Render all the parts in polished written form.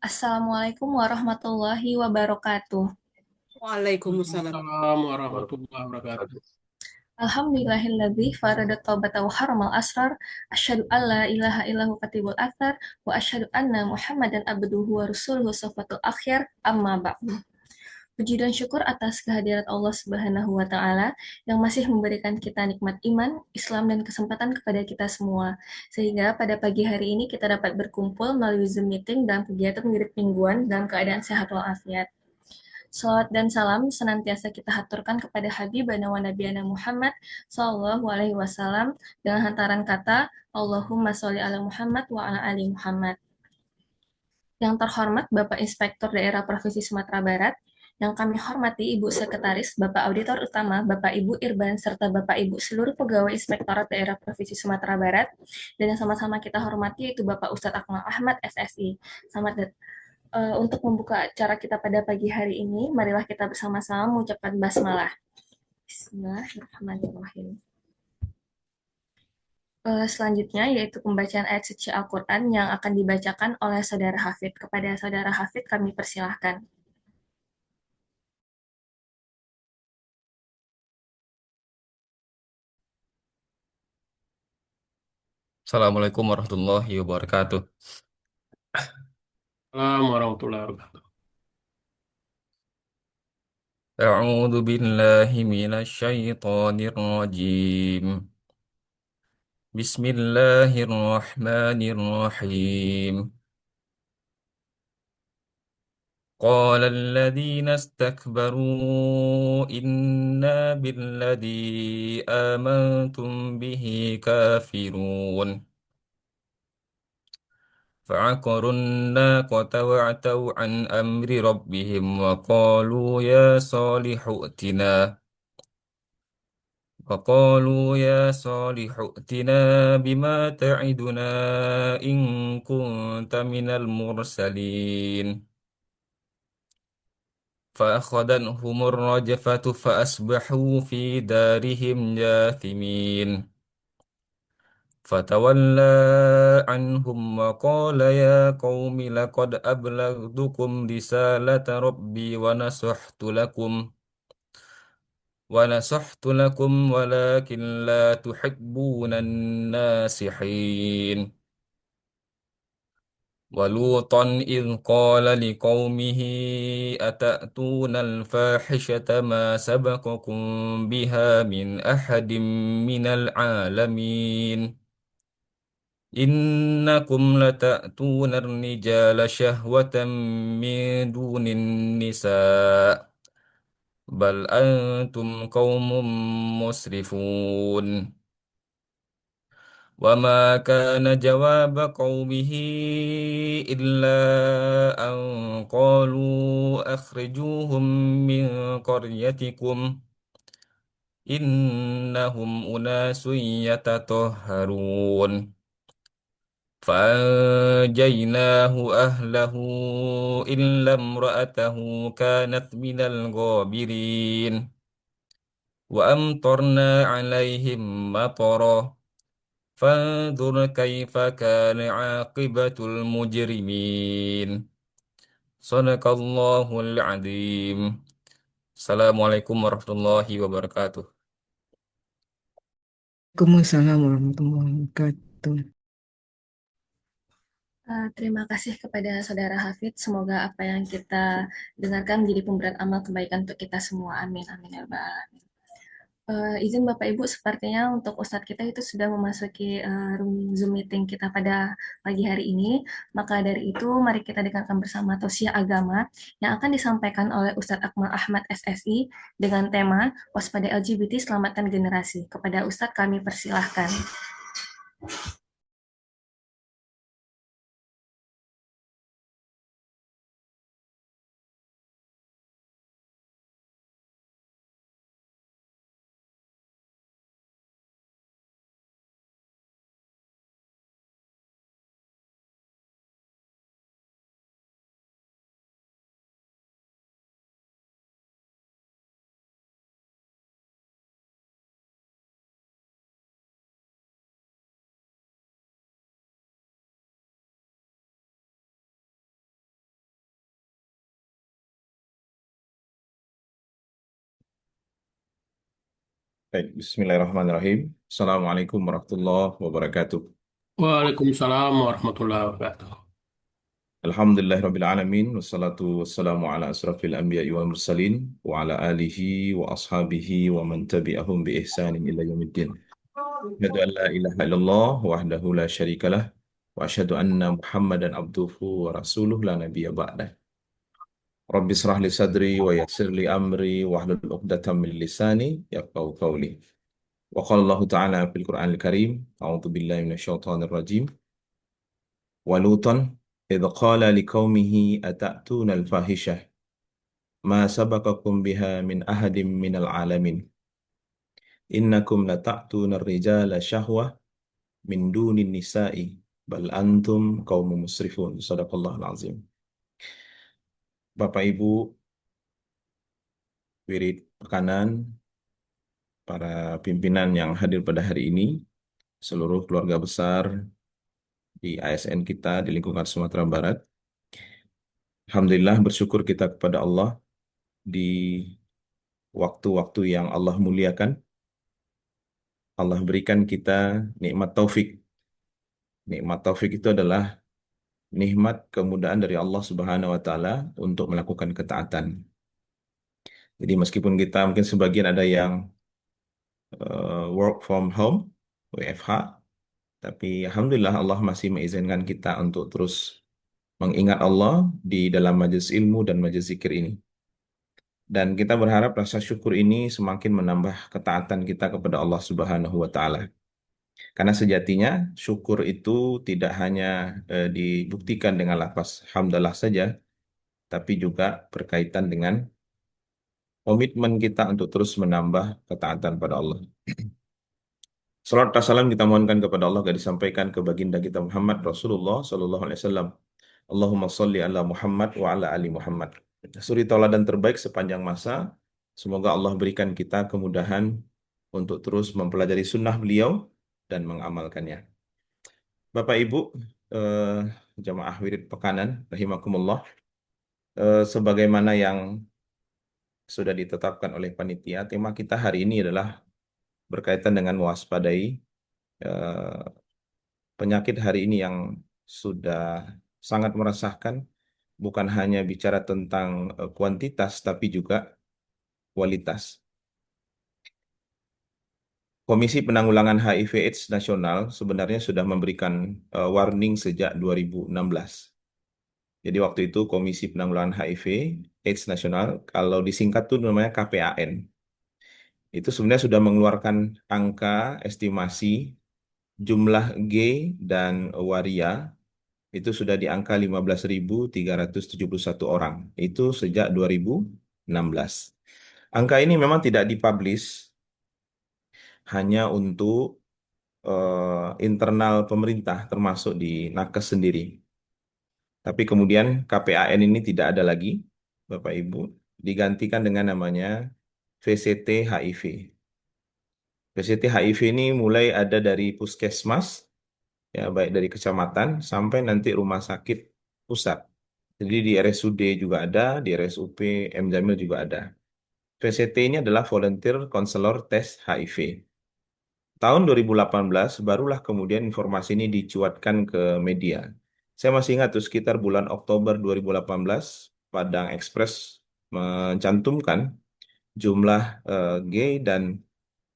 Assalamualaikum warahmatullahi wabarakatuh. Waalaikumsalam. Waalaikumsalam warahmatullahi wabarakatuh. Alhamdulillahilladzi farada taubata wa haramal asrar. Asyhadu an la ilaha illahu katibul akthar wa asyhadu anna Muhammadan abduhu wa rasuluhu safatul akhir. Amma ba'du. Puji dan syukur atas kehadirat Allah Subhanahu wa taala yang masih memberikan kita nikmat iman, Islam dan kesempatan kepada kita semua. Sehingga pada pagi hari ini kita dapat berkumpul melalui Zoom meeting dalam kegiatan mirip mingguan dalam keadaan sehat walafiat. Salawat dan salam senantiasa kita haturkan kepada Habibana wa Nabiyana Muhammad Sallallahu Alaihi Wasallam dengan hantaran kata Allahumma sholli ala Muhammad wa ala ali Muhammad. Yang terhormat Bapak Inspektur Daerah Provinsi Sumatera Barat, yang kami hormati Ibu Sekretaris, Bapak Auditor Utama, Bapak Ibu Irban, serta Bapak Ibu seluruh pegawai Inspektorat Daerah Provinsi Sumatera Barat, dan yang sama-sama kita hormati yaitu Bapak Ustadz Akmal Ahmad, SSI. Selamat datang. Untuk membuka acara kita pada pagi hari ini, marilah kita bersama-sama mengucapkan basmalah. Bismillahirrahmanirrahim. Selanjutnya yaitu pembacaan ayat suci Al-Quran yang akan dibacakan oleh Saudara Hafid. Kepada Saudara Hafid kami persilahkan. Assalamualaikum warahmatullahi wabarakatuh. Assalamualaikum warahmatullahi wabarakatuh. A'udzu billahi minasyaitonir rajim. Bismillahirrahmanirrahim. Qala alladhina istakbaru inna billadhi amantum bihi kafirun. فعقروا الناقة وعتوا عن أمر ربهم وقالوا يا صالح ائتنا بما تعدنا إن كنت من المرسلين فأخذتهم الرجفة فأصبحوا في دارهم جاثمين فتولى عنهم وقال يا قوم لقد أبلغتكم رسالة ربي ونصحت لكم ولكن لا تحبون الناصحين ولوطا إذ قال لقومه أتأتون الفاحشة ما سبقكم بها من أحد من العالمين إنكم لتأتون الرجال شهوة من دون النساء بل أنتم قوم مسرفون وما كان جواب قومه إلا أن قالوا أخرجوهم من قريتكم إنهم أناس يتطهرون فأنجيناه أهله إلا امرأته كانت من الغابرين وأمطرنا عليهم مطرا فانظر كيف كان عاقبة المجرمين صدق الله العظيم. Assalamualaikum warahmatullahi wabarakatuh. Waalaikumsalam warahmatullahi wabarakatuh. Terima kasih kepada Saudara Hafid. Semoga apa yang kita dengarkan menjadi pemberat amal kebaikan untuk kita semua. Amin. Amin ya rabbal alamin. Izin Bapak Ibu, sepertinya untuk Ustadz kita itu sudah memasuki room Zoom meeting kita pada pagi hari ini. Maka dari itu, mari kita dengarkan bersama tausiah agama yang akan disampaikan oleh Ustadz Akmal Ahmad SSI dengan tema Waspada LGBT Selamatkan Generasi. Kepada Ustadz kami persilahkan. Baik, Bismillahirrahmanirrahim. Assalamualaikum warahmatullahi wabarakatuh. Waalaikumsalam warahmatullahi wabarakatuh. Alhamdulillahirabbil alamin wassalatu wassalamu ala asrafil anbiya'i wal mursalin wa ala alihi wa ashabihi wa man tabi'ahum bi ihsanin ila yaumiddin. Asyhadu an la ilaha illallah wahdahu la syarikalah wa asyhadu anna Muhammadan abduhu wa rasuluh la nabiyya ba'dah. Rabbi israh li sadri wa yassir li amri wahlul 'uqdatam min lisani yafqahu qawli. Wa qala Allah ta'ala fil Qur'anil Karim, a'udzu billahi minasyaitonir rajim. Walutan idh qala liqaumihi ata'tuna al-fahishah ma sabaqakum biha min ahadim minal alamin innakum lata'tuna ar-rijala syahwah min dunin nisa'i bal antum qaumun musrifun. Shadaqallahul azim. Bapak Ibu wirid pekanan, para pimpinan yang hadir pada hari ini, seluruh keluarga besar di ASN kita di lingkungan Sumatera Barat. Alhamdulillah bersyukur kita kepada Allah di waktu-waktu yang Allah muliakan. Allah berikan kita nikmat taufik. Nikmat taufik itu adalah nikmat kemudahan dari Allah Subhanahu wa taala untuk melakukan ketaatan. Jadi meskipun kita mungkin sebagian ada yang work from home, WFH, tapi alhamdulillah Allah masih mengizinkan kita untuk terus mengingat Allah di dalam majelis ilmu dan majelis zikir ini. Dan kita berharap rasa syukur ini semakin menambah ketaatan kita kepada Allah Subhanahu wa taala. Karena sejatinya syukur itu tidak hanya dibuktikan dengan lafaz hamdalah saja, tapi juga berkaitan dengan komitmen kita untuk terus menambah ketaatan pada Allah. Salam dan salam kita mohonkan kepada Allah agar disampaikan ke baginda kita Muhammad Rasulullah Sallallahu Alaihi Wasallam. Allahumma salli ala Muhammad wa ala ali Muhammad. Suri tauladan terbaik sepanjang masa. Semoga Allah berikan kita kemudahan untuk terus mempelajari sunnah beliau dan mengamalkannya. Bapak Ibu, jamaah wirid pekanan, rahimakumullah, sebagaimana yang sudah ditetapkan oleh panitia, tema kita hari ini adalah berkaitan dengan mewaspadai penyakit hari ini yang sudah sangat meresahkan, bukan hanya bicara tentang kuantitas, tapi juga kualitas. Komisi Penanggulangan HIV/AIDS Nasional sebenarnya sudah memberikan warning sejak 2016. Jadi waktu itu Komisi Penanggulangan HIV/AIDS Nasional, kalau disingkat itu namanya KPAN, itu sebenarnya sudah mengeluarkan angka estimasi jumlah gay dan waria itu sudah di angka 15.371 orang. Itu sejak 2016. Angka ini memang tidak dipublish hanya untuk internal pemerintah, termasuk di Nakes sendiri. Tapi kemudian KPAN ini tidak ada lagi, Bapak Ibu, digantikan dengan namanya VCT HIV. VCT HIV ini mulai ada dari puskesmas, ya baik dari kecamatan sampai nanti rumah sakit pusat. Jadi di RSUD juga ada, di RSUP M Jamil juga ada. VCT ini adalah Volunteer Counselor Test HIV. Tahun 2018 barulah kemudian informasi ini dicuatkan ke media. Saya masih ingat tuh sekitar bulan Oktober 2018, Padang Express mencantumkan jumlah gay dan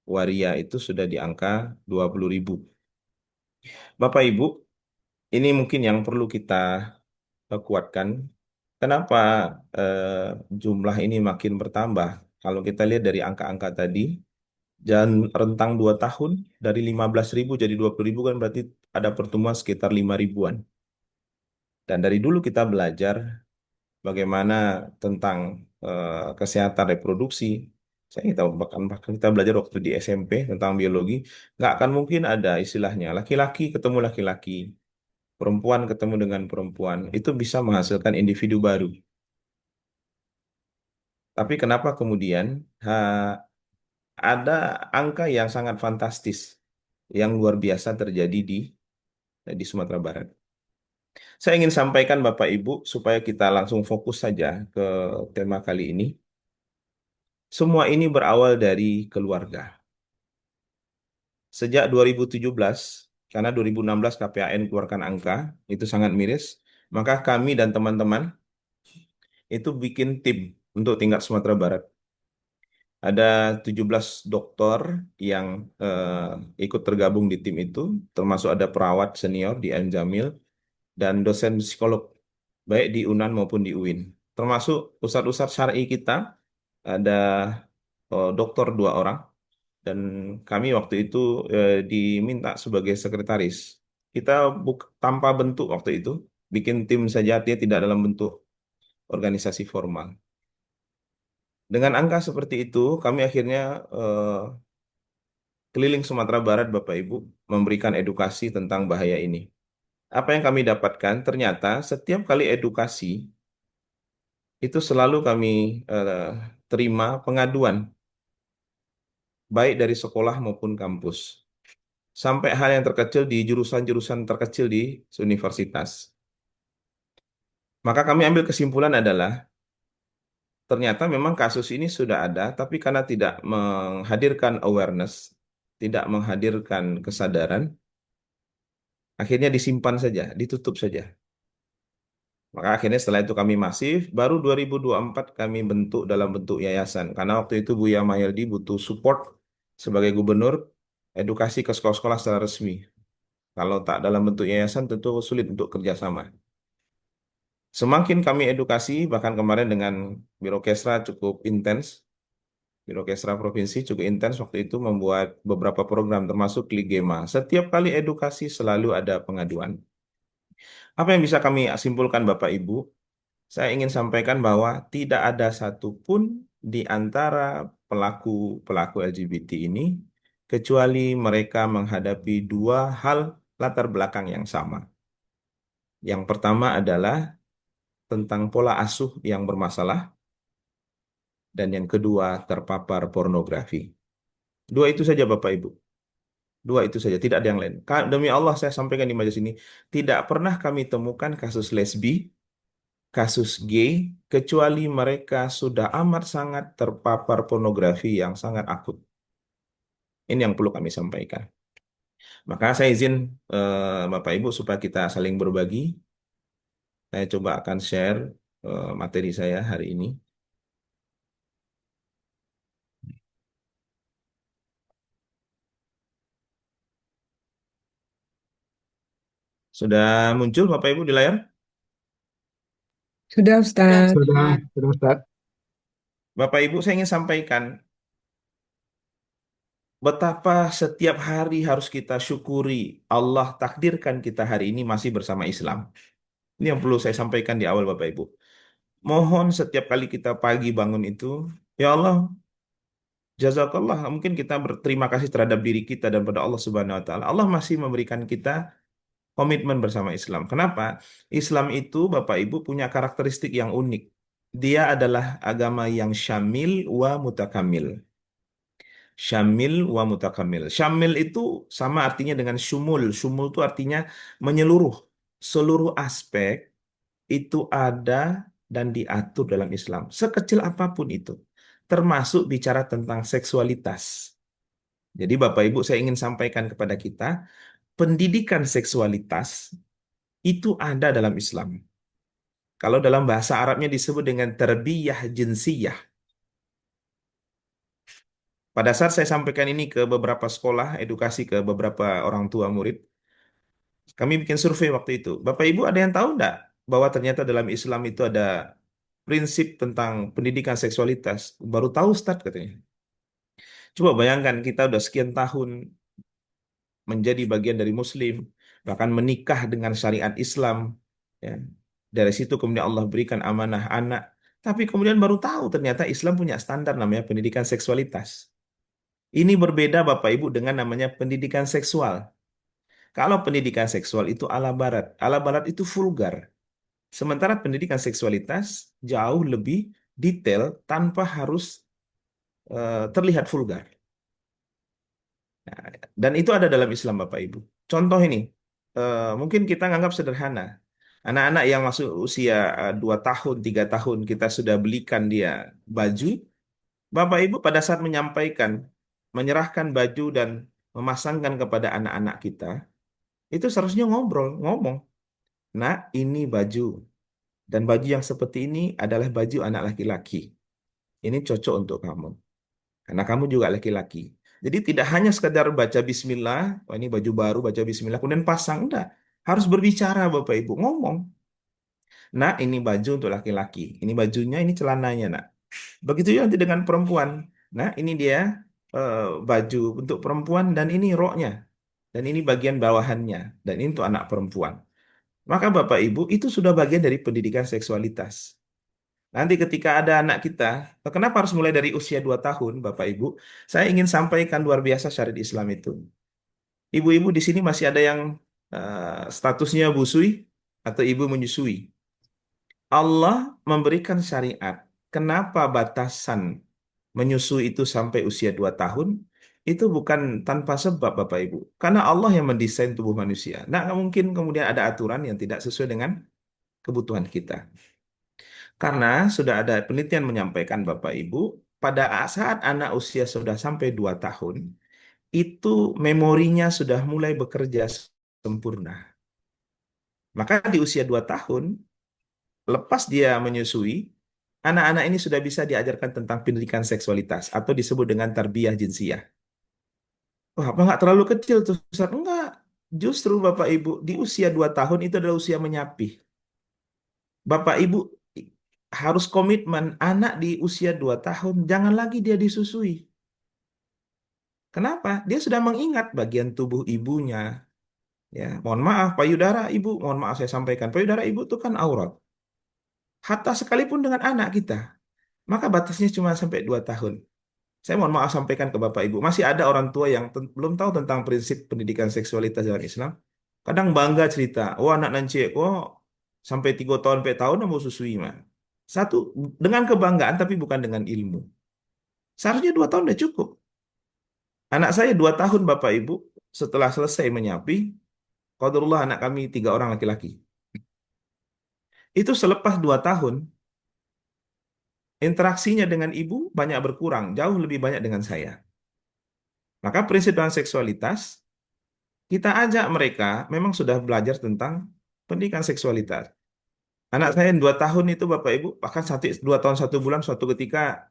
waria itu sudah di angka 20.000. Bapak Ibu, ini mungkin yang perlu kita kuatkan. Kenapa jumlah ini makin bertambah? Kalau kita lihat dari angka-angka tadi, dan rentang 2 tahun, dari 15.000 jadi 20.000 kan berarti ada pertemuan sekitar 5 ribuan. Dan dari dulu kita belajar bagaimana tentang kesehatan reproduksi. Bahkan kita belajar waktu di SMP tentang biologi, nggak akan mungkin ada istilahnya laki-laki ketemu laki-laki, perempuan ketemu dengan perempuan, itu bisa menghasilkan individu baru. Tapi kenapa kemudian ada angka yang sangat fantastis, yang luar biasa terjadi di Sumatera Barat. Saya ingin sampaikan Bapak Ibu, supaya kita langsung fokus saja ke tema kali ini. Semua ini berawal dari keluarga. sejak 2017, karena 2016 KPAN keluarkan angka, itu sangat miris, maka kami dan teman-teman itu bikin tim untuk tingkat Sumatera Barat. Ada 17 dokter yang ikut tergabung di tim itu, termasuk ada perawat senior di M Jamil dan dosen psikolog, baik di UNAN maupun di UIN. Termasuk ustadz-ustadz syar'i kita, ada dokter 2 orang, dan kami waktu itu diminta sebagai sekretaris. Kita tanpa bentuk waktu itu, bikin tim saja, dia tidak dalam bentuk organisasi formal. Dengan angka seperti itu, kami akhirnya keliling Sumatera Barat, Bapak Ibu, memberikan edukasi tentang bahaya ini. Apa yang kami dapatkan? Ternyata setiap kali edukasi, itu selalu kami terima pengaduan, baik dari sekolah maupun kampus. Sampai hal yang terkecil di jurusan-jurusan terkecil di universitas. Maka kami ambil kesimpulan adalah, ternyata memang kasus ini sudah ada, tapi karena tidak menghadirkan awareness, tidak menghadirkan kesadaran, akhirnya disimpan saja, ditutup saja. Maka akhirnya setelah itu kami masif, baru 2024 kami bentuk dalam bentuk yayasan. Karena waktu itu Buya Mayaldi butuh support sebagai gubernur, edukasi ke sekolah-sekolah secara resmi. Kalau tak dalam bentuk yayasan tentu sulit untuk kerjasama. Semakin kami edukasi, bahkan kemarin dengan Birokesra cukup intens, Birokesra Provinsi cukup intens waktu itu membuat beberapa program termasuk Ligema. Setiap kali edukasi selalu ada pengaduan. Apa yang bisa kami simpulkan Bapak Ibu? Saya ingin sampaikan bahwa tidak ada satupun di antara pelaku-pelaku LGBT ini kecuali mereka menghadapi 2 hal latar belakang yang sama. Yang pertama adalah tentang pola asuh yang bermasalah, dan yang kedua terpapar pornografi. 2 itu saja Bapak Ibu. 2 itu saja, tidak ada yang lain. Demi Allah saya sampaikan di majelis ini, tidak pernah kami temukan kasus lesbi, kasus gay, kecuali mereka sudah amat sangat terpapar pornografi yang sangat akut. Ini yang perlu kami sampaikan. Maka saya izin Bapak Ibu supaya kita saling berbagi. Saya coba akan share materi saya hari ini. Sudah muncul Bapak Ibu di layar? Sudah, Ustaz. Sudah Ustaz. Bapak Ibu, saya ingin sampaikan betapa setiap hari harus kita syukuri Allah takdirkan kita hari ini masih bersama Islam. Ini yang perlu saya sampaikan di awal Bapak Ibu. Mohon setiap kali kita pagi bangun itu, ya Allah, jazakallah, mungkin kita berterima kasih terhadap diri kita dan pada Allah Subhanahu wa taala. Allah masih memberikan kita komitmen bersama Islam. Kenapa? Islam itu Bapak Ibu punya karakteristik yang unik. Dia adalah agama yang syamil wa mutakamil. Syamil wa mutakamil. Syamil itu sama artinya dengan syumul. Syumul itu artinya menyeluruh. Seluruh aspek itu ada dan diatur dalam Islam. Sekecil apapun itu. Termasuk bicara tentang seksualitas. Jadi Bapak Ibu saya ingin sampaikan kepada kita, pendidikan seksualitas itu ada dalam Islam. Kalau dalam bahasa Arabnya disebut dengan tarbiyah jinsiyah. Pada saat saya sampaikan ini ke beberapa sekolah, edukasi ke beberapa orang tua murid, kami bikin survei waktu itu. Bapak Ibu ada yang tahu enggak bahwa ternyata dalam Islam itu ada prinsip tentang pendidikan seksualitas? Baru tahu Ustaz katanya. Coba bayangkan kita udah sekian tahun menjadi bagian dari Muslim, bahkan menikah dengan syariat Islam. Ya. Dari situ kemudian Allah berikan amanah anak. Tapi kemudian baru tahu ternyata Islam punya standar namanya pendidikan seksualitas. Ini berbeda Bapak Ibu dengan namanya pendidikan seksual. Kalau pendidikan seksual itu ala barat itu vulgar. Sementara pendidikan seksualitas jauh lebih detail tanpa harus terlihat vulgar. Nah, dan itu ada dalam Islam Bapak Ibu. Contoh ini, mungkin kita nganggap sederhana. Anak-anak yang masuk usia 2 tahun, 3 tahun, kita sudah belikan dia baju. Bapak Ibu pada saat menyampaikan, menyerahkan baju dan memasangkan kepada anak-anak kita, itu seharusnya ngobrol, ngomong. Nah, ini baju. Dan baju yang seperti ini adalah baju anak laki-laki. Ini cocok untuk kamu. Karena kamu juga laki-laki. Jadi tidak hanya sekedar baca bismillah, oh ini baju baru, baca bismillah, kemudian pasang. Enggak. Harus berbicara Bapak Ibu, ngomong. Nah, ini baju untuk laki-laki. Ini bajunya, ini celananya, nak. Begitu juga nanti dengan perempuan. Nah, ini dia baju untuk perempuan dan ini roknya. Dan ini bagian bawahannya. Dan ini untuk anak perempuan. Maka Bapak Ibu, itu sudah bagian dari pendidikan seksualitas. Nanti ketika ada anak kita, kenapa harus mulai dari usia 2 tahun, Bapak Ibu? Saya ingin sampaikan luar biasa syariat Islam itu. Ibu-ibu di sini masih ada yang statusnya busui atau ibu menyusui. Allah memberikan syariat. Kenapa batasan menyusui itu sampai usia 2 tahun? Itu bukan tanpa sebab, Bapak Ibu. Karena Allah yang mendesain tubuh manusia. Nah, nggak mungkin kemudian ada aturan yang tidak sesuai dengan kebutuhan kita. Karena sudah ada penelitian menyampaikan, Bapak Ibu, pada saat anak usia sudah sampai 2 tahun, itu memorinya sudah mulai bekerja sempurna. Maka di usia 2 tahun, lepas dia menyusui, anak-anak ini sudah bisa diajarkan tentang pendidikan seksualitas atau disebut dengan tarbiyah jinsiyah. Wah, apa nggak terlalu kecil tuh, Ustaz? Enggak. Justru Bapak Ibu, di usia 2 tahun itu adalah usia menyapih. Bapak Ibu harus komitmen anak di usia 2 tahun, jangan lagi dia disusui. Kenapa? Dia sudah mengingat bagian tubuh ibunya. Ya, mohon maaf, payudara ibu, mohon maaf saya sampaikan, payudara ibu itu kan aurat. Hatta sekalipun dengan anak kita, maka batasnya cuma sampai 2 tahun. Saya mohon maaf sampaikan ke Bapak Ibu, masih ada orang tua yang belum tahu tentang prinsip pendidikan seksualitas dalam Islam. Kadang bangga cerita, oh anak nancik, oh sampai 3 tahun, 4 tahun mau susui mah. Satu, dengan kebanggaan tapi bukan dengan ilmu. Seharusnya 2 tahun udah cukup. Anak saya 2 tahun Bapak Ibu, setelah selesai menyapi, qadarullah anak kami 3 orang laki-laki. Itu selepas 2 tahun, interaksinya dengan ibu banyak berkurang, jauh lebih banyak dengan saya. Maka prinsip dalam seksualitas, kita ajak mereka memang sudah belajar tentang pendidikan seksualitas. Anak saya yang 2 tahun itu Bapak Ibu, bahkan 2 tahun 1 bulan suatu ketika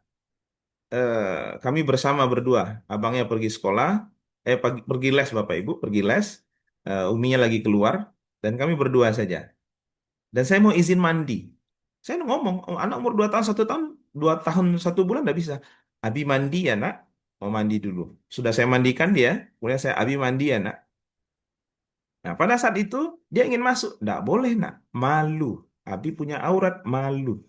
kami bersama berdua, abangnya pergi sekolah, pergi les Bapak Ibu, pergi les, uminya lagi keluar, dan kami berdua saja. Dan saya mau izin mandi. Saya ngomong, oh, anak umur 2 tahun, 1 tahun, 2 tahun 1 bulan udah bisa. Abi mandi ya nak, mau mandi dulu. Sudah saya mandikan dia, kemudian saya Abi mandi ya nak. Nah pada saat itu dia ingin masuk, nggak boleh nak, malu. Abi punya aurat, malu.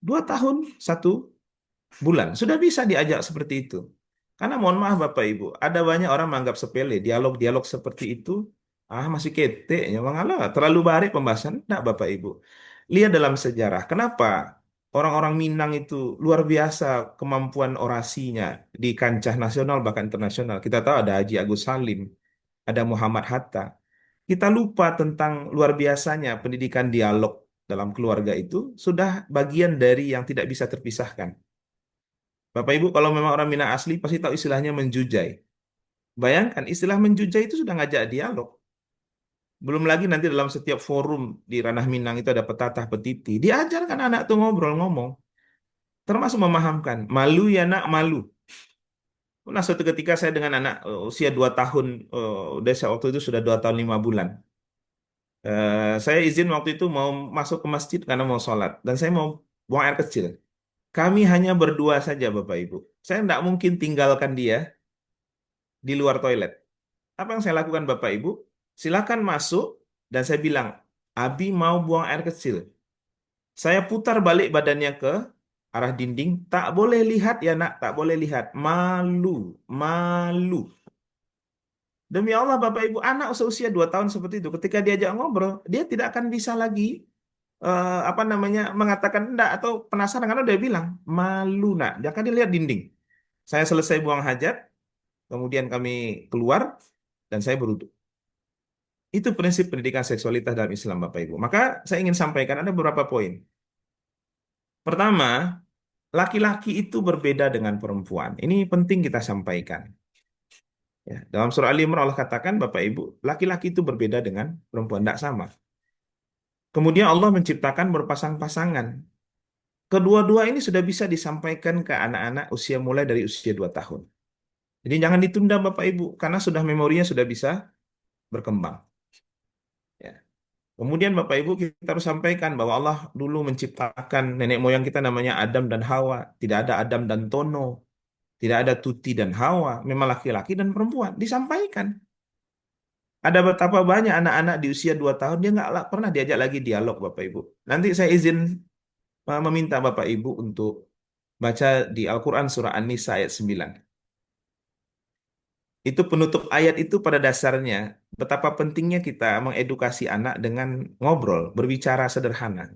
2 tahun 1 bulan, sudah bisa diajak seperti itu. Karena mohon maaf Bapak Ibu, ada banyak orang menganggap sepele, dialog-dialog seperti itu, masih ketek, ya Bang Allah, terlalu barik pembahasan. Enggak Bapak Ibu. Lihat dalam sejarah, kenapa orang-orang Minang itu luar biasa kemampuan orasinya di kancah nasional bahkan internasional. Kita tahu ada Haji Agus Salim, ada Muhammad Hatta. Kita lupa tentang luar biasanya pendidikan dialog dalam keluarga itu sudah bagian dari yang tidak bisa terpisahkan. Bapak Ibu kalau memang orang Minang asli pasti tahu istilahnya menjujai. Bayangkan istilah menjujai itu sudah ngajak dialog. Belum lagi nanti dalam setiap forum di ranah Minang itu ada petata petiti. Diajarkan anak tuh ngobrol ngomong. Termasuk memahamkan. Malu ya nak, malu. Nah suatu ketika saya dengan anak usia 2 tahun, desa waktu itu sudah 2 tahun 5 bulan. Saya izin waktu itu mau masuk ke masjid karena mau sholat. Dan saya mau buang air kecil. Kami hanya berdua saja Bapak Ibu. Saya tidak mungkin tinggalkan dia di luar toilet. Apa yang saya lakukan Bapak Ibu? Silakan masuk dan saya bilang, Abi mau buang air kecil. Saya putar balik badannya ke arah dinding. Tak boleh lihat ya nak, tak boleh lihat. Malu, malu. Demi Allah Bapak Ibu, anak seusia 2 tahun seperti itu, ketika diajak ngobrol, dia tidak akan bisa lagi mengatakan enggak atau penasaran karena udah bilang malu nak. Jangan dilihat dinding. Saya selesai buang hajat, kemudian kami keluar dan saya berwudu. Itu prinsip pendidikan seksualitas dalam Islam, Bapak Ibu. Maka saya ingin sampaikan ada beberapa poin. Pertama, laki-laki itu berbeda dengan perempuan. Ini penting kita sampaikan. Ya, dalam surah Ali Imran Allah katakan, Bapak Ibu, laki-laki itu berbeda dengan perempuan, tidak sama. Kemudian Allah menciptakan berpasang-pasangan. Kedua-dua ini sudah bisa disampaikan ke anak-anak usia mulai dari usia 2 tahun. Jadi jangan ditunda Bapak Ibu, karena sudah memorinya sudah bisa berkembang. Ya. Kemudian Bapak Ibu kita harus sampaikan bahwa Allah dulu menciptakan nenek moyang kita namanya Adam dan Hawa. Tidak ada Adam dan Tono. Tidak ada Tuti dan Hawa. Memang laki-laki dan perempuan. Disampaikan. Ada betapa banyak anak-anak di usia 2 tahun dia nggak pernah diajak lagi dialog Bapak Ibu. Nanti saya izin meminta Bapak Ibu untuk baca di Al-Quran surah An-Nisa ayat 9. Itu penutup ayat itu pada dasarnya betapa pentingnya kita mengedukasi anak dengan ngobrol, berbicara sederhana.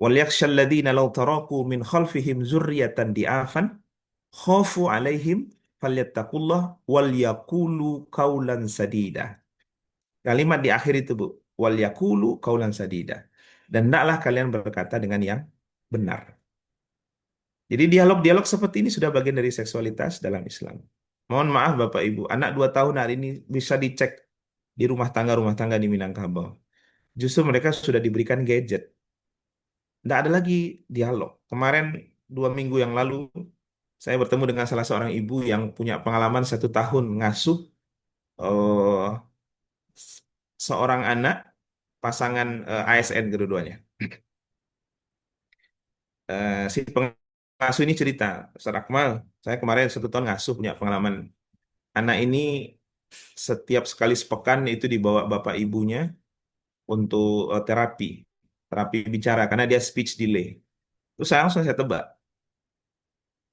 وَلْيَخْشَى الَّذِينَ لَوْ تَرَكُوا مِنْ خَلْفِهِمْ ذُرِّيَّةً ضِعَافًا خَافُوا عَلَيْهِمْ فَلْيَتَّقُوا اللَّهَ وَلْيَقُولُوا قَوْلًا سَدِيدًا. Kalimat di akhir itu, Bu, وَلْيَقُولُوا قَوْلًا سَدِيدًا. Dan hendaklah kalian berkata dengan yang benar. Jadi dialog-dialog seperti ini sudah bagian dari seksualitas dalam Islam. Mohon maaf Bapak Ibu, anak 2 tahun hari ini bisa dicek di rumah tangga di Minangkabau. Justru mereka sudah diberikan gadget. Tidak ada lagi dialog. Kemarin 2 minggu yang lalu, saya bertemu dengan salah seorang ibu yang punya pengalaman 1 tahun ngasuh eh, seorang anak pasangan ASN kedua-duanya. Si pengasuh ini cerita, Ustaz Akmal, saya kemarin 1 tahun ngasuh punya pengalaman. Anak ini setiap sekali sepekan itu dibawa bapak ibunya untuk terapi bicara karena dia speech delay. Terus saya tebak,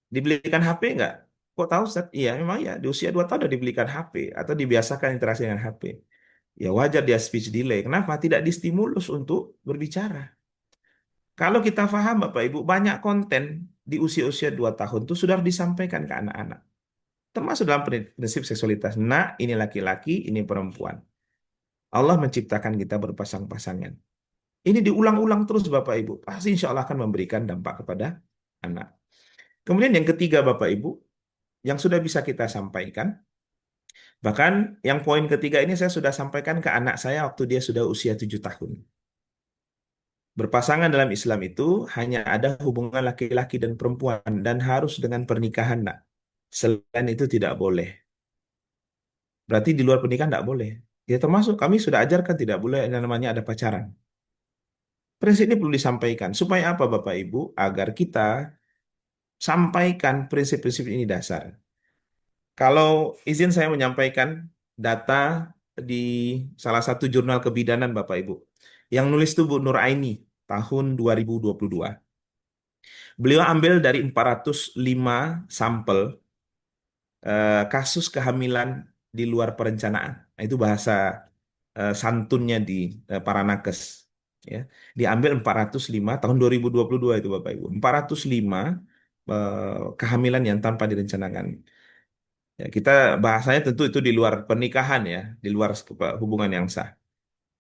dibelikan HP nggak? Kok tahu Ustaz? Iya memang ya, di usia 2 tahun udah dibelikan HP atau dibiasakan interaksi dengan HP. Ya wajar dia speech delay. Kenapa? Tidak distimulus untuk berbicara. Kalau kita paham Bapak Ibu, banyak konten di usia-usia 2 tahun itu sudah disampaikan ke anak-anak. Termasuk dalam prinsip seksualitas. Nah, ini laki-laki, ini perempuan. Allah menciptakan kita berpasang-pasangan. Ini diulang-ulang terus Bapak Ibu. Pasti insya Allah akan memberikan dampak kepada anak. Kemudian yang ketiga Bapak Ibu, yang sudah bisa kita sampaikan, bahkan yang poin ketiga ini saya sudah sampaikan ke anak saya waktu dia sudah usia 7 tahun. Berpasangan dalam Islam itu hanya ada hubungan laki-laki dan perempuan dan harus dengan pernikahan, nak. Selain itu tidak boleh. Berarti di luar pernikahan tidak boleh. Ya termasuk kami sudah ajarkan tidak boleh yang namanya ada pacaran. Prinsip ini perlu disampaikan. Supaya apa Bapak Ibu? Agar kita sampaikan prinsip-prinsip ini dasar. Kalau izin saya menyampaikan data di salah satu jurnal kebidanan Bapak Ibu. Yang nulis itu Bu Nur Aini tahun 2022. Beliau ambil dari 405 sampel kasus kehamilan di luar perencanaan. Nah, itu bahasa santunnya di para nakes. Ya. Diambil 405 tahun 2022 itu Bapak Ibu. 405 kehamilan yang tanpa direncanakan. Ya, kita bahasanya tentu itu di luar pernikahan ya, di luar hubungan yang sah.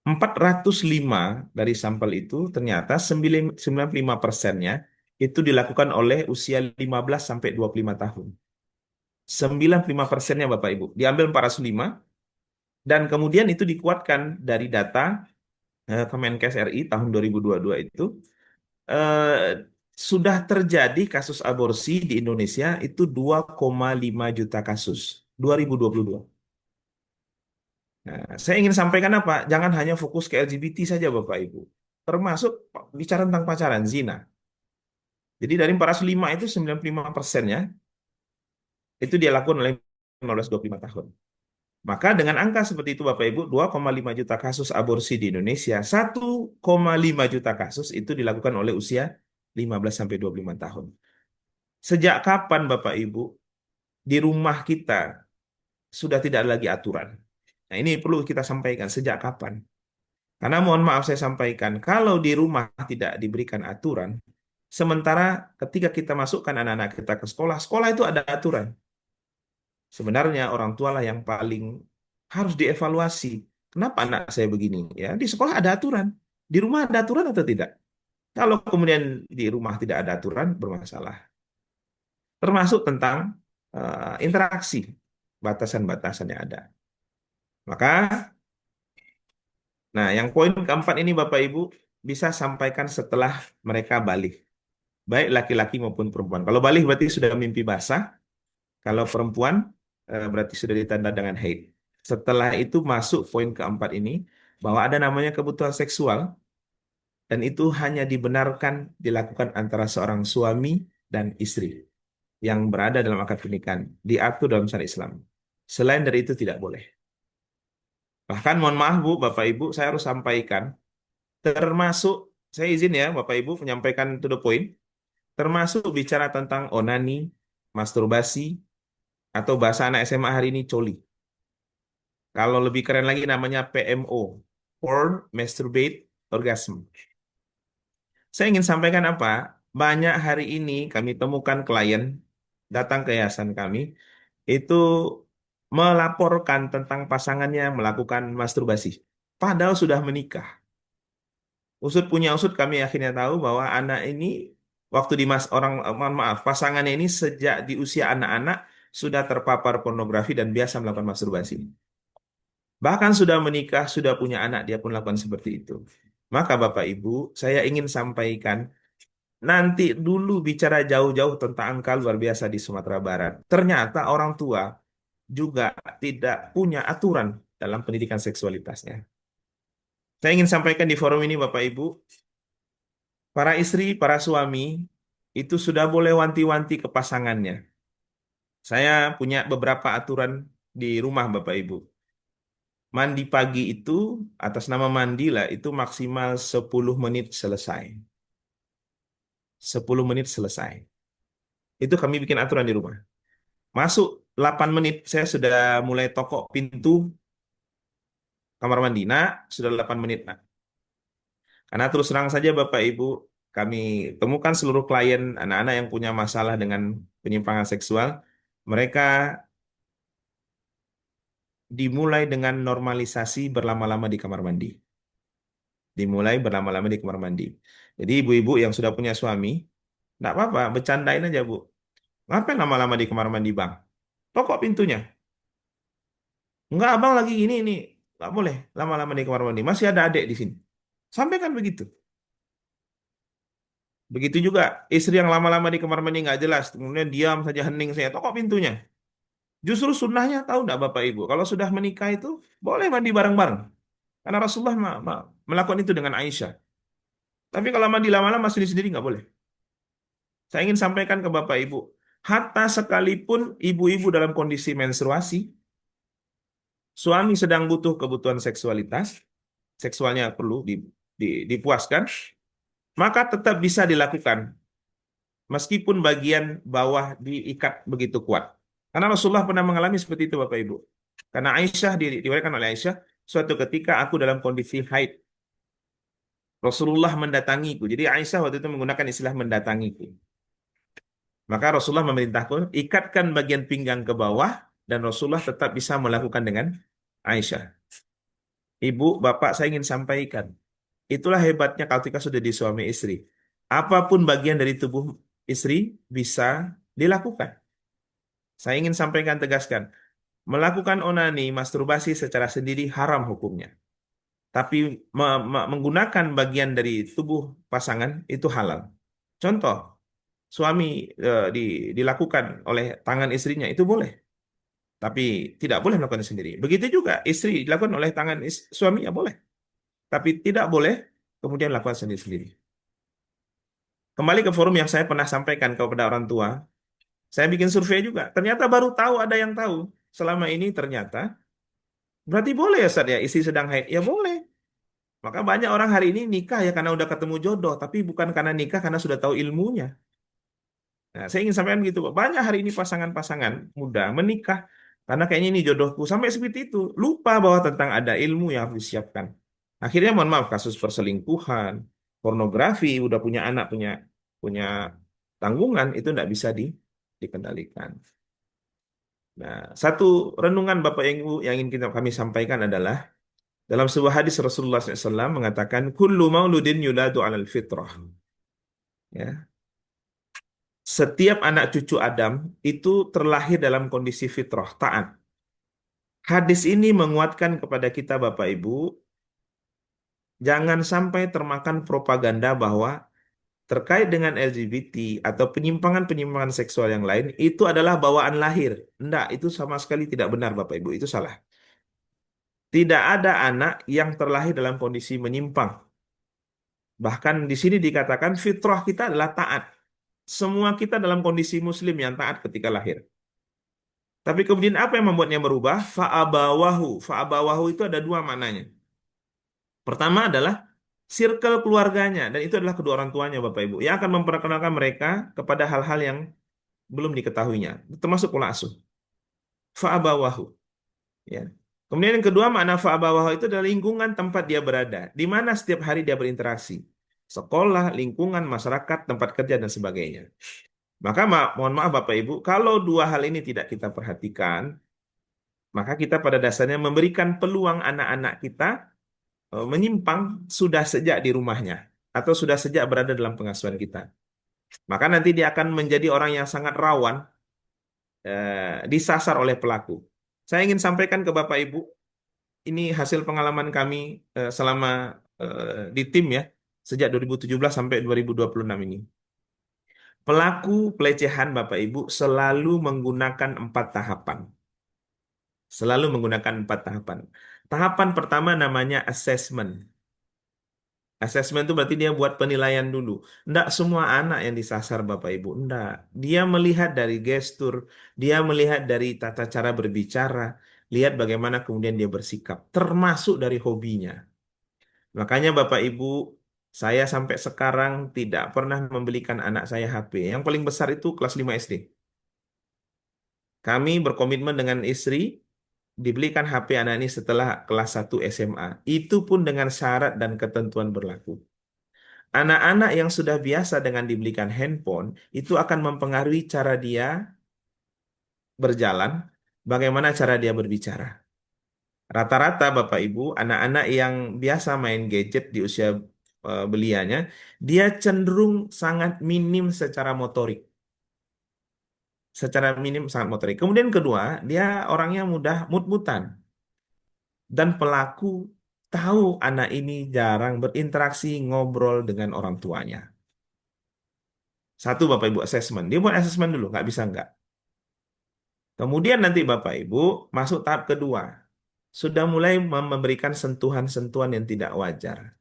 405 dari sampel itu ternyata 95%-nya itu dilakukan oleh usia 15 sampai 25 tahun. 95%-nya Bapak Ibu. Diambil 405 dan kemudian itu dikuatkan dari data Kemenkes RI tahun 2022 itu sudah terjadi kasus aborsi di Indonesia itu 2,5 juta kasus 2022. Nah, saya ingin sampaikan apa? Jangan hanya fokus ke LGBT saja Bapak Ibu. Termasuk bicara tentang pacaran, zina. Jadi dari 405 itu 95%-nya itu dia lakukan oleh 15-25 tahun. Maka dengan angka seperti itu Bapak Ibu, 2,5 juta kasus aborsi di Indonesia, 1,5 juta kasus itu dilakukan oleh usia 15-25 tahun. Sejak kapan Bapak Ibu di rumah kita sudah tidak ada lagi aturan? Nah ini perlu kita sampaikan sejak kapan? Karena mohon maaf saya sampaikan, kalau di rumah tidak diberikan aturan, sementara ketika kita masukkan anak-anak kita ke sekolah, sekolah itu ada aturan. Sebenarnya orang tua lah yang paling harus dievaluasi. Kenapa anak saya begini? Ya, di sekolah ada aturan. Di rumah ada aturan atau tidak? Kalau kemudian di rumah tidak ada aturan, bermasalah. Termasuk tentang interaksi. batasan-batasan yang ada. Maka, nah yang poin keempat ini Bapak Ibu bisa sampaikan setelah mereka balik. Baik laki-laki maupun perempuan. Kalau balik berarti sudah mimpi basah. Kalau perempuan berarti sudah ditanda dengan haid. Setelah itu masuk poin keempat ini, bahwa ada namanya kebutuhan seksual, dan itu hanya dibenarkan dilakukan antara seorang suami dan istri yang berada dalam akad pernikahan, diatur dalam syariat Islam. Selain dari itu tidak boleh. Bahkan mohon maaf Bu, Bapak Ibu, saya harus sampaikan, termasuk, saya izin ya Bapak Ibu menyampaikan to the point, termasuk bicara tentang onani, masturbasi, atau bahasa anak SMA hari ini coli. Kalau lebih keren lagi namanya PMO, Porn Masturbate Orgasm. Saya ingin sampaikan apa? Banyak hari ini kami temukan klien datang ke yayasan kami, itu melaporkan tentang pasangannya melakukan masturbasi. Padahal sudah menikah. Usut punya usut kami akhirnya tahu bahwa anak ini waktu di mohon maaf, pasangannya ini sejak di usia anak-anak sudah terpapar pornografi dan biasa melakukan masturbasi. Bahkan sudah menikah, sudah punya anak, dia pun lakukan seperti itu. Maka Bapak Ibu, saya ingin sampaikan, nanti dulu bicara jauh-jauh tentang angka luar biasa di Sumatera Barat. Ternyata orang tua juga tidak punya aturan dalam pendidikan seksualitasnya. Saya ingin sampaikan di forum ini Bapak Ibu, para istri, para suami, itu sudah boleh wanti-wanti ke pasangannya. Saya punya beberapa aturan di rumah Bapak Ibu. Mandi pagi itu, atas nama mandi lah, itu maksimal 10 menit selesai. 10 menit selesai. Itu kami bikin aturan di rumah. Masuk 8 menit, saya sudah mulai tokok pintu kamar mandi. Nah, sudah 8 menit. Nah. Karena terus terang saja Bapak Ibu, kami temukan seluruh klien anak-anak yang punya masalah dengan penyimpangan seksual, mereka dimulai dengan normalisasi berlama-lama di kamar mandi. Dimulai berlama-lama di kamar mandi. Jadi ibu-ibu yang sudah punya suami, enggak apa-apa, bercandain aja Bu. Ngapain lama-lama di kamar mandi Bang? Tokok pintunya. Enggak, Abang lagi gini ini. Enggak boleh lama-lama di kamar mandi. Masih ada adik di sini. Sampaikan begitu. Begitu juga istri yang lama-lama di kamar mandi nggak jelas, kemudian diam saja hening saya, tokok pintunya. Justru sunnahnya tahu enggak Bapak Ibu? Kalau sudah menikah itu boleh mandi bareng-bareng. Karena Rasulullah melakukan itu dengan Aisyah. Tapi kalau mandi lama-lama sendiri-sendiri nggak boleh. Saya ingin sampaikan ke Bapak Ibu, hatta sekalipun ibu-ibu dalam kondisi menstruasi, suami sedang butuh kebutuhan seksualitas, seksualnya perlu dipuaskan, maka tetap bisa dilakukan, meskipun bagian bawah diikat begitu kuat. Karena Rasulullah pernah mengalami seperti itu Bapak Ibu. Karena Aisyah, diriwayatkan oleh Aisyah, suatu ketika aku dalam kondisi haid, Rasulullah mendatangiku. Jadi Aisyah waktu itu menggunakan istilah mendatangiku. Maka Rasulullah memerintahku, ikatkan bagian pinggang ke bawah, dan Rasulullah tetap bisa melakukan dengan Aisyah. Ibu, Bapak, saya ingin sampaikan, itulah hebatnya ketika sudah di suami istri. Apapun bagian dari tubuh istri bisa dilakukan. Saya ingin sampaikan, tegaskan, melakukan onani, masturbasi secara sendiri haram hukumnya. Tapi menggunakan bagian dari tubuh pasangan itu halal. Contoh, suami dilakukan oleh tangan istrinya itu boleh, tapi tidak boleh melakukan sendiri. Begitu juga istri dilakukan oleh tangan suaminya boleh, tapi tidak boleh kemudian lakukan sendiri-sendiri. Kembali ke forum yang saya pernah sampaikan kepada orang tua, saya bikin survei juga. Ternyata baru tahu ada yang tahu. Selama ini ternyata berarti boleh ya Ustaz ya, istri sedang haid. Ya boleh. Maka banyak orang hari ini nikah ya karena udah ketemu jodoh, tapi bukan karena nikah karena sudah tahu ilmunya. Nah, saya ingin sampaikan gitu, Pak. Banyak hari ini pasangan-pasangan muda menikah karena kayaknya ini jodohku. Sampai seperti itu. Lupa bahwa tentang ada ilmu yang harus disiapkan. Akhirnya mohon maaf, kasus perselingkuhan, pornografi, udah punya anak, punya tanggungan, itu tidak bisa dikendalikan. Nah, satu renungan Bapak Ibu yang ingin kami sampaikan adalah, dalam sebuah hadis Rasulullah SAW mengatakan, kullu mauludin yuladu alal fitrah. Ya, setiap anak cucu Adam itu terlahir dalam kondisi fitrah, taat. Hadis ini menguatkan kepada kita Bapak Ibu, jangan sampai termakan propaganda bahwa terkait dengan LGBT atau penyimpangan-penyimpangan seksual yang lain itu adalah bawaan lahir. Enggak, itu sama sekali tidak benar Bapak Ibu, itu salah. Tidak ada anak yang terlahir dalam kondisi menyimpang. Bahkan di sini dikatakan fitrah kita adalah taat. Semua kita dalam kondisi muslim yang taat ketika lahir. Tapi kemudian apa yang membuatnya berubah? Fa'abawahu. Fa'abawahu itu ada dua maknanya. Pertama adalah circle keluarganya, dan itu adalah kedua orang tuanya Bapak Ibu, yang akan memperkenalkan mereka kepada hal-hal yang belum diketahuinya, termasuk pola asuh. Fa'abawahu. Ya. Kemudian yang kedua makna fa'abawahu itu adalah lingkungan tempat dia berada, di mana setiap hari dia berinteraksi. Sekolah, lingkungan, masyarakat, tempat kerja, dan sebagainya. Maka mohon maaf Bapak Ibu, kalau dua hal ini tidak kita perhatikan, maka kita pada dasarnya memberikan peluang anak-anak kita menyimpang sudah sejak di rumahnya, atau sudah sejak berada dalam pengasuhan kita. Maka nanti dia akan menjadi orang yang sangat rawan disasar oleh pelaku. Saya ingin sampaikan ke Bapak Ibu, ini hasil pengalaman kami selama di tim ya, sejak 2017 sampai 2026 ini. Pelaku pelecehan Bapak Ibu selalu menggunakan 4 tahapan. Selalu menggunakan 4 tahapan. Tahapan pertama namanya assessment. Assessment itu berarti dia buat penilaian dulu. Enggak semua anak yang disasar Bapak Ibu, enggak. Dia melihat dari gestur, dia melihat dari tata cara berbicara, lihat bagaimana kemudian dia bersikap, termasuk dari hobinya. Makanya Bapak Ibu, saya sampai sekarang tidak pernah membelikan anak saya HP. Yang paling besar itu kelas 5 SD. Kami berkomitmen dengan istri, dibelikan HP anak ini setelah kelas 1 SMA. Itu pun dengan syarat dan ketentuan berlaku. Anak-anak yang sudah biasa dengan dibelikan handphone, itu akan mempengaruhi cara dia berjalan, bagaimana cara dia berbicara. Rata-rata Bapak Ibu, anak-anak yang biasa main gadget di usia belianya, dia cenderung sangat minim secara motorik. Secara minim sangat motorik. Kemudian kedua, dia orangnya mudah mut-mutan. Dan pelaku tahu anak ini jarang berinteraksi ngobrol dengan orang tuanya. Satu Bapak Ibu assessment. Dia buat assessment dulu, nggak bisa nggak. Kemudian nanti Bapak Ibu masuk tahap kedua. Sudah mulai memberikan sentuhan-sentuhan yang tidak wajar.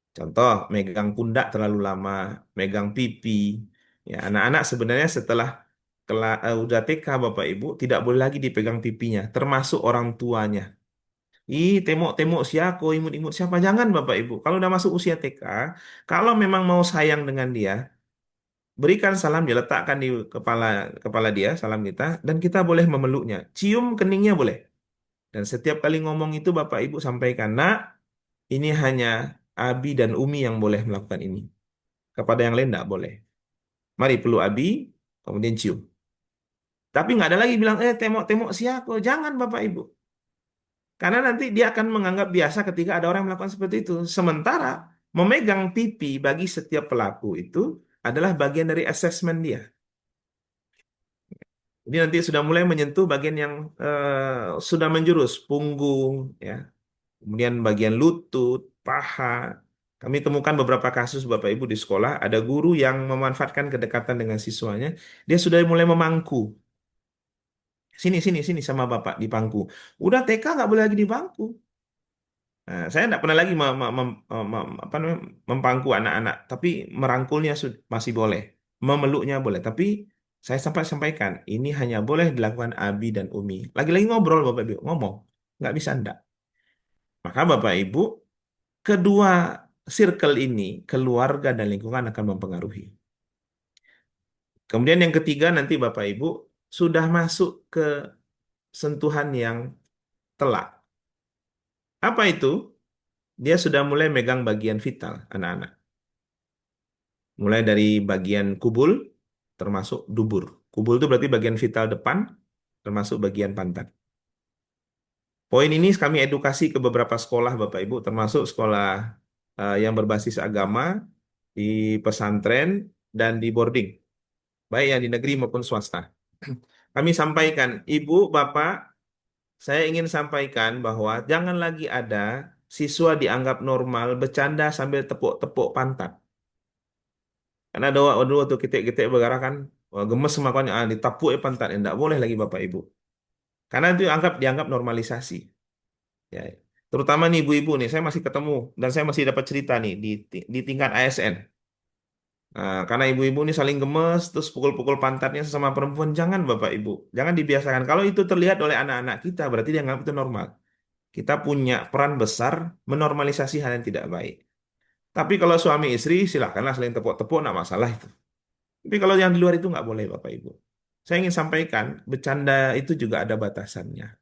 Contoh, megang pundak terlalu lama, megang pipi. Ya, anak-anak sebenarnya setelah udah TK Bapak Ibu tidak boleh lagi dipegang pipinya, termasuk orang tuanya. Ih, tembok-tembok siapa, imut-imut siapa? Jangan Bapak Ibu. Kalau udah masuk usia TK, kalau memang mau sayang dengan dia, berikan salam, dia letakkan di kepala kepala dia, salam kita, dan kita boleh memeluknya. Cium keningnya boleh. Dan setiap kali ngomong itu Bapak Ibu sampaikan, nak, ini hanya Abi dan Umi yang boleh melakukan ini. Kepada yang lain tidak boleh. Mari peluk Abi, kemudian cium. Tapi nggak ada lagi bilang, tembok-tembok siapa. Jangan Bapak Ibu. Karena nanti dia akan menganggap biasa ketika ada orang melakukan seperti itu. Sementara memegang pipi bagi setiap pelaku itu adalah bagian dari asesmen dia. Jadi nanti sudah mulai menyentuh bagian yang sudah menjurus, punggung, ya, kemudian bagian lutut, paha. Kami temukan beberapa kasus Bapak Ibu di sekolah, ada guru yang memanfaatkan kedekatan dengan siswanya, dia sudah mulai memangku. Sini, sini, sini sama Bapak di bangku. Udah TK nggak boleh lagi di bangku. Nah, saya tidak pernah lagi apa namanya, mempangku anak-anak, tapi merangkulnya masih boleh, memeluknya boleh. Tapi saya sampai sampaikan, ini hanya boleh dilakukan Abi dan Umi. Lagi-lagi ngobrol Bapak Ibu, ngomong, nggak bisa ndak. Maka Bapak Ibu, kedua circle ini, keluarga dan lingkungan akan mempengaruhi. Kemudian yang ketiga nanti Bapak Ibu sudah masuk ke sentuhan yang telak. Apa itu? Dia sudah mulai megang bagian vital anak-anak. Mulai dari bagian kubul, termasuk dubur. Kubul itu berarti bagian vital depan, termasuk bagian pantat. Poin ini kami edukasi ke beberapa sekolah, Bapak Ibu, termasuk sekolah yang berbasis agama, di pesantren, dan di boarding. Baik yang di negeri maupun swasta. Kami sampaikan, Ibu, Bapak, saya ingin sampaikan bahwa jangan lagi ada siswa dianggap normal bercanda sambil tepuk-tepuk pantat. Karena ada waktu ketik-ketik bergerak kan, wah, gemes makanya ditapuk pantatnya. Tidak boleh lagi Bapak Ibu. Karena itu dianggap normalisasi. Ya, terutama nih ibu-ibu nih, saya masih ketemu dan saya masih dapat cerita nih di tingkat ASN. Nah, karena ibu-ibu ini saling gemes, terus pukul-pukul pantatnya sesama perempuan, jangan Bapak Ibu, jangan dibiasakan. Kalau itu terlihat oleh anak-anak kita, berarti dia anggap itu normal. Kita punya peran besar menormalisasi hal yang tidak baik. Tapi kalau suami istri, silakanlah saling tepuk-tepuk, nggak masalah itu. Tapi kalau yang di luar itu nggak boleh Bapak Ibu. Saya ingin sampaikan, bercanda itu juga ada batasannya.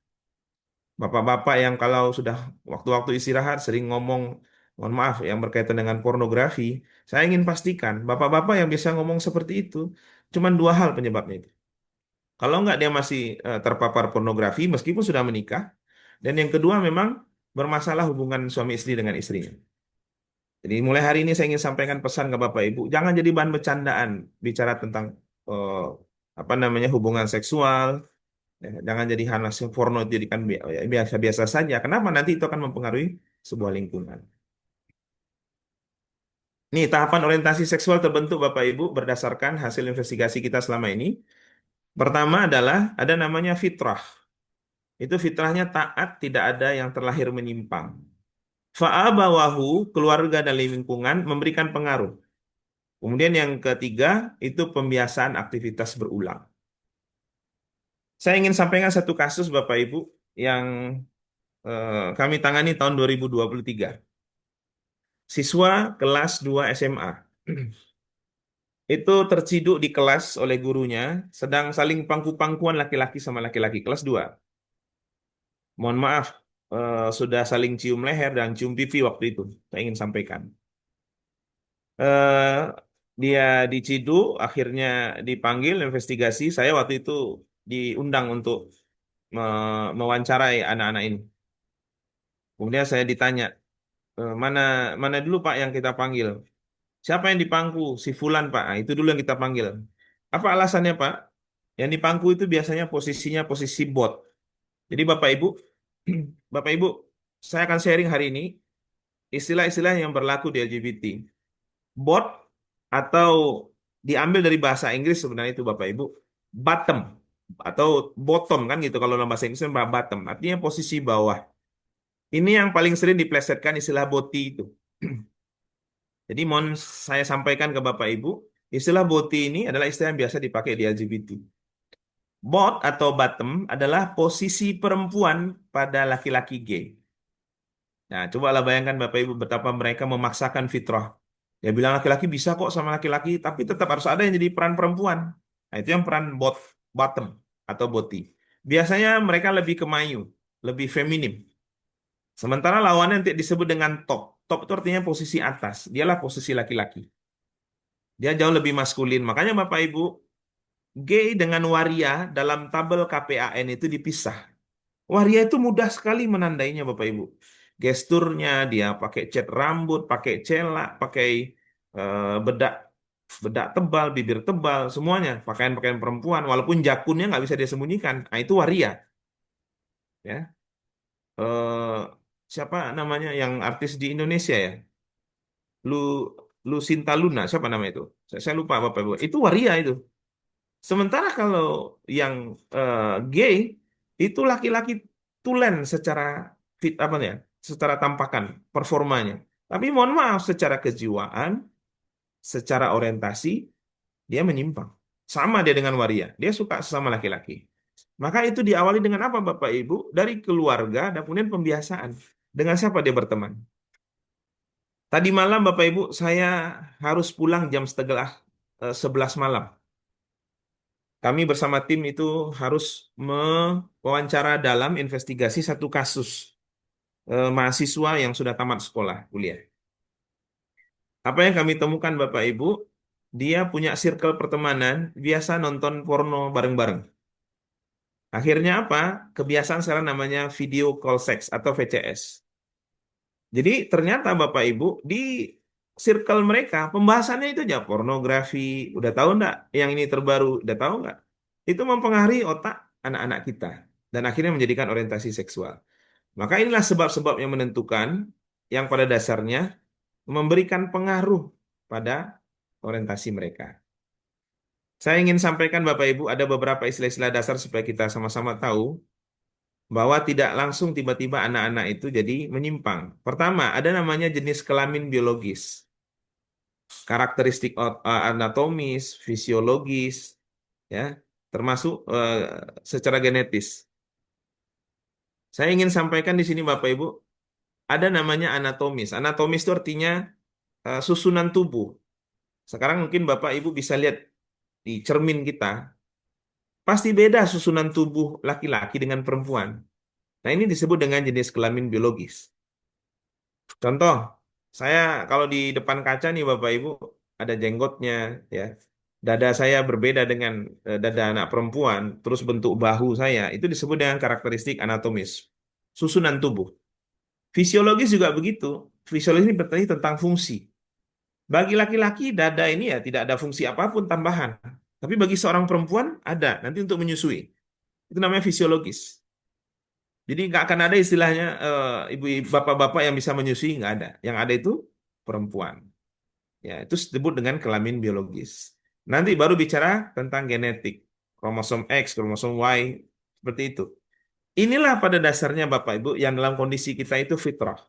Bapak-bapak yang kalau sudah waktu-waktu istirahat sering ngomong, mohon maaf, yang berkaitan dengan pornografi, saya ingin pastikan, bapak-bapak yang bisa ngomong seperti itu, cuman dua hal penyebabnya itu. Kalau nggak dia masih terpapar pornografi meskipun sudah menikah, dan yang kedua memang bermasalah hubungan suami istri dengan istrinya. Jadi mulai hari ini saya ingin sampaikan pesan ke Bapak Ibu, jangan jadi bahan bercandaan bicara tentang eh, apa namanya hubungan seksual. Ya, jangan jadi hanas porno itu jadikan ya, biasa-biasa saja. Kenapa? Nanti itu akan mempengaruhi sebuah lingkungan. Nih, tahapan orientasi seksual terbentuk Bapak Ibu berdasarkan hasil investigasi kita selama ini. Pertama adalah ada namanya fitrah. Itu fitrahnya taat, tidak ada yang terlahir menyimpang. Fa'abawahu, keluarga dan lingkungan memberikan pengaruh. Kemudian yang ketiga, itu pembiasaan aktivitas berulang. Saya ingin sampaikan satu kasus Bapak Ibu yang kami tangani tahun 2023. Siswa kelas 2 SMA. Itu terciduk di kelas oleh gurunya, sedang saling pangku-pangkuan laki-laki sama laki-laki kelas 2. Mohon maaf, sudah saling cium leher dan cium pipi waktu itu. Saya ingin sampaikan. Eh, Dia diciduk, akhirnya dipanggil investigasi. Saya waktu itu diundang untuk mewawancarai anak-anak ini. Kemudian saya ditanya, mana mana dulu Pak yang kita panggil? Siapa yang dipangku? Si Fulan, Pak. Nah, itu dulu yang kita panggil. Apa alasannya, Pak? Yang dipangku itu biasanya posisinya posisi bot. Jadi Bapak Ibu, Bapak Ibu, saya akan sharing hari ini istilah-istilah yang berlaku di LGBT. Bot atau diambil dari bahasa Inggris sebenarnya itu Bapak Ibu, bottom atau bottom kan gitu kalau dalam bahasa Inggris bottom, artinya posisi bawah. Ini yang paling sering diplesetkan istilah boti itu. Jadi mohon saya sampaikan ke Bapak Ibu, istilah boti ini adalah istilah yang biasa dipakai di LGBT. Bot atau bottom adalah posisi perempuan pada laki-laki gay. Nah, cobalah bayangkan Bapak Ibu betapa mereka memaksakan fitrah. Dia bilang laki-laki bisa kok sama laki-laki, tapi tetap harus ada yang jadi peran perempuan. Nah, itu yang peran bottom atau boti. Biasanya mereka lebih kemayu, lebih feminim. Sementara lawannya nanti disebut dengan top. Top itu artinya posisi atas. Dialah posisi laki-laki. Dia jauh lebih maskulin. Makanya Bapak Ibu, gay dengan waria dalam tabel KPAN itu dipisah. Waria itu mudah sekali menandainya Bapak Ibu. Gesturnya dia pakai cat rambut, pakai celak, pakai bedak bedak tebal, bibir tebal, semuanya pakaian-pakaian perempuan. Walaupun jakunnya nggak bisa dia sembunyikan. Nah, itu waria. Ya. Eh, Siapa namanya yang artis di Indonesia ya? Lu Lucinta Luna, siapa nama itu? Saya lupa Bapak Ibu. Itu waria itu. Sementara kalau yang gay itu laki-laki tulen secara fit apa ya? Secara tampakan, performanya. Tapi mohon maaf secara kejiwaan, secara orientasi dia menyimpang. Sama dia dengan waria. Dia suka sesama laki-laki. Maka itu diawali dengan apa Bapak Ibu? Dari keluarga dan kemudian pembiasaan. Dengan siapa dia berteman? Tadi malam Bapak Ibu saya harus pulang jam setengah 11 malam. Kami bersama tim itu harus mewawancara dalam investigasi satu kasus mahasiswa yang sudah tamat sekolah kuliah. Apa yang kami temukan Bapak Ibu? Dia punya circle pertemanan, biasa nonton porno bareng-bareng. Akhirnya apa? Kebiasaan sekarang namanya video call sex atau VCS. Jadi ternyata Bapak Ibu di circle mereka pembahasannya itu aja pornografi. Udah tahu enggak yang ini terbaru? Udah tahu enggak? Itu mempengaruhi otak anak-anak kita. dan akhirnya menjadikan orientasi seksual. Maka inilah sebab-sebab yang menentukan yang pada dasarnya memberikan pengaruh pada orientasi mereka. Saya ingin sampaikan Bapak Ibu ada beberapa istilah-istilah dasar supaya kita sama-sama tahu bahwa tidak langsung tiba-tiba anak-anak itu jadi menyimpang. Pertama, ada namanya jenis kelamin biologis, karakteristik anatomis, fisiologis, ya, termasuk secara genetis. Saya ingin sampaikan di sini Bapak Ibu, ada namanya anatomis. Anatomis itu artinya susunan tubuh. Sekarang mungkin Bapak Ibu bisa lihat di cermin kita, pasti beda susunan tubuh laki-laki dengan perempuan. Nah, ini disebut dengan jenis kelamin biologis. Contoh, saya kalau di depan kaca nih Bapak Ibu, ada jenggotnya, ya. Dada saya berbeda dengan dada anak perempuan, terus bentuk bahu saya, itu disebut dengan karakteristik anatomis, susunan tubuh. Fisiologis juga begitu. Fisiologis ini berarti tentang fungsi. Bagi laki-laki, dada ini ya tidak ada fungsi apapun tambahan. Tapi bagi seorang perempuan, ada. Nanti untuk menyusui. Itu namanya fisiologis. Jadi nggak akan ada istilahnya ibu-ibu, bapak-bapak yang bisa menyusui, nggak ada. Yang ada itu perempuan. Ya, itu disebut dengan kelamin biologis. Nanti baru bicara tentang genetik. Kromosom X, kromosom Y, seperti itu. Inilah pada dasarnya Bapak Ibu yang dalam kondisi kita itu fitrah.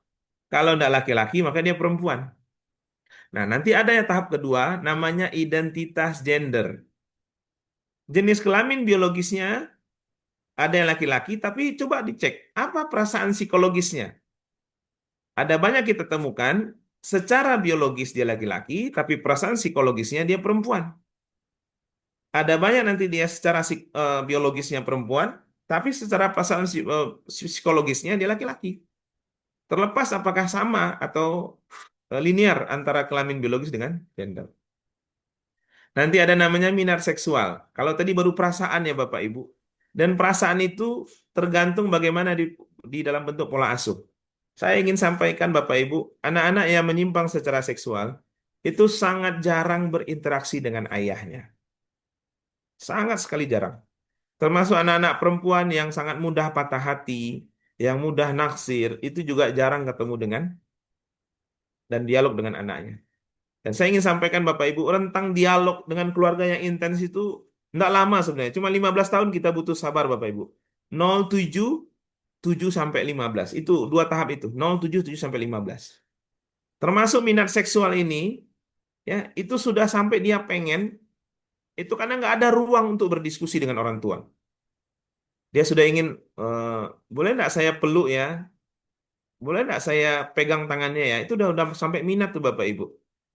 Kalau tidak laki-laki, maka dia perempuan. Nah, nanti ada ya tahap kedua, namanya identitas gender. Jenis kelamin biologisnya ada yang laki-laki, tapi coba dicek, apa perasaan psikologisnya? Ada banyak kita temukan, secara biologis dia laki-laki, tapi perasaan psikologisnya dia perempuan. Ada banyak nanti dia secara biologisnya perempuan, tapi secara perasaan psikologisnya dia laki-laki. Terlepas apakah sama atau linear antara kelamin biologis dengan gender. Nanti ada namanya minat seksual. Kalau tadi baru perasaan ya Bapak Ibu. Dan perasaan itu tergantung bagaimana di dalam bentuk pola asuh. Saya ingin sampaikan Bapak Ibu, anak-anak yang menyimpang secara seksual itu sangat jarang berinteraksi dengan ayahnya. Sangat sekali jarang. Termasuk anak-anak perempuan yang sangat mudah patah hati, yang mudah naksir, itu juga jarang ketemu dengan dan dialog dengan anaknya. Dan saya ingin sampaikan Bapak Ibu, rentang dialog dengan keluarga yang intens itu tidak lama sebenarnya. Cuma 15 tahun kita butuh sabar Bapak Ibu. 07, 7 sampai 15. Itu dua tahap itu. 07, 7 sampai 15. Termasuk minat seksual ini, ya itu sudah sampai dia pengen, itu karena nggak ada ruang untuk berdiskusi dengan orang tua. Dia sudah ingin, boleh nggak saya peluk ya? Boleh nggak saya pegang tangannya ya? Itu udah sampai minat tuh Bapak Ibu.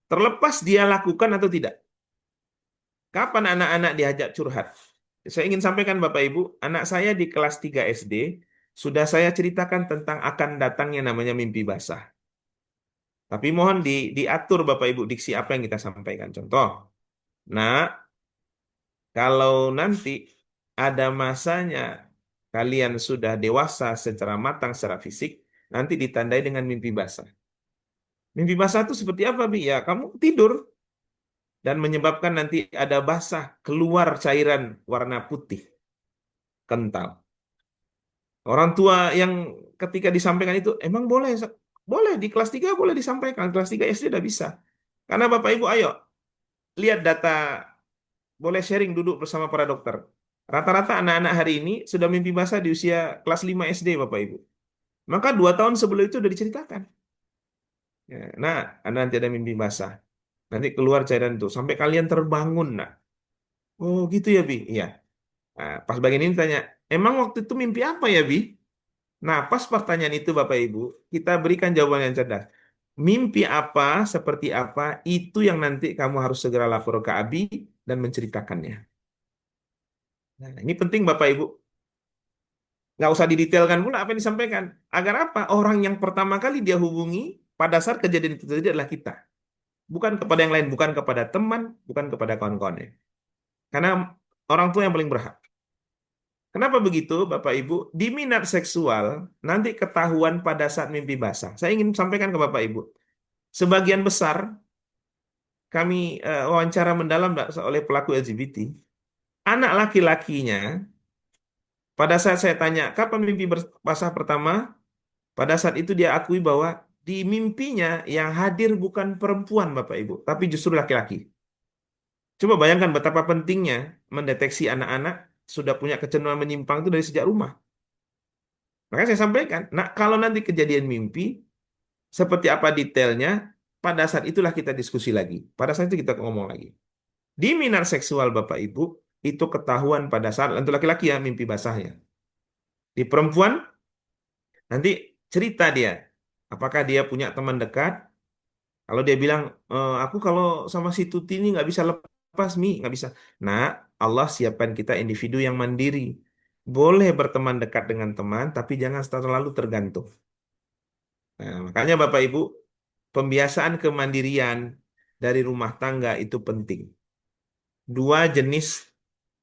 Terlepas dia lakukan atau tidak. Kapan anak-anak diajak curhat? Saya ingin sampaikan Bapak Ibu, anak saya di kelas 3 SD, sudah saya ceritakan tentang akan datangnya namanya mimpi basah. Tapi mohon diatur Bapak Ibu diksi apa yang kita sampaikan. Contoh, nah kalau nanti ada masanya kalian sudah dewasa secara matang secara fisik, nanti ditandai dengan mimpi basah. Mimpi basah itu seperti apa, Bi? Ya, kamu tidur dan menyebabkan nanti ada basah, keluar cairan warna putih, kental. Orang tua yang ketika disampaikan itu, emang boleh, boleh di kelas 3 boleh disampaikan, kelas 3 SD udah bisa. Karena Bapak Ibu, ayo, lihat data, boleh sharing duduk bersama para dokter. Rata-rata anak-anak hari ini sudah mimpi basah di usia kelas 5 SD, Bapak Ibu. Maka 2 tahun sebelum itu udah diceritakan. Ya, nah, nanti ada mimpi basah. Nanti keluar cairan itu. Sampai kalian terbangun, nak. Oh, gitu ya, Bi? Iya. Nah, pas bagian ini tanya, emang waktu itu mimpi apa ya, Bi? Nah, pas pertanyaan itu, Bapak Ibu, kita berikan jawaban yang cerdas. Mimpi apa, seperti apa, itu yang nanti kamu harus segera lapor ke Abi dan menceritakannya. Nah, ini penting, Bapak Ibu. Nggak usah didetailkan pula apa yang disampaikan. Agar apa? Orang yang pertama kali dia hubungi pada saat kejadian itu terjadi adalah kita. Bukan kepada yang lain, bukan kepada teman, bukan kepada kawan-kawannya. Karena orang tua yang paling berhak. Kenapa begitu, Bapak Ibu? Di minat seksual, nanti ketahuan pada saat mimpi basah. Saya ingin sampaikan ke Bapak Ibu. Sebagian besar, kami wawancara mendalam oleh pelaku LGBT, anak laki-lakinya Pada saat saya tanya, kapan mimpi basah pertama? Pada saat itu dia akui bahwa di mimpinya yang hadir bukan perempuan, Bapak Ibu, tapi justru laki-laki. Coba bayangkan betapa pentingnya mendeteksi anak-anak sudah punya kecenderungan menyimpang itu dari sejak rumah. Makanya saya sampaikan, nah kalau nanti kejadian mimpi, seperti apa detailnya, pada saat itulah kita diskusi lagi. Pada saat itu kita ngomong lagi. Di minat seksual Bapak Ibu, itu ketahuan pada saat, untuk laki-laki ya, mimpi basahnya. Di perempuan, nanti cerita dia. Apakah dia punya teman dekat? Kalau dia bilang, aku kalau sama si Tuti ini nggak bisa lepas, Mi, nggak bisa. Nah, Allah siapkan kita individu yang mandiri. Boleh berteman dekat dengan teman, tapi jangan terlalu tergantung. Nah, makanya Bapak Ibu, pembiasaan kemandirian dari rumah tangga itu penting. Dua jenis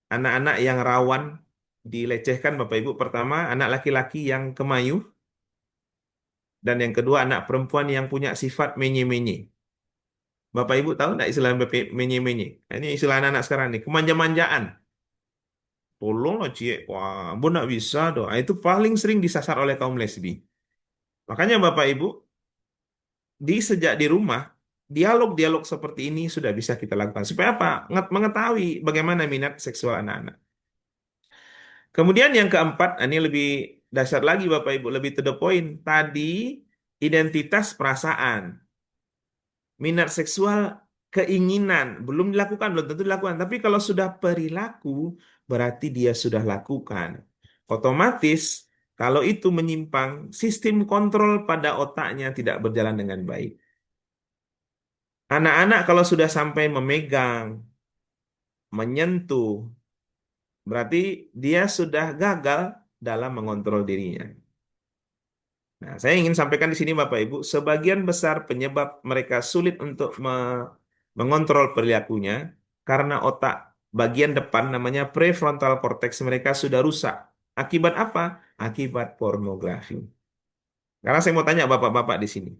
anak-anak yang rawan dilecehkan Bapak Ibu. Pertama, anak laki-laki yang kemayu. Dan yang kedua, anak perempuan yang punya sifat menye-menye. Bapak Ibu tahu nggak istilah menye-menye? Nah, ini istilah anak-anak sekarang nih, kemanja-manjaan. Tolonglah cie, wah, bu nggak bisa doa. Itu paling sering disasar oleh kaum lesbi. Makanya Bapak Ibu, sejak di rumah, dialog-dialog seperti ini sudah bisa kita lakukan. Supaya apa? Mengetahui bagaimana minat seksual anak-anak. Kemudian yang keempat, ini lebih dahsyat lagi Bapak Ibu, lebih to the point. Tadi identitas perasaan. Minat seksual, keinginan, belum dilakukan, belum tentu dilakukan. Tapi kalau sudah perilaku, berarti dia sudah lakukan. Otomatis, kalau itu menyimpang, sistem kontrol pada otaknya tidak berjalan dengan baik. Anak-anak kalau sudah sampai memegang, menyentuh, berarti dia sudah gagal dalam mengontrol dirinya. Nah, saya ingin sampaikan di sini Bapak Ibu, sebagian besar penyebab mereka sulit untuk mengontrol perilakunya karena otak bagian depan namanya prefrontal cortex mereka sudah rusak. Akibat apa? Akibat pornografi. Karena saya mau tanya Bapak-bapak di sini.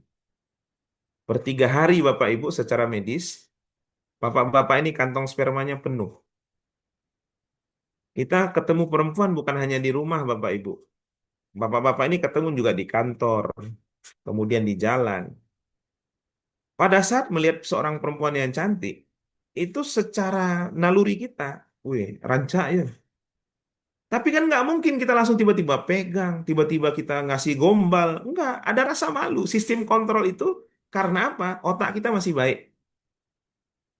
Per 3 hari Bapak Ibu secara medis, Bapak-bapak ini kantong spermanya penuh. Kita ketemu perempuan bukan hanya di rumah Bapak Ibu. Bapak-bapak ini ketemu juga di kantor, kemudian di jalan. Pada saat melihat seorang perempuan yang cantik, itu secara naluri kita, wih, rancak ya. Tapi kan nggak mungkin kita langsung tiba-tiba pegang, tiba-tiba kita ngasih gombal. Enggak, ada rasa malu. Sistem kontrol itu karena apa? Otak kita masih baik.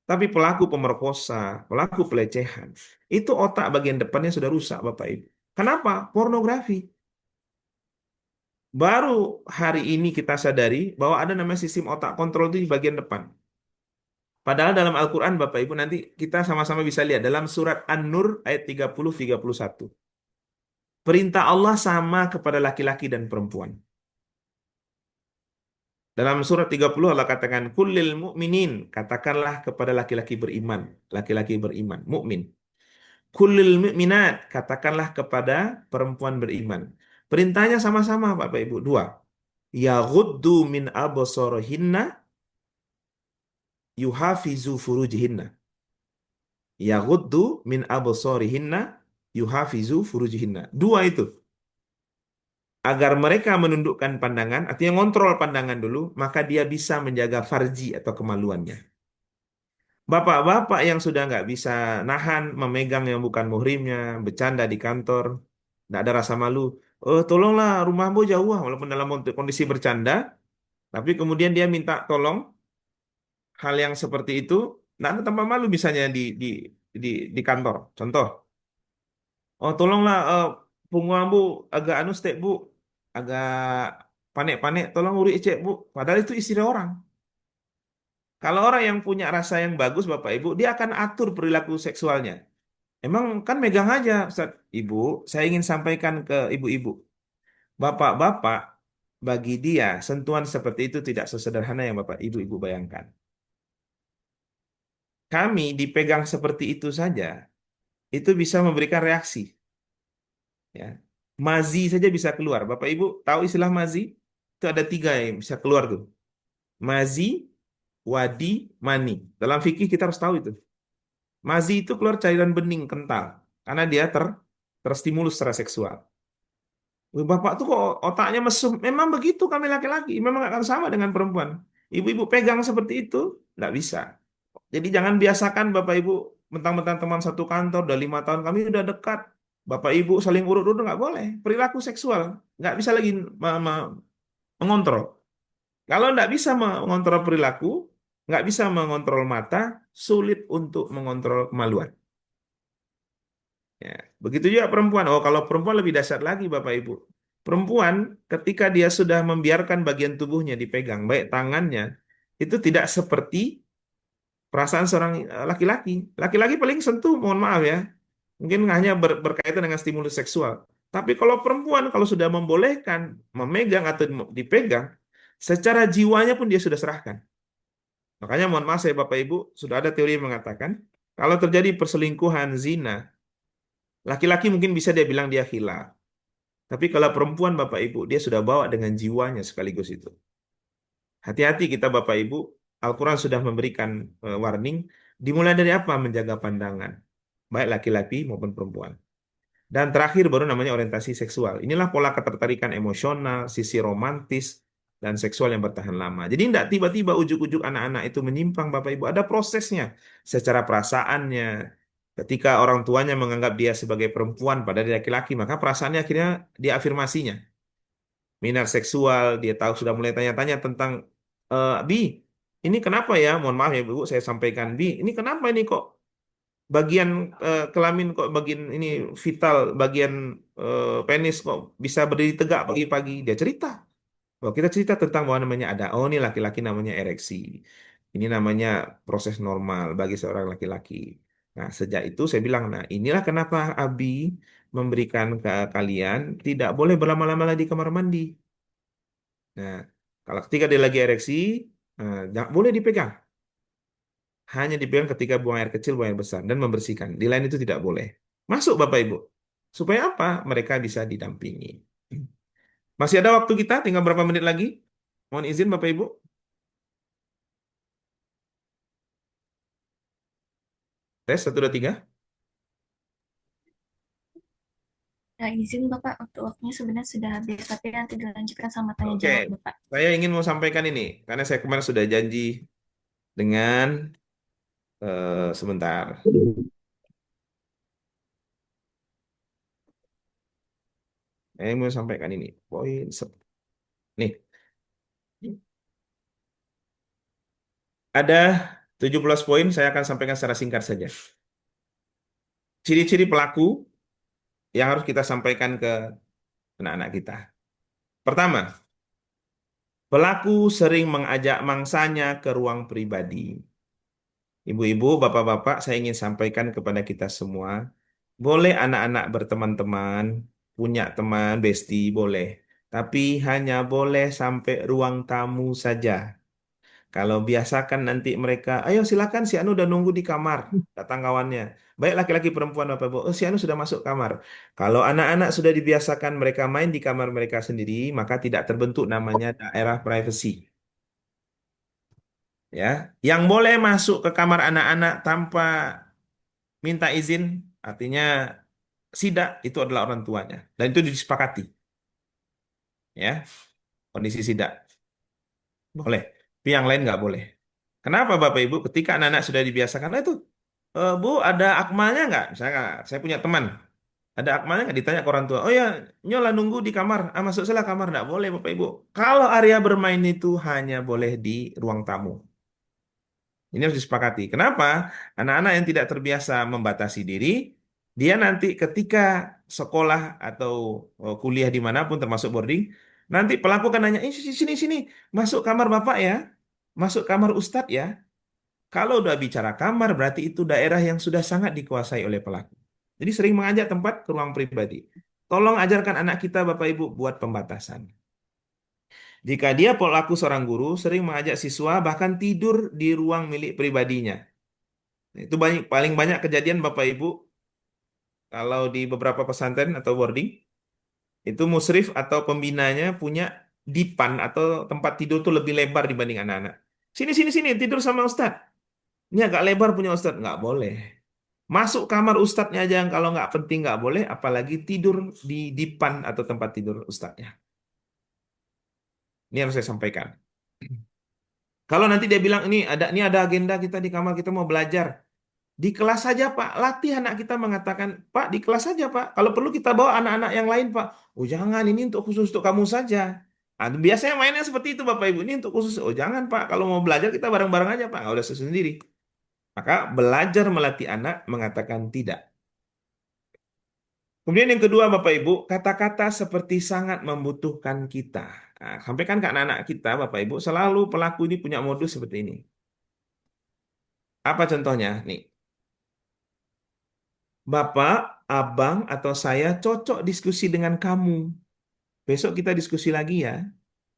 Tapi pelaku pemerkosa, pelaku pelecehan, itu otak bagian depannya sudah rusak, Bapak Ibu. Kenapa? Pornografi. Baru hari ini kita sadari bahwa ada namanya sistem otak kontrol itu di bagian depan. Padahal dalam Al-Quran, Bapak Ibu, nanti kita sama-sama bisa lihat dalam surat An-Nur ayat 30-31. Perintah Allah sama kepada laki-laki dan perempuan. Dalam surat 30 Allah katakan, Kullil mu'minin, katakanlah kepada laki-laki beriman, mukmin. Kullil mu'minat, katakanlah kepada perempuan beriman. Perintahnya sama-sama Bapak Ibu, dua. Yaghuddu min absarihinna yuhafizu furujihinna. Yaghuddu min absarihinna yuhafizu furujihinna. Dua itu. Agar mereka menundukkan pandangan, artinya ngontrol pandangan dulu, maka dia bisa menjaga farji atau kemaluannya. Bapak-bapak yang sudah nggak bisa nahan memegang yang bukan muhrimnya, bercanda di kantor, nggak ada rasa malu. Oh, tolonglah rumahmu jauh, walaupun dalam kondisi bercanda, tapi kemudian dia minta tolong hal yang seperti itu, nggak ada tanpa malu misalnya di kantor. Contoh, oh tolonglah punggung bu agak anu stek bu, agak panek-panek, tolong uri cek bu. Padahal itu istri orang. Kalau orang yang punya rasa yang bagus Bapak Ibu, dia akan atur perilaku seksualnya. Emang kan megang aja, Ustaz. Ibu, saya ingin sampaikan ke ibu-ibu. Bapak-bapak, bagi dia sentuhan seperti itu tidak sesederhana yang Bapak Ibu-ibu bayangkan. Kami dipegang seperti itu saja, itu bisa memberikan reaksi. Ya. Mazi saja bisa keluar. Bapak Ibu tahu istilah mazi? Itu ada 3 yang bisa keluar tuh. Mazi, wadi, mani. Dalam fikih kita harus tahu itu. Mazi itu keluar cairan bening kental. Karena dia terstimulus secara seksual. "Wih, Bapak tuh kok otaknya mesum." Memang begitu kami laki-laki, memang akan sama dengan perempuan. Ibu-ibu pegang seperti itu, nggak bisa. Jadi jangan biasakan Bapak Ibu mentang-mentang teman satu kantor, udah 5 tahun kami udah dekat. Bapak Ibu saling urut-urut nggak boleh. Perilaku seksual nggak bisa lagi mengontrol. Kalau nggak bisa mengontrol perilaku, nggak bisa mengontrol mata, sulit untuk mengontrol kemaluan. Ya, begitu juga perempuan. Oh, kalau perempuan lebih dahsyat lagi, Bapak Ibu. Perempuan, ketika dia sudah membiarkan bagian tubuhnya dipegang, baik tangannya, itu tidak seperti perasaan seorang laki-laki. Laki-laki paling sentuh, mohon maaf ya, mungkin hanya berkaitan dengan stimulus seksual. Tapi kalau perempuan, kalau sudah membolehkan memegang atau dipegang, secara jiwanya pun dia sudah serahkan. Makanya mohon maaf saya Bapak Ibu, sudah ada teori yang mengatakan, kalau terjadi perselingkuhan, zina, laki-laki mungkin bisa dia bilang dia khilaf. Tapi kalau perempuan Bapak Ibu, dia sudah bawa dengan jiwanya sekaligus itu. Hati-hati kita Bapak Ibu, Al-Quran sudah memberikan warning, dimulai dari apa? Menjaga pandangan, baik laki-laki maupun perempuan. Dan terakhir baru namanya orientasi seksual. Inilah pola ketertarikan emosional, sisi romantis, dan seksual yang bertahan lama. Jadi tidak tiba-tiba ujuk-ujuk anak-anak itu menyimpang Bapak Ibu. Ada prosesnya secara perasaannya. Ketika orang tuanya menganggap dia sebagai perempuan padahal dia laki-laki, maka perasaannya akhirnya dia afirmasinya. Minat seksual, dia tahu sudah mulai tanya-tanya tentang, Bi, ini kenapa ya? Mohon maaf ya Bu, saya sampaikan, Bi, ini kenapa ini kok bagian kelamin kok bagian ini vital, bagian penis kok bisa berdiri tegak pagi-pagi. Dia cerita. Bahwa kita cerita tentang bahwa namanya ada, oh ini laki-laki namanya ereksi. Ini namanya proses normal bagi seorang laki-laki. Nah, sejak itu saya bilang, nah inilah kenapa Abi memberikan ke kalian tidak boleh berlama-lama lagi di kamar mandi. Nah, kalau ketika dia lagi ereksi, jangan boleh dipegang. Hanya dipegang ketika buang air kecil, buang air besar, dan membersihkan. Di lain itu tidak boleh. Masuk Bapak Ibu. Supaya apa? Mereka bisa didampingi. Masih ada waktu kita, tinggal berapa menit lagi? Mohon izin Bapak Ibu. Tes, 1, 2, 3. Ya, izin Bapak, untuk waktunya sebenarnya sudah habis, tapi nanti dilanjutkan sama tanya Oke, jawab Bapak. saya ingin mau sampaikan ini. Karena saya kemarin sudah janji dengan, sebentar. Saya mau sampaikan ini. Poin, nih. Ada 17 poin, saya akan sampaikan secara singkat saja. Ciri-ciri pelaku yang harus kita sampaikan ke anak-anak kita. Pertama, pelaku sering mengajak mangsanya ke ruang pribadi. Ibu-ibu, bapak-bapak, saya ingin sampaikan kepada kita semua, boleh anak-anak berteman-teman, punya teman, bestie, boleh. Tapi hanya boleh sampai ruang tamu saja. Kalau biasakan nanti mereka, ayo silakan si Anu udah nunggu di kamar, datang kawannya. Baik laki-laki perempuan Bapak Ibu, oh si Anu sudah masuk kamar. Kalau anak-anak sudah dibiasakan mereka main di kamar mereka sendiri, maka tidak terbentuk namanya daerah privacy. Ya, yang boleh masuk ke kamar anak-anak tanpa minta izin, artinya sidak itu adalah orang tuanya. Dan itu disepakati. Ya, kondisi sidak. Boleh. Tapi yang lain nggak boleh. Kenapa Bapak Ibu? Ketika anak-anak sudah dibiasakan, "Ah, itu, Bu, ada akmalnya nggak?" Misalnya, saya punya teman, ada akmalnya nggak? Ditanya ke orang tua. "Oh ya, nyola nunggu di kamar. Ah, masuk salah kamar." Nggak boleh Bapak Ibu. Kalau area bermain itu hanya boleh di ruang tamu. Ini harus disepakati. Kenapa? Anak-anak yang tidak terbiasa membatasi diri, dia nanti ketika sekolah atau kuliah dimanapun termasuk boarding, nanti pelaku kan nanya, sini, sini, sini, masuk kamar Bapak ya, masuk kamar Ustadz ya. Kalau udah bicara kamar, berarti itu daerah yang sudah sangat dikuasai oleh pelaku. Jadi sering mengajak tempat ke ruang pribadi. Tolong ajarkan anak kita, Bapak Ibu, buat pembatasan. Jika dia pelaku seorang guru, sering mengajak siswa bahkan tidur di ruang milik pribadinya. Itu paling banyak kejadian Bapak Ibu, kalau di beberapa pesantren atau boarding, itu musrif atau pembinanya punya dipan atau tempat tidur tuh lebih lebar dibanding anak-anak. Sini, sini, sini, tidur sama Ustadz. Ini agak lebar punya Ustadz. Nggak boleh. Masuk kamar ustadznya aja yang kalau nggak penting nggak boleh, apalagi tidur di dipan atau tempat tidur ustadznya. Ini yang saya sampaikan. Kalau nanti dia bilang ini ada agenda kita di kamar kita mau belajar. Di kelas saja Pak, latih anak kita mengatakan, Pak di kelas saja Pak. Kalau perlu kita bawa anak-anak yang lain Pak. Oh jangan, ini untuk khusus untuk kamu saja. Ah, biasanya mainnya seperti itu Bapak Ibu, ini untuk khusus. Oh jangan Pak, kalau mau belajar kita bareng-bareng aja Pak, nggak usah sendiri. Maka belajar melatih anak mengatakan tidak. Kemudian yang kedua Bapak Ibu, kata-kata seperti sangat membutuhkan kita. Nah, sampaikan ke anak-anak kita Bapak Ibu, selalu pelaku ini punya modus seperti ini. Apa contohnya? Nih, Bapak, Abang, atau saya cocok diskusi dengan kamu. Besok kita diskusi lagi ya.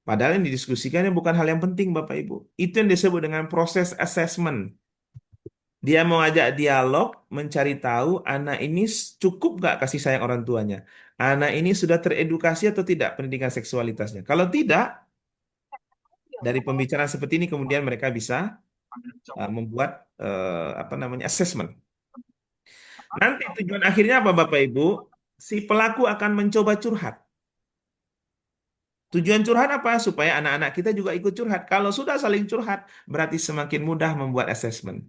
Padahal yang didiskusikannya bukan hal yang penting Bapak Ibu. Itu yang disebut dengan proses assessment. Dia mau ajak dialog, mencari tahu anak ini cukup nggak kasih sayang orang tuanya. Anak ini sudah teredukasi atau tidak pendidikan seksualitasnya. Kalau tidak, dari pembicaraan seperti ini kemudian mereka bisa membuat apa namanya assessment. Nanti tujuan akhirnya apa Bapak Ibu? Si pelaku akan mencoba curhat. Tujuan curhat apa? Supaya anak-anak kita juga ikut curhat. Kalau sudah saling curhat, berarti semakin mudah membuat assessment.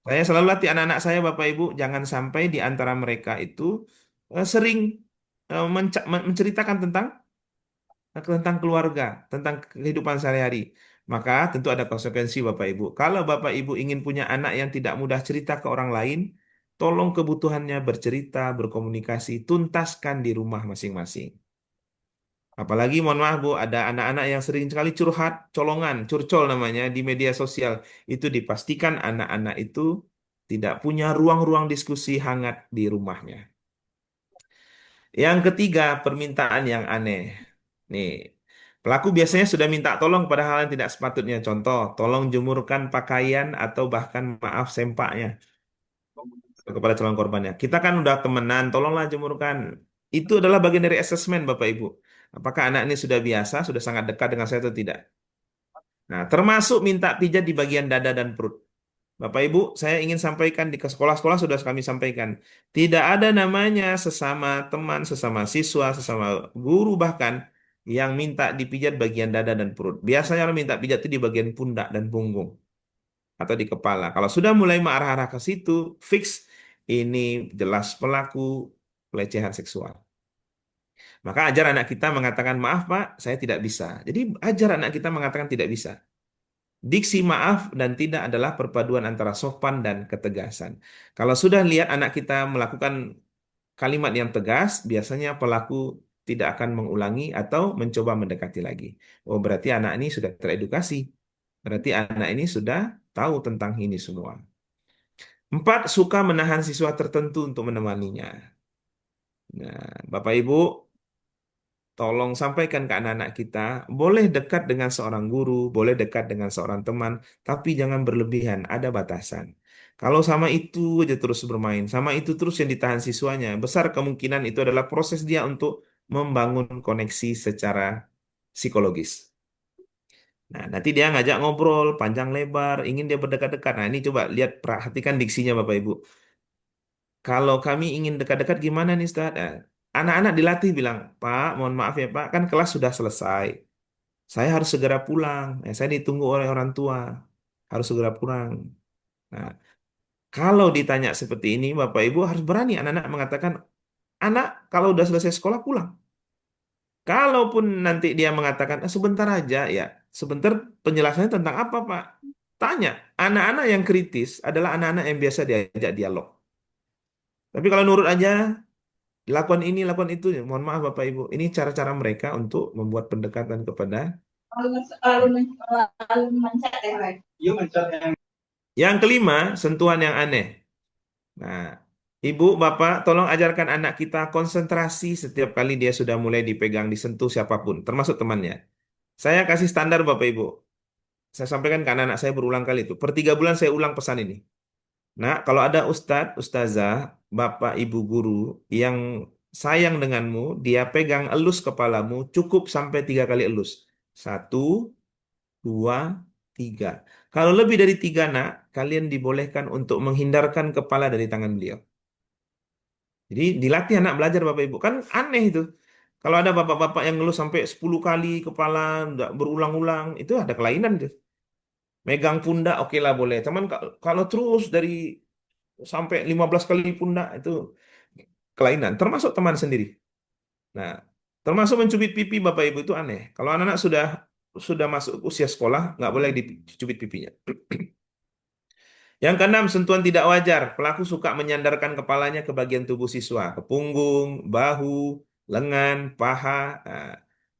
Saya selalu latih anak-anak saya, Bapak Ibu, jangan sampai di antara mereka itu sering menceritakan tentang keluarga, tentang kehidupan sehari-hari. Maka tentu ada konsekuensi Bapak Ibu. Kalau Bapak Ibu ingin punya anak yang tidak mudah cerita ke orang lain, tolong kebutuhannya bercerita, berkomunikasi, tuntaskan di rumah masing-masing. Apalagi mohon maaf Bu, ada anak-anak yang sering sekali curhat, colongan, curcol namanya di media sosial. Itu dipastikan anak-anak itu tidak punya ruang-ruang diskusi hangat di rumahnya. Yang ketiga, permintaan yang aneh. Nih, pelaku biasanya sudah minta tolong pada hal yang tidak sepatutnya. Contoh, tolong jemurkan pakaian atau bahkan maaf sempaknya kepada calon korbannya. Kita kan udah temenan, tolonglah jemurkan. Itu adalah bagian dari asesmen Bapak Ibu. Apakah anak ini sudah biasa, sudah sangat dekat dengan saya atau tidak? Nah, termasuk minta pijat di bagian dada dan perut. Bapak Ibu, saya ingin sampaikan di sekolah-sekolah sudah kami sampaikan. Tidak ada namanya sesama teman, sesama siswa, sesama guru bahkan yang minta dipijat bagian dada dan perut. Biasanya orang minta pijat itu di bagian pundak dan punggung atau di kepala. Kalau sudah mulai mengarah-arah ke situ, fix ini jelas pelaku pelecehan seksual. Maka ajar anak kita mengatakan, maaf Pak, saya tidak bisa. Jadi ajar anak kita mengatakan tidak bisa. Diksi maaf dan tidak adalah perpaduan antara sopan dan ketegasan. Kalau sudah lihat anak kita melakukan kalimat yang tegas, biasanya pelaku tidak akan mengulangi atau mencoba mendekati lagi. Oh, berarti anak ini sudah teredukasi. Berarti anak ini sudah tahu tentang ini semua. 4, suka menahan siswa tertentu untuk menemaninya. Nah, Bapak Ibu, tolong sampaikan ke anak-anak kita, boleh dekat dengan seorang guru, boleh dekat dengan seorang teman, tapi jangan berlebihan, ada batasan. Kalau sama itu aja terus bermain, sama itu terus yang ditahan siswanya, besar kemungkinan itu adalah proses dia untuk membangun koneksi secara psikologis. Nah, nanti dia ngajak ngobrol panjang lebar, ingin dia berdekat-dekat. Nah, ini coba lihat, perhatikan diksinya Bapak Ibu. Kalau kami ingin dekat-dekat gimana nih Ustaz? Anak-anak dilatih bilang, Pak, mohon maaf ya Pak, kan kelas sudah selesai. Saya harus segera pulang. Saya ditunggu oleh orang tua. Harus segera pulang. Nah, kalau ditanya seperti ini, Bapak Ibu harus berani anak-anak mengatakan, anak kalau udah selesai sekolah pulang. Kalaupun nanti dia mengatakan, sebentar aja, ya sebentar penjelasannya tentang apa Pak? Tanya, anak-anak yang kritis adalah anak-anak yang biasa diajak dialog. Tapi kalau nurut aja, lakukan ini, lakukan itu. Mohon maaf Bapak Ibu, ini cara-cara mereka untuk membuat pendekatan kepada. Yang kelima, sentuhan yang aneh. Nah, Ibu, Bapak, tolong ajarkan anak kita konsentrasi setiap kali dia sudah mulai dipegang, disentuh siapapun, termasuk temannya. Saya kasih standar Bapak Ibu. Saya sampaikan ke anak-anak saya berulang kali itu. Per 3 bulan saya ulang pesan ini. Nah, kalau ada ustadz, ustazah, bapak, ibu guru yang sayang denganmu, dia pegang elus kepalamu, cukup sampai 3 kali elus. 1, 2, 3. Kalau lebih dari 3 nak, kalian dibolehkan untuk menghindarkan kepala dari tangan beliau. Jadi dilatih anak belajar Bapak Ibu. Kan aneh itu. Kalau ada bapak-bapak yang ngeluh sampai 10 kali kepala nggak berulang-ulang, itu ada kelainan tuh. Megang pundak oke lah boleh. Cuman kalau terus dari sampai 15 kali pundak itu kelainan. Termasuk teman sendiri. Nah, termasuk mencubit pipi Bapak Ibu itu aneh. Kalau anak-anak sudah masuk usia sekolah, nggak boleh dicubit pipinya. Yang keenam, sentuhan tidak wajar. Pelaku suka menyandarkan kepalanya ke bagian tubuh siswa, ke punggung, bahu, lengan, paha,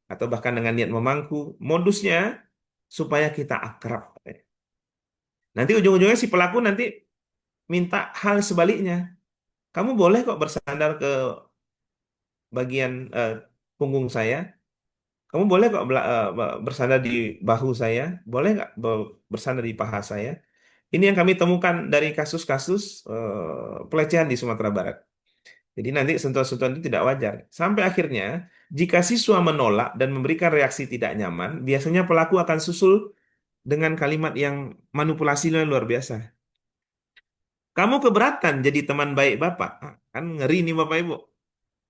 atau bahkan dengan niat memangku. Modusnya supaya kita akrab. Nanti ujung-ujungnya si pelaku nanti minta hal sebaliknya. Kamu boleh kok bersandar ke bagian punggung saya. Kamu boleh kok bersandar di bahu saya. Boleh nggak bersandar di paha saya? Ini yang kami temukan dari kasus-kasus pelecehan di Sumatera Barat. Jadi nanti sentuhan-sentuhan itu tidak wajar. Sampai akhirnya, jika siswa menolak dan memberikan reaksi tidak nyaman, biasanya pelaku akan susul dengan kalimat yang manipulasinya luar biasa. Kamu keberatan jadi teman baik Bapak? Kan ngeri nih Bapak Ibu.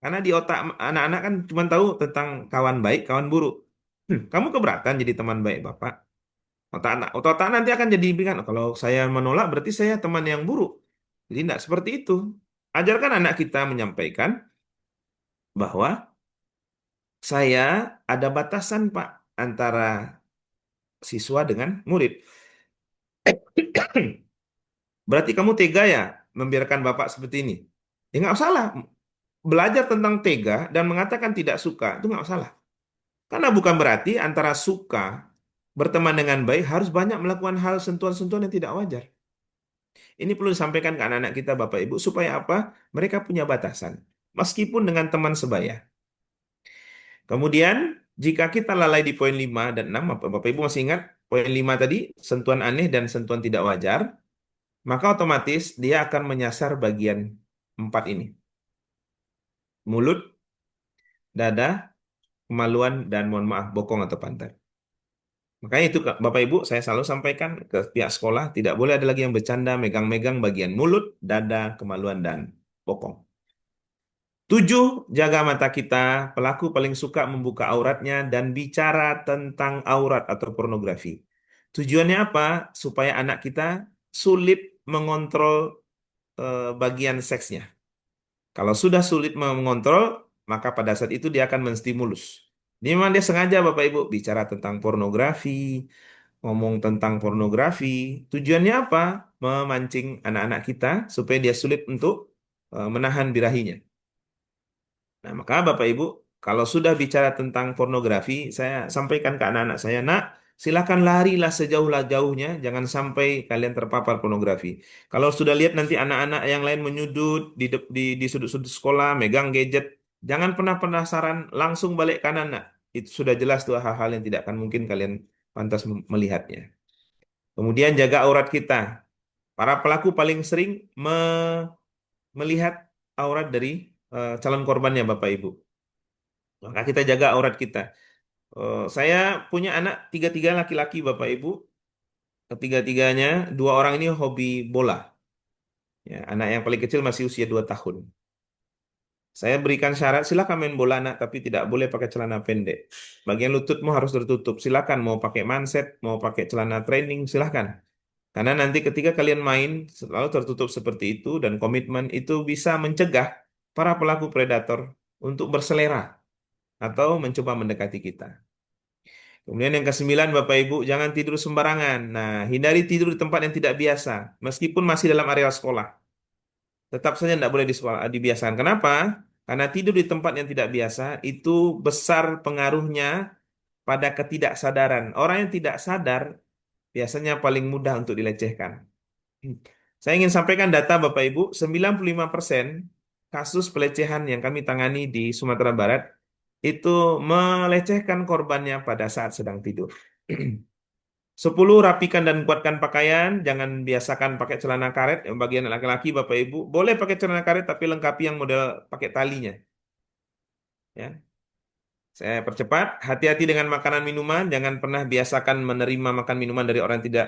Karena di otak anak-anak kan cuma tahu tentang kawan baik, kawan buruk. Kamu keberatan jadi teman baik Bapak? Otak nanti akan jadi bilang, kalau saya menolak berarti saya teman yang buruk. Jadi tidak seperti itu. Ajarkan anak kita menyampaikan bahwa saya ada batasan Pak antara siswa dengan murid. Berarti kamu tega ya membiarkan Bapak seperti ini? Ya nggak salah. Belajar tentang tega dan mengatakan tidak suka itu nggak salah. Karena bukan berarti antara suka berteman dengan baik harus banyak melakukan hal sentuhan-sentuhan yang tidak wajar. Ini perlu disampaikan ke anak-anak kita Bapak Ibu supaya apa? Mereka punya batasan. Meskipun dengan teman sebaya. Kemudian jika kita lalai di poin 5 dan 6, Bapak Ibu masih ingat poin 5 tadi, sentuhan aneh dan sentuhan tidak wajar, maka otomatis dia akan menyasar bagian 4 ini. Mulut, dada, kemaluan, dan mohon maaf, bokong atau pantat. Makanya itu Bapak Ibu saya selalu sampaikan ke pihak sekolah, tidak boleh ada lagi yang bercanda megang-megang bagian mulut, dada, kemaluan, dan bokong. 7, jaga mata kita. Pelaku paling suka membuka auratnya dan bicara tentang aurat atau pornografi. Tujuannya apa? Supaya anak kita sulit mengontrol bagian seksnya. Kalau sudah sulit mengontrol, maka pada saat itu dia akan menstimulus. Ini memang dia sengaja Bapak Ibu bicara tentang pornografi, ngomong tentang pornografi. Tujuannya apa? Memancing anak-anak kita supaya dia sulit untuk menahan birahinya. Nah, maka Bapak Ibu, kalau sudah bicara tentang pornografi, saya sampaikan ke anak-anak saya, nak, silakan larilah sejauh-jauhnya, jangan sampai kalian terpapar pornografi. Kalau sudah lihat nanti anak-anak yang lain menyudut di sudut-sudut sekolah, megang gadget, jangan pernah penasaran, langsung balik kanan, nak. Itu sudah jelas tuh hal-hal yang tidak akan mungkin kalian pantas melihatnya. Kemudian jaga aurat kita. Para pelaku paling sering melihat aurat dari calon korbannya Bapak Ibu. Maka kita jaga aurat kita. Saya punya anak tiga-tiga laki-laki Bapak Ibu. Ketiga-tiganya, 2 orang ini hobi bola. Ya, anak yang paling kecil masih usia 2 tahun. Saya berikan syarat, silakan main bola anak, tapi tidak boleh pakai celana pendek. Bagian lututmu harus tertutup. Silakan mau pakai manset, mau pakai celana training, silakan. Karena nanti ketika kalian main selalu tertutup seperti itu dan komitmen itu bisa mencegah para pelaku predator untuk berselera atau mencoba mendekati kita. Kemudian yang ke-9 Bapak Ibu, jangan tidur sembarangan. Nah, hindari tidur di tempat yang tidak biasa, meskipun masih dalam area sekolah. Tetap saja tidak boleh dibiasakan. Kenapa? Karena tidur di tempat yang tidak biasa itu besar pengaruhnya pada ketidaksadaran. Orang yang tidak sadar biasanya paling mudah untuk dilecehkan. Saya ingin sampaikan data Bapak Ibu, 95% kasus pelecehan yang kami tangani di Sumatera Barat itu melecehkan korbannya pada saat sedang tidur. 10, rapikan dan kuatkan pakaian, jangan biasakan pakai celana karet yang bagian laki-laki Bapak Ibu. Boleh pakai celana karet tapi lengkapi yang model pakai talinya. Ya. Saya percepat, hati-hati dengan makanan minuman, jangan pernah biasakan menerima makan minuman dari orang yang tidak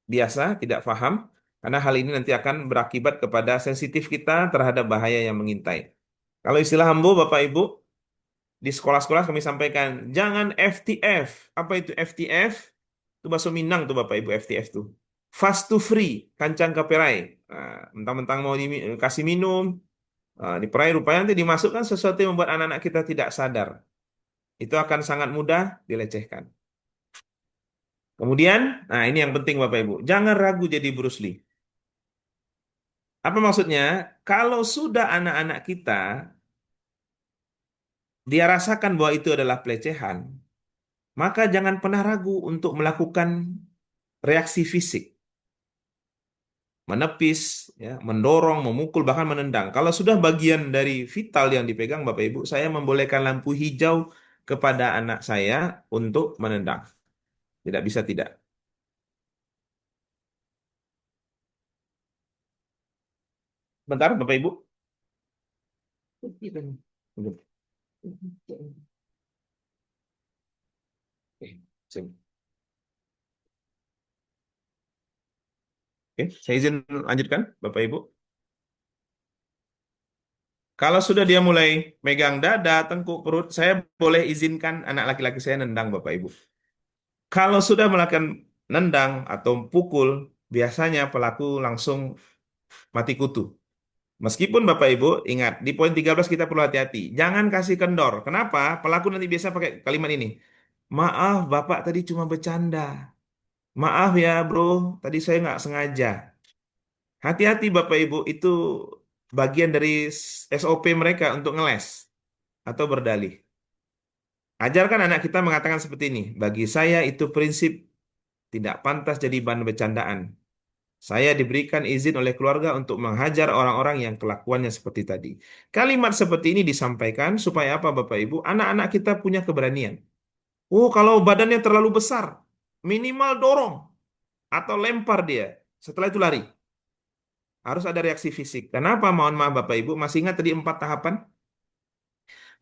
biasa, tidak paham, karena hal ini nanti akan berakibat kepada sensitif kita terhadap bahaya yang mengintai. Kalau istilah Ambo, Bapak Ibu, di sekolah-sekolah kami sampaikan, jangan FTF. Apa itu FTF? Itu bahasa Minang tuh Bapak Ibu, FTF tuh. Fast to free, kancang kaperai. Nah, mentang-mentang mau dikasih minum, diperai rupanya nanti dimasukkan sesuatu yang membuat anak-anak kita tidak sadar. Itu akan sangat mudah dilecehkan. Kemudian, nah ini yang penting Bapak Ibu, jangan ragu jadi Bruce Lee. Apa maksudnya? Kalau sudah anak-anak kita, dia rasakan bahwa itu adalah pelecehan, maka jangan pernah ragu untuk melakukan reaksi fisik. Menepis, ya, mendorong, memukul, bahkan menendang. Kalau sudah bagian dari vital yang dipegang Bapak Ibu, saya membolehkan lampu hijau kepada anak saya untuk menendang. Tidak bisa tidak. Bentar, Bapak Ibu. Oke, saya izin lanjutkan, Bapak Ibu. Kalau sudah dia mulai megang dada, tengkuk, perut, saya boleh izinkan anak laki-laki saya nendang, Bapak Ibu. Kalau sudah melakukan nendang atau pukul, biasanya pelaku langsung mati kutu. Meskipun Bapak Ibu, ingat, di poin 13 kita perlu hati-hati. Jangan kasih kendor. Kenapa? Pelaku nanti biasa pakai kalimat ini. Maaf, Bapak tadi cuma bercanda. Maaf ya, bro, tadi saya nggak sengaja. Hati-hati Bapak Ibu, itu bagian dari SOP mereka untuk ngeles atau berdalih. Ajarkan anak kita mengatakan seperti ini. Bagi saya itu prinsip tidak pantas jadi bahan bercandaan. Saya diberikan izin oleh keluarga untuk menghajar orang-orang yang kelakuannya seperti tadi. Kalimat seperti ini disampaikan supaya apa Bapak Ibu? Anak-anak kita punya keberanian. Oh, kalau badannya terlalu besar, minimal dorong atau lempar dia. Setelah itu lari. Harus ada reaksi fisik. Kenapa? Mohon maaf Bapak Ibu, masih ingat tadi 4 tahapan?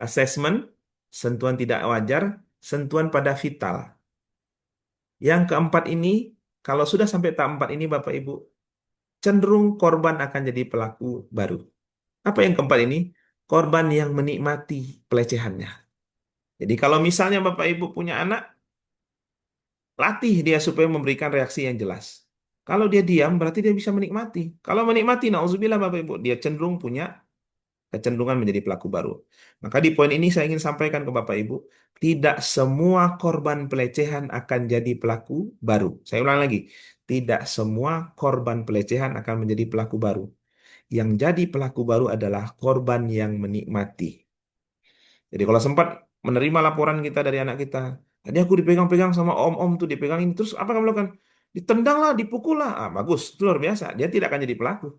Assessment, sentuhan tidak wajar, sentuhan pada vital. Yang keempat ini, kalau sudah sampai tahap 4 ini Bapak Ibu, cenderung korban akan jadi pelaku baru. Apa yang keempat ini? Korban yang menikmati pelecehannya. Jadi kalau misalnya Bapak Ibu punya anak, latih dia supaya memberikan reaksi yang jelas. Kalau dia diam, berarti dia bisa menikmati. Kalau menikmati, nauzubillah Bapak Ibu, dia cenderung punya kecenderungan menjadi pelaku baru. Maka di poin ini saya ingin sampaikan ke Bapak Ibu, tidak semua korban pelecehan akan jadi pelaku baru. Saya ulang lagi, tidak semua korban pelecehan akan menjadi pelaku baru. Yang jadi pelaku baru adalah korban yang menikmati. Jadi kalau sempat menerima laporan kita dari anak kita, tadi aku dipegang-pegang sama om-om tuh dipegang ini, terus apa kamu lakukan? Ditendang lah, dipukul lah. Ah, bagus, itu luar biasa. Dia tidak akan jadi pelaku.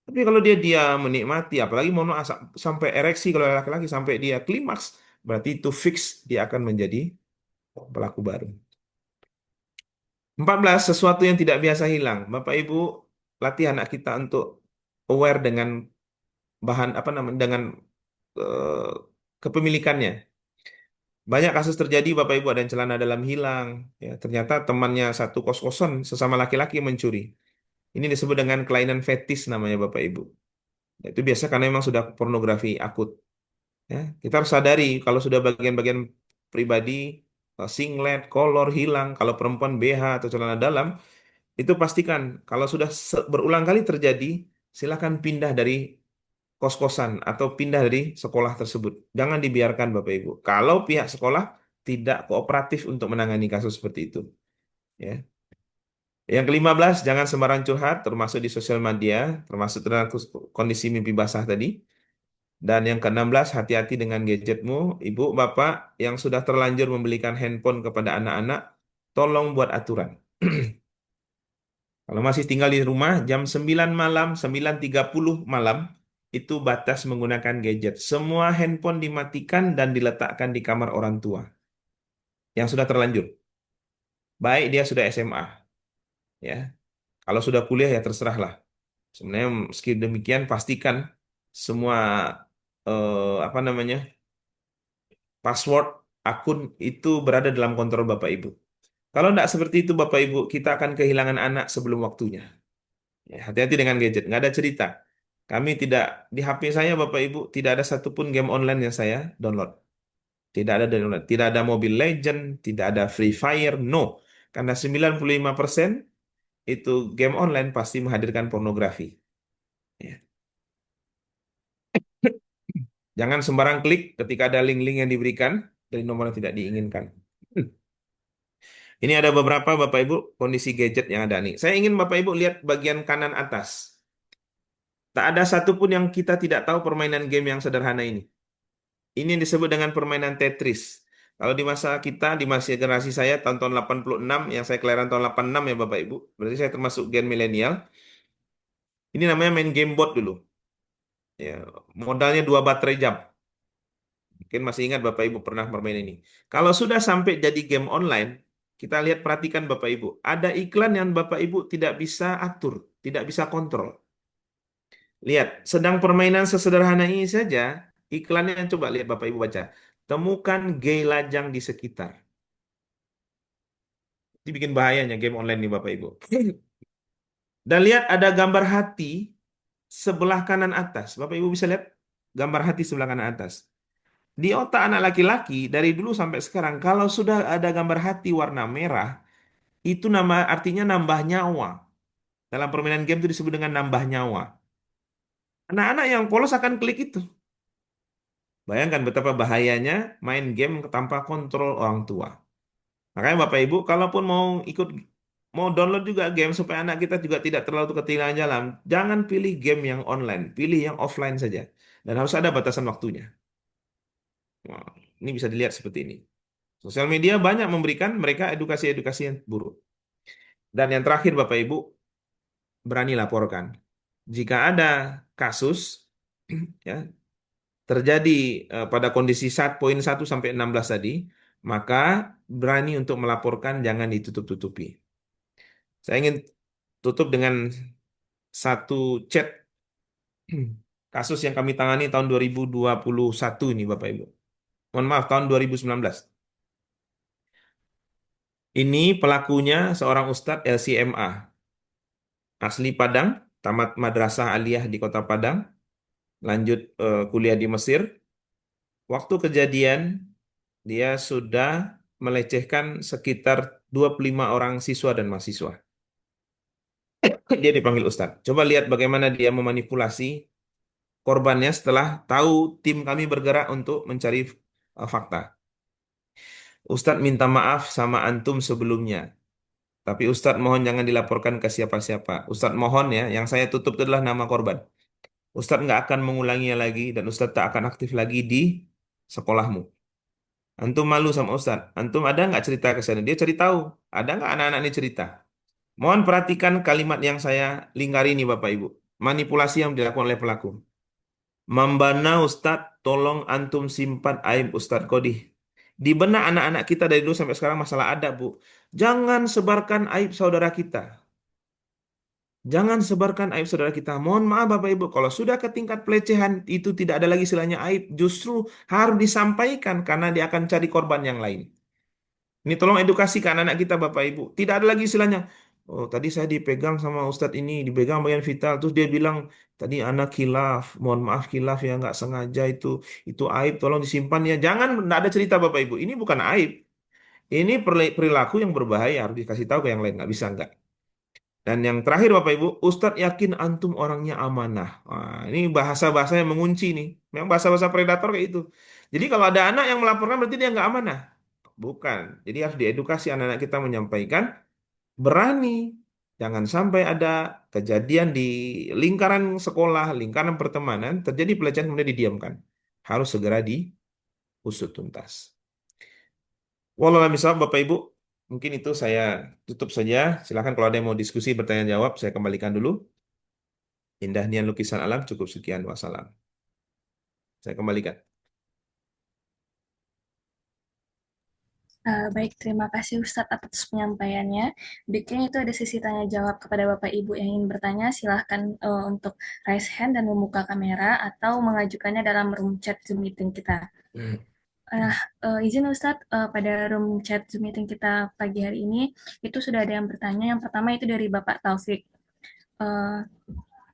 Tapi kalau dia menikmati, apalagi mau sampai ereksi kalau laki-laki sampai dia klimaks, berarti itu fix dia akan menjadi pelaku baru. 14, sesuatu yang tidak biasa hilang. Bapak Ibu, latih anak kita untuk aware dengan bahan apa namanya dengan eh, kepemilikannya. Banyak kasus terjadi Bapak Ibu ada yang celana dalam hilang, ya ternyata temannya satu kos-kosan sesama laki-laki mencuri. Ini disebut dengan kelainan fetis namanya Bapak Ibu. Nah, itu biasa karena memang sudah pornografi akut. Ya, kita harus sadari kalau sudah bagian-bagian pribadi, singlet, kolor hilang, kalau perempuan BH atau celana dalam, itu pastikan kalau sudah berulang kali terjadi, silakan pindah dari kos-kosan atau pindah dari sekolah tersebut. Jangan dibiarkan Bapak Ibu. Kalau pihak sekolah tidak kooperatif untuk menangani kasus seperti itu. Ya. Yang ke-15, jangan sembarang curhat, termasuk di sosial media, termasuk tentang kondisi mimpi basah tadi. Dan yang ke-16, hati-hati dengan gadgetmu. Ibu, bapak yang sudah terlanjur membelikan handphone kepada anak-anak, tolong buat aturan. Kalau masih tinggal di rumah, jam 9 malam, 9.30 malam, itu batas menggunakan gadget. Semua handphone dimatikan dan diletakkan di kamar orang tua yang sudah terlanjur. Baik dia sudah SMA. Ya. Kalau sudah kuliah ya terserahlah. Sebenarnya meski demikian pastikan semua apa namanya password akun itu berada dalam kontrol Bapak Ibu. Kalau tidak seperti itu Bapak Ibu, kita akan kehilangan anak sebelum waktunya. Ya, hati-hati dengan gadget, nggak ada cerita. Kami tidak, di HP saya Bapak Ibu, tidak ada satupun game online yang saya download. Tidak ada download, tidak ada Mobile Legend, tidak ada Free Fire, no. Karena 95% itu game online pasti menghadirkan pornografi. Ya. Jangan sembarang klik ketika ada link-link yang diberikan dari nomor yang tidak diinginkan. Ini ada beberapa Bapak Ibu kondisi gadget yang ada nih. Saya ingin Bapak Ibu lihat bagian kanan atas. Tak ada satupun yang kita tidak tahu permainan game yang sederhana ini. Ini yang disebut dengan permainan Tetris. Kalau di masa kita, di masa generasi saya tahun-tahun 86, yang saya kelahiran tahun 86 ya Bapak Ibu. Berarti saya termasuk gen milenial. Ini namanya main game board dulu. Ya, modalnya 2 baterai jam. Mungkin masih ingat Bapak Ibu pernah bermain ini. Kalau sudah sampai jadi game online, kita lihat perhatikan Bapak Ibu. Ada iklan yang Bapak Ibu tidak bisa atur, tidak bisa kontrol. Lihat, sedang permainan sesederhana ini saja, iklannya coba lihat Bapak Ibu baca. Temukan gay lajang di sekitar. Ini bikin bahayanya game online nih Bapak Ibu. Dan lihat ada gambar hati sebelah kanan atas. Bapak Ibu bisa lihat gambar hati sebelah kanan atas. Di otak anak laki-laki dari dulu sampai sekarang, kalau sudah ada gambar hati warna merah, itu nama artinya nambah nyawa. Dalam permainan game itu disebut dengan nambah nyawa. Anak-anak yang polos akan klik itu. Bayangkan betapa bahayanya main game tanpa kontrol orang tua. Makanya Bapak Ibu, kalaupun mau download juga game supaya anak kita juga tidak terlalu ketinggalan jalan, jangan pilih game yang online, pilih yang offline saja. Dan harus ada batasan waktunya. Wah, ini bisa dilihat seperti ini. Sosial media banyak memberikan mereka edukasi-edukasi yang buruk. Dan yang terakhir Bapak Ibu, berani laporkan. Jika ada kasus ya terjadi pada kondisi poin 1 sampai 16 tadi, maka berani untuk melaporkan, jangan ditutup-tutupi. Saya ingin tutup dengan satu chat kasus yang kami tangani tahun 2021 ini Bapak Ibu. Mohon maaf, tahun 2019. Ini pelakunya seorang Ustadz LCMA. Asli Padang, tamat Madrasah Aliyah di Kota Padang, lanjut kuliah di Mesir. Waktu kejadian, dia sudah melecehkan sekitar 25 orang siswa dan mahasiswa. Dia dipanggil Ustadz. Coba lihat bagaimana dia memanipulasi korbannya setelah tahu tim kami bergerak untuk mencari fakta. Ustadz minta maaf sama antum sebelumnya. Tapi Ustadz mohon jangan dilaporkan ke siapa-siapa. Ustadz mohon ya, yang saya tutup itu adalah nama korban. Ustadz nggak akan mengulanginya lagi dan Ustadz tak akan aktif lagi di sekolahmu. Antum malu sama Ustadz. Antum ada nggak cerita ke sana? Dia cari tahu. Ada nggak anak-anak ini cerita? Mohon perhatikan kalimat yang saya lingkari ini Bapak Ibu. Manipulasi yang dilakukan oleh pelaku. Membana Ustadz, tolong antum simpan aib Ustadz Kodih. Di benak anak-anak kita dari dulu sampai sekarang masalah ada, Bu. Jangan sebarkan aib saudara kita. Jangan sebarkan aib saudara kita. Mohon maaf Bapak Ibu, kalau sudah ke tingkat pelecehan, itu tidak ada lagi istilahnya aib. Justru harus disampaikan karena dia akan cari korban yang lain. Ini tolong edukasi ke anak-anak kita Bapak Ibu. Tidak ada lagi istilahnya. Oh, tadi saya dipegang sama Ustadz ini, dipegang bagian vital. Terus dia bilang, tadi anak khilaf. Mohon maaf khilaf ya, nggak sengaja itu. Itu aib, tolong disimpan ya. Jangan, nggak ada cerita Bapak Ibu. Ini bukan aib. Ini perilaku yang berbahaya. Harus dikasih tahu ke yang lain. Nggak bisa, nggak. Dan yang terakhir Bapak Ibu, Ustadz yakin antum orangnya amanah. Wah, ini bahasa-bahasa yang mengunci nih. Memang bahasa-bahasa predator kayak itu. Jadi kalau ada anak yang melaporkan berarti dia nggak amanah. Bukan. Jadi harus diedukasi anak-anak kita menyampaikan berani. Jangan sampai ada kejadian di lingkaran sekolah, lingkaran pertemanan, terjadi pelecehan kemudian didiamkan. Harus segera diusut tuntas. Wallahualam bishawab Bapak Ibu, mungkin itu saya tutup saja. Silakan kalau ada yang mau diskusi, bertanya jawab, saya kembalikan dulu. Indah nian lukisan alam, cukup sekian. Wassalam. Saya kembalikan. Baik, terima kasih Ustadz atas penyampaiannya. Berikutnya itu ada sesi tanya jawab kepada Bapak Ibu yang ingin bertanya. Silahkan untuk raise hand dan membuka kamera atau mengajukannya dalam room chat Zoom meeting kita. Nah, izin Ustadz, pada room chat Zoom meeting kita pagi hari ini, itu sudah ada yang bertanya. Yang pertama itu dari Bapak Taufik. Eh,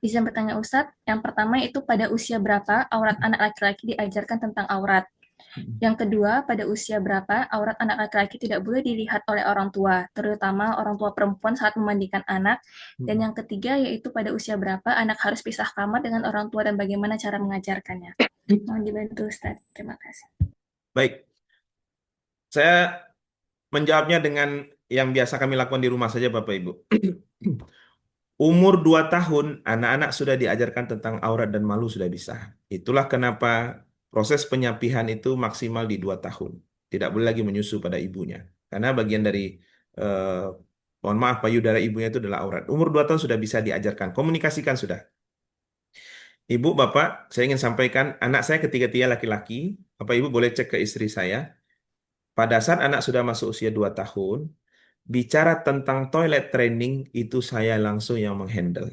izin bertanya Ustadz, yang pertama itu pada usia berapa aurat anak laki-laki diajarkan tentang aurat? Yang kedua, pada usia berapa aurat anak laki-laki tidak boleh dilihat oleh orang tua, terutama orang tua perempuan saat memandikan anak. Dan yang ketiga, yaitu pada usia berapa anak harus pisah kamar dengan orang tua dan bagaimana cara mengajarkannya. Mohon dibantu Ustadz. Terima kasih. Baik, saya menjawabnya dengan yang biasa kami lakukan di rumah saja, Bapak Ibu. Umur 2 tahun, anak-anak sudah diajarkan tentang aurat dan malu sudah bisa. Itulah kenapa proses penyapihan itu maksimal di 2 tahun. Tidak boleh lagi menyusu pada ibunya. Karena bagian dari, eh, mohon maaf, payudara ibunya itu adalah aurat. Umur 2 tahun sudah bisa diajarkan. Komunikasikan sudah. Ibu, Bapak, saya ingin sampaikan, anak saya ketiga-tiga laki-laki. Bapak Ibu boleh cek ke istri saya. Pada saat anak sudah masuk usia 2 tahun, bicara tentang toilet training, itu saya langsung yang menghandle.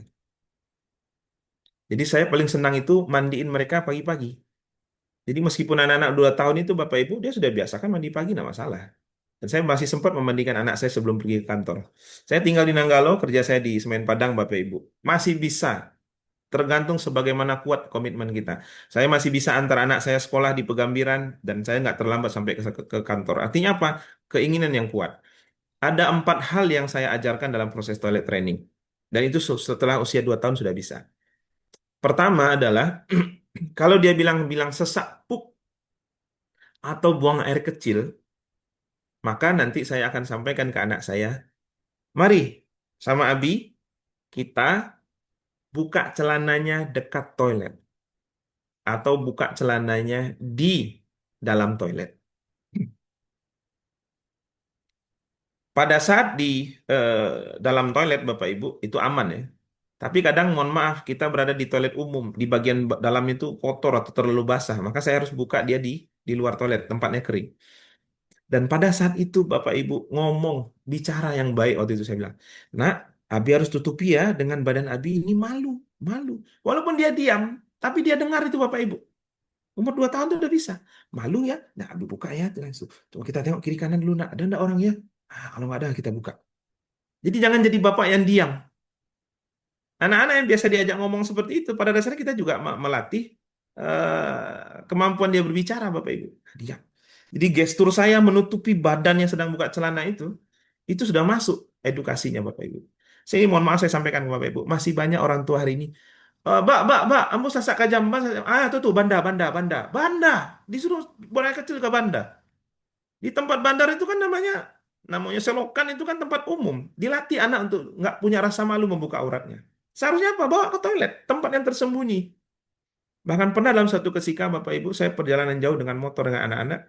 Jadi saya paling senang itu mandiin mereka pagi-pagi. Jadi meskipun anak-anak 2 tahun itu Bapak Ibu, dia sudah biasa kan mandi pagi, nggak masalah. Dan saya masih sempat memandikan anak saya sebelum pergi ke kantor. Saya tinggal di Nanggalo, kerja saya di Semen Padang, Bapak Ibu. Masih bisa, tergantung sebagaimana kuat komitmen kita. Saya masih bisa antar anak saya sekolah di Pegambiran, dan saya nggak terlambat sampai ke kantor. Artinya apa? Keinginan yang kuat. Ada 4 hal yang saya ajarkan dalam proses toilet training. Dan itu setelah usia 2 tahun sudah bisa. Pertama adalah, kalau dia bilang sesak pup atau buang air kecil, maka nanti saya akan sampaikan ke anak saya, mari sama Abi, kita buka celananya dekat toilet. Atau buka celananya di dalam toilet. Pada saat di dalam toilet, Bapak Ibu, itu aman ya. Tapi kadang, mohon maaf, kita berada di toilet umum, di bagian dalam itu kotor atau terlalu basah, maka saya harus buka dia di luar toilet, tempatnya kering. Dan pada saat itu Bapak Ibu ngomong, bicara yang baik waktu itu saya bilang, nak, Abi harus tutupi ya, dengan badan Abi ini malu, malu. Walaupun dia diam, tapi dia dengar itu Bapak Ibu. Umur 2 tahun tuh udah bisa. Malu ya? Nah, Abi buka ya. Langsung. Coba kita tengok kiri kanan dulu, nak. Ada enggak orang ya? Kalau nggak ada, kita buka. Jadi jangan jadi bapak yang diam. Anak-anak yang biasa diajak ngomong seperti itu, pada dasarnya kita juga melatih kemampuan dia berbicara, Bapak Ibu. Diam. Jadi gestur saya menutupi badan yang sedang buka celana itu sudah masuk edukasinya, Bapak Ibu. Saya mohon maaf saya sampaikan ke Bapak Ibu, masih banyak orang tua hari ini. Mbak, ambo sasak kajam, mbak, tuh, banda, banda, banda, banda, disuruh buang air kecil ke banda. Di tempat bandar itu kan namanya selokan itu kan tempat umum. Dilatih anak untuk nggak punya rasa malu membuka auratnya. Seharusnya apa? Bawa ke toilet, tempat yang tersembunyi. Bahkan pernah dalam satu ketika, Bapak Ibu, saya perjalanan jauh dengan motor dengan anak-anak.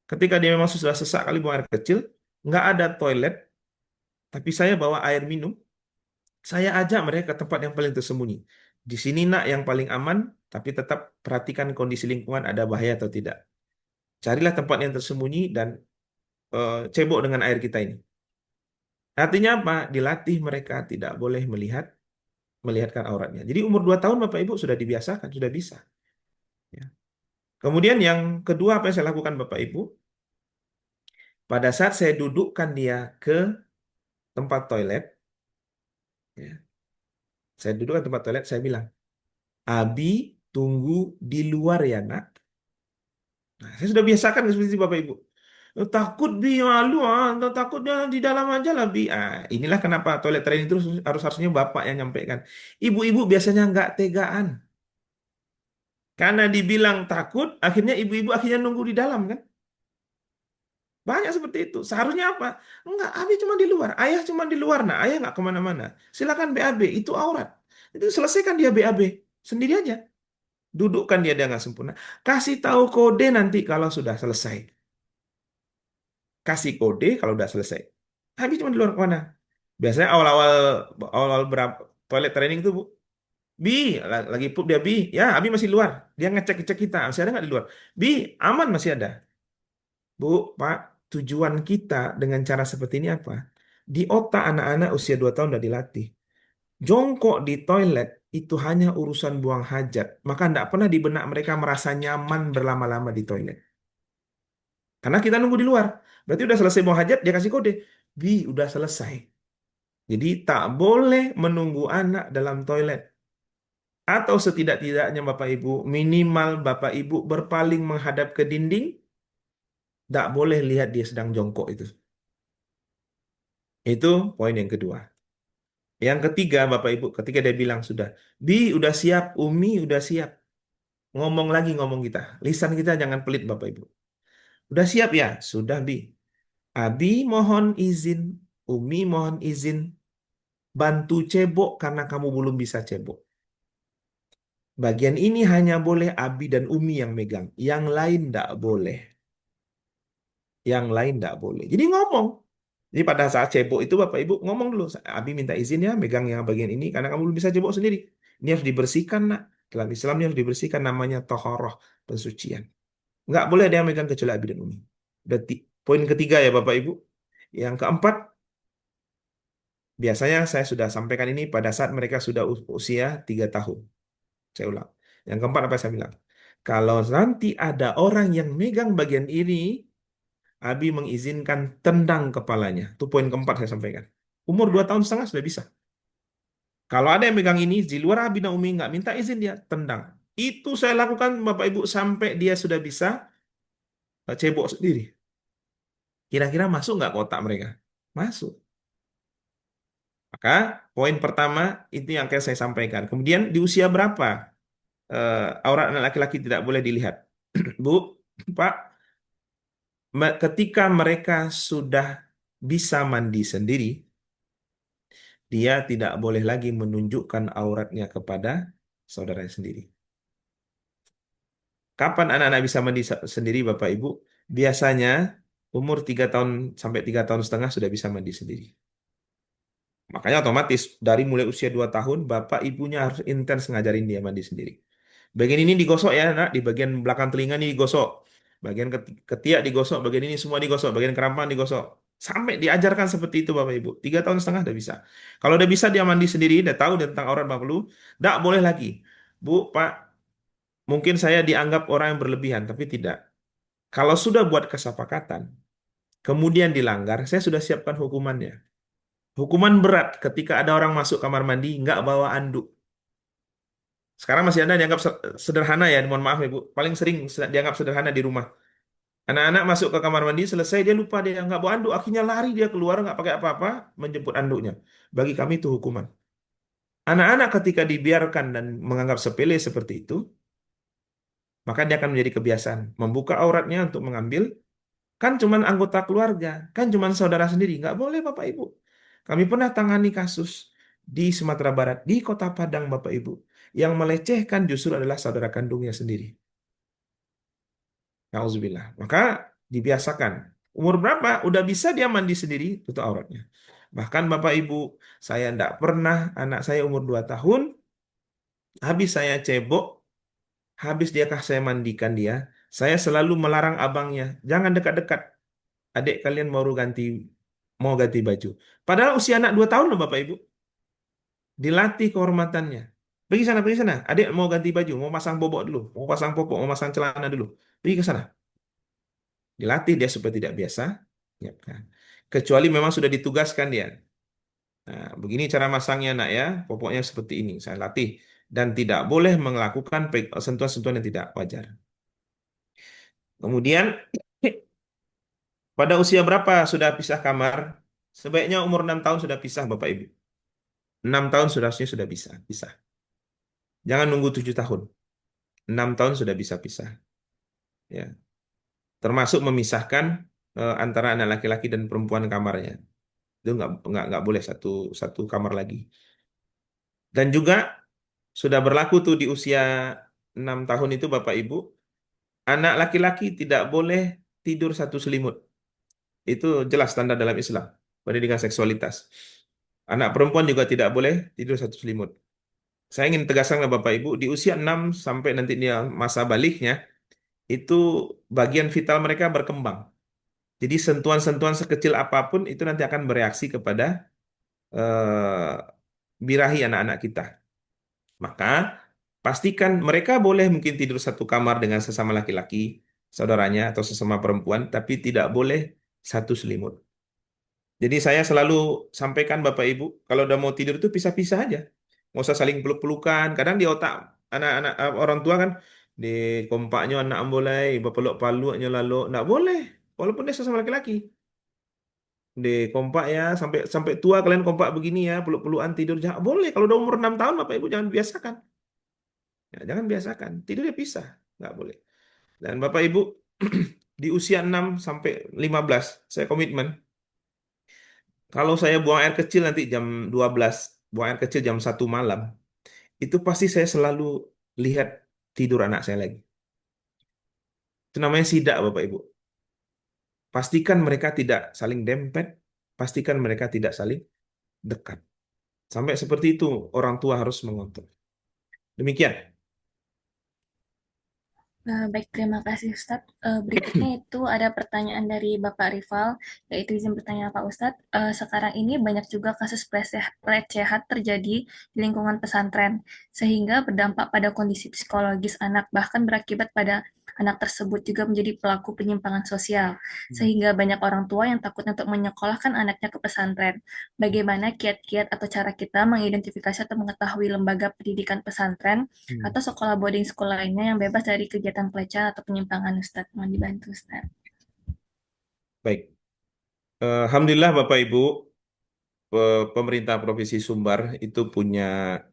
Ketika dia memang sudah sesak kali buang air kecil, nggak ada toilet, tapi saya bawa air minum. Saya ajak mereka ke tempat yang paling tersembunyi. Di sini nak yang paling aman, tapi tetap perhatikan kondisi lingkungan ada bahaya atau tidak. Carilah tempat yang tersembunyi dan cebok dengan air kita ini. Artinya apa? Dilatih mereka tidak boleh melihatkan auratnya. Jadi umur 2 tahun Bapak Ibu sudah dibiasakan, sudah bisa. Ya. Kemudian yang kedua apa yang saya lakukan Bapak Ibu? Pada saat saya dudukkan dia ke tempat toilet, ya, saya dudukkan tempat toilet, saya bilang, Abi tunggu di luar ya nak. Nah, saya sudah biasakan seperti itu Bapak Ibu. Takut bi malu takutnya di dalam aja lah bi. Inilah kenapa toilet training itu harusnya bapak yang nyampaikan. Ibu-ibu biasanya nggak tegaan. Karena dibilang takut, akhirnya ibu-ibu akhirnya nunggu di dalam kan. Banyak seperti itu. Seharusnya apa? Enggak, Abi cuma di luar. Ayah cuma di luar. Nah, ayah nggak kemana-mana. Silakan BAB, itu aurat. Itu selesaikan dia BAB. Sendiri aja. Dudukkan dia dengan sempurna. Kasih tahu kode nanti kalau sudah selesai. Kasih kode kalau udah selesai. Abi cuma di luar kemana? Biasanya awal-awal berapa toilet training itu Bu. Bi, lagi pup dia Bi. Ya, Abi masih luar. Dia ngecek-ngecek kita. Masih ada nggak di luar? Bi, aman masih ada. Bu, Pak, tujuan kita dengan cara seperti ini apa? Di otak anak-anak usia 2 tahun udah dilatih. Jongkok di toilet itu hanya urusan buang hajat. Maka tidak pernah di benak mereka merasa nyaman berlama-lama di toilet. Karena kita nunggu di luar. Berarti udah selesai mau hajat, dia kasih kode. Bi, udah selesai. Jadi tak boleh menunggu anak dalam toilet. Atau setidak-tidaknya Bapak Ibu, minimal Bapak Ibu berpaling menghadap ke dinding, tak boleh lihat dia sedang jongkok itu. Itu poin yang kedua. Yang ketiga Bapak Ibu, ketika dia bilang sudah, Bi udah siap, Umi udah siap. Ngomong lagi ngomong kita. Lisan kita jangan pelit Bapak Ibu. Udah siap ya? Sudah Bi. Abi mohon izin, Umi mohon izin, bantu cebok karena kamu belum bisa cebok. Bagian ini hanya boleh Abi dan Umi yang megang. Yang lain tidak boleh. Yang lain tidak boleh. Jadi ngomong. Jadi pada saat cebok itu Bapak Ibu ngomong dulu. Abi minta izin ya megang yang bagian ini karena kamu belum bisa cebok sendiri. Ini harus dibersihkan nak. Dalam Islam ini harus dibersihkan namanya tohoroh, pensucian. Nggak boleh ada yang megang kecuali Abi dan Umi. Berarti poin ketiga ya Bapak Ibu. Yang keempat, biasanya saya sudah sampaikan ini pada saat mereka sudah usia 3 tahun. Saya ulang. Yang keempat apa yang saya bilang? Kalau nanti ada orang yang megang bagian ini, Abi mengizinkan tendang kepalanya. Itu poin keempat saya sampaikan. Umur 2 tahun setengah sudah bisa. Kalau ada yang megang ini, di luar Abi dan Umi nggak minta izin dia, tendang. Itu saya lakukan Bapak Ibu sampai dia sudah bisa cebok sendiri. Kira-kira masuk nggak ke otak mereka? Masuk. Maka poin pertama itu yang akan saya sampaikan. Kemudian di usia berapa aurat anak laki-laki tidak boleh dilihat? Bu, Pak, ketika mereka sudah bisa mandi sendiri, dia tidak boleh lagi menunjukkan auratnya kepada saudaranya sendiri. Kapan anak-anak bisa mandi sendiri, Bapak Ibu? Biasanya umur 3 tahun sampai 3 tahun setengah sudah bisa mandi sendiri. Makanya otomatis dari mulai usia 2 tahun, bapak ibunya harus intens ngajarin dia mandi sendiri. Bagian ini digosok ya, nak. Di bagian belakang telinga ini digosok. Bagian ketiak digosok, bagian ini semua digosok, bagian kerampan digosok. Sampai diajarkan seperti itu Bapak Ibu. 3 tahun setengah udah bisa. Kalau udah bisa dia mandi sendiri, udah tahu tentang aurat Bapak Lu, tidak boleh lagi. Bu, Pak, mungkin saya dianggap orang yang berlebihan, tapi tidak. Kalau sudah buat kesepakatan, kemudian dilanggar, saya sudah siapkan hukumannya. Hukuman berat ketika ada orang masuk kamar mandi nggak bawa anduk. Sekarang masih ada yang dianggap sederhana ya, mohon maaf Ibu. Paling sering dianggap sederhana di rumah. Anak-anak masuk ke kamar mandi, selesai dia lupa dia nggak bawa anduk, akhirnya lari dia keluar nggak pakai apa-apa, menjemput anduknya. Bagi kami itu hukuman. Anak-anak ketika dibiarkan dan menganggap sepele seperti itu, maka dia akan menjadi kebiasaan. Membuka auratnya untuk mengambil, kan cuman anggota keluarga, kan cuman saudara sendiri. Nggak boleh Bapak Ibu. Kami pernah tangani kasus di Sumatera Barat, di Kota Padang Bapak Ibu. Yang melecehkan justru adalah saudara kandungnya sendiri. Nauzubillah. Maka dibiasakan. Umur berapa? Udah bisa dia mandi sendiri, tutup auratnya. Bahkan Bapak Ibu, saya tidak pernah anak saya umur 2 tahun, habis saya cebok, habis dia kah saya mandikan dia, saya selalu melarang abangnya, jangan dekat-dekat. Adik kalian mau ganti baju. Padahal usia anak 2 tahun loh Bapak Ibu. Dilatih kehormatannya. Pergi sana. Adik mau ganti baju, mau pasang bobok dulu, mau pasang popok, mau pasang celana dulu. Pergi ke sana. Dilatih dia supaya tidak biasa. Siapkan. Kecuali memang sudah ditugaskan dia. Nah, begini cara masangnya nak ya, popoknya seperti ini. Saya latih. Dan tidak boleh melakukan sentuhan-sentuhan yang tidak wajar. Kemudian, pada usia berapa sudah pisah kamar? Sebaiknya umur 6 tahun sudah pisah Bapak Ibu. 6 tahun sudah bisa. Pisah. Jangan nunggu 7 tahun. 6 tahun sudah bisa pisah. Ya. Termasuk memisahkan antara anak laki-laki dan perempuan kamarnya. Itu nggak boleh satu satu kamar lagi. Dan juga sudah berlaku tuh di usia 6 tahun itu Bapak Ibu, anak laki-laki tidak boleh tidur satu selimut. Itu jelas standar dalam Islam, pendidikan seksualitas. Anak perempuan juga tidak boleh tidur satu selimut. Saya ingin tegaskan ke Bapak Ibu, di usia 6 sampai nanti dia masa baliknya, itu bagian vital mereka berkembang. Jadi sentuhan-sentuhan sekecil apapun itu nanti akan bereaksi kepada eh, birahi anak-anak kita. Maka pastikan mereka boleh mungkin tidur satu kamar dengan sesama laki-laki, saudaranya atau sesama perempuan, tapi tidak boleh satu selimut. Jadi saya selalu sampaikan Bapak Ibu, kalau udah mau tidur itu pisah-pisah aja. Nggak usah saling peluk-pelukan. Kadang di otak anak-anak orang tua kan, di kompaknya anak boleh, peluk paluknya lalu. Nggak boleh, walaupun dia sesama laki-laki. Di kompak ya, sampai sampai tua kalian kompak begini ya, peluk-pelukan tidur. Jangan boleh, kalau udah umur 6 tahun Bapak Ibu jangan biasakan. Ya, jangan biasakan, tidurnya pisah. Nggak boleh. Dan Bapak Ibu, di usia 6 sampai 15, saya komitmen. Kalau saya buang air kecil nanti jam 12, buang air kecil jam 1 malam, itu pasti saya selalu lihat tidur anak saya lagi. Itu namanya sidak, Bapak Ibu. Pastikan mereka tidak saling dempet, pastikan mereka tidak saling dekat. Sampai seperti itu orang tua harus mengontrol. Demikian. Baik, terima kasih Ustadz. Berikutnya itu ada pertanyaan dari Bapak Rival, yaitu izin bertanya Pak Ustadz. Sekarang ini banyak juga kasus pelecehan terjadi di lingkungan pesantren, sehingga berdampak pada kondisi psikologis anak, bahkan berakibat pada anak tersebut juga menjadi pelaku penyimpangan sosial, sehingga banyak orang tua yang takut untuk menyekolahkan anaknya ke pesantren. Bagaimana kiat-kiat atau cara kita mengidentifikasi atau mengetahui lembaga pendidikan pesantren atau sekolah boarding school lainnya yang bebas dari kegiatan pelecehan atau penyimpangan, Ustadz? Mohon dibantu, Ustadz. Baik. Alhamdulillah Bapak Ibu, pemerintah Provinsi Sumbar itu punya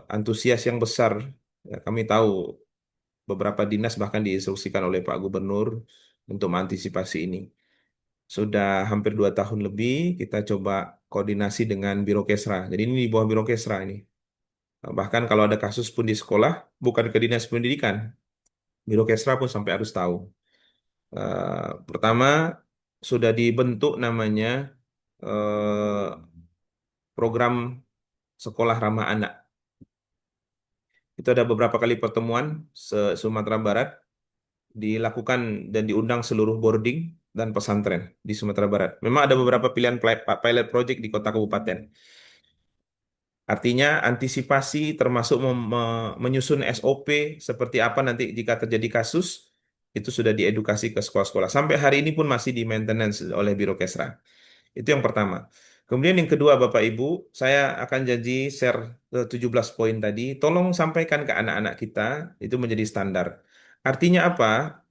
antusias yang besar. Ya, kami tahu beberapa dinas bahkan diinstruksikan oleh Pak Gubernur untuk mengantisipasi ini. Sudah hampir 2 tahun lebih kita coba koordinasi dengan Biro Kesra. Jadi ini di bawah Biro Kesra ini. Bahkan kalau ada kasus pun di sekolah, bukan ke dinas pendidikan, Biro Kesra pun sampai harus tahu. Pertama, sudah dibentuk namanya program sekolah ramah anak. Itu ada beberapa kali pertemuan Sumatera Barat dilakukan dan diundang seluruh boarding dan pesantren di Sumatera Barat. Memang ada beberapa pilihan pilot project di kota kabupaten. Artinya antisipasi termasuk menyusun SOP seperti apa nanti jika terjadi kasus itu sudah diedukasi ke sekolah-sekolah. Sampai hari ini pun masih di maintenance oleh Biro Kesra. Itu yang pertama. Kemudian yang kedua Bapak Ibu, saya akan janji share 17 poin tadi. Tolong sampaikan ke anak-anak kita, itu menjadi standar. Artinya apa?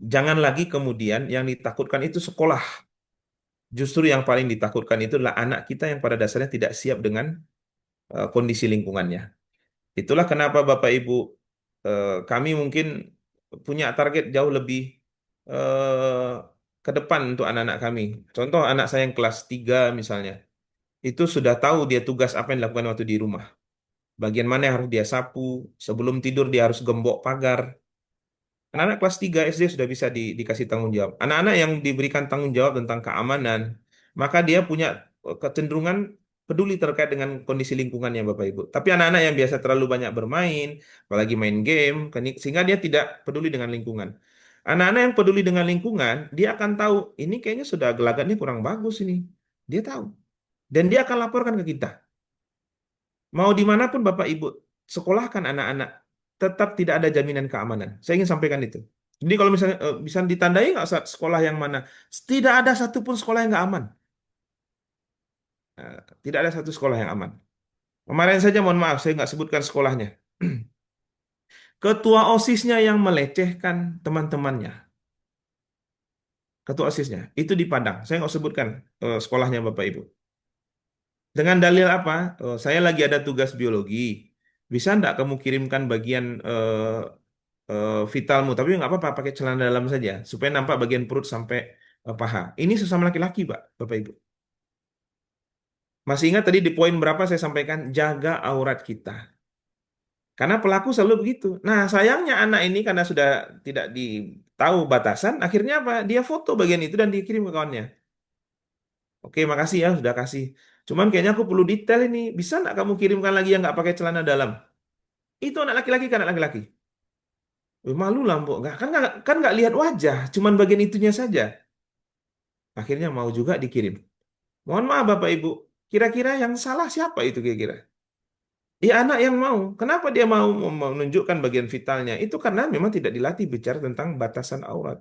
Jangan lagi kemudian yang ditakutkan itu sekolah. Justru yang paling ditakutkan itu adalah anak kita yang pada dasarnya tidak siap dengan kondisi lingkungannya. Itulah kenapa Bapak Ibu, kami mungkin punya target jauh lebih eh, ke depan untuk anak-anak kami. Contoh anak saya yang kelas 3 misalnya, itu sudah tahu dia tugas apa yang dilakukan waktu di rumah. Bagian mana yang harus dia sapu, sebelum tidur dia harus gembok pagar. Anak-anak kelas 3 SD sudah bisa dikasih tanggung jawab. Anak-anak yang diberikan tanggung jawab tentang keamanan, maka dia punya kecenderungan peduli terkait dengan kondisi lingkungannya Bapak Ibu. Tapi anak-anak yang biasa terlalu banyak bermain, apalagi main game, sehingga dia tidak peduli dengan lingkungan. Anak-anak yang peduli dengan lingkungan, dia akan tahu, ini kayaknya sudah gelagatnya kurang bagus ini. Dia tahu. Dan dia akan laporkan ke kita. Mau dimanapun Bapak Ibu, sekolahkan anak-anak, tetap tidak ada jaminan keamanan. Saya ingin sampaikan itu. Jadi kalau misalnya bisa ditandai nggak sekolah yang mana? Tidak ada satupun sekolah yang nggak aman. Nah, tidak ada satu sekolah yang aman. Kemarin saja, mohon maaf, saya nggak sebutkan sekolahnya. Ketua OSISnya yang melecehkan teman-temannya. Ketua OSISnya. Itu di Padang. Saya nggak sebutkan sekolahnya Bapak Ibu. Dengan dalil apa? Saya lagi ada tugas biologi. Bisa enggak kamu kirimkan bagian vitalmu, tapi nggak apa-apa pakai celana dalam saja supaya nampak bagian perut sampai paha. Ini sesama laki-laki, Pak, Bapak Ibu. Masih ingat tadi di poin berapa saya sampaikan jaga aurat kita. Karena pelaku selalu begitu. Nah, sayangnya anak ini karena sudah tidak tahu batasan, akhirnya apa? Dia foto bagian itu dan dikirim ke kawannya. Oke, makasih ya sudah kasih. Cuman kayaknya aku perlu detail ini. Bisa nggak kamu kirimkan lagi yang nggak pakai celana dalam? Itu anak laki-laki kan anak laki-laki. Malu lah, Mbok. Kan nggak lihat wajah, cuman bagian itunya saja. Akhirnya mau juga dikirim. Mohon maaf Bapak Ibu, kira-kira yang salah siapa itu kira-kira? Ya anak yang mau. Kenapa dia mau menunjukkan bagian vitalnya? Itu karena memang tidak dilatih bicara tentang batasan aurat.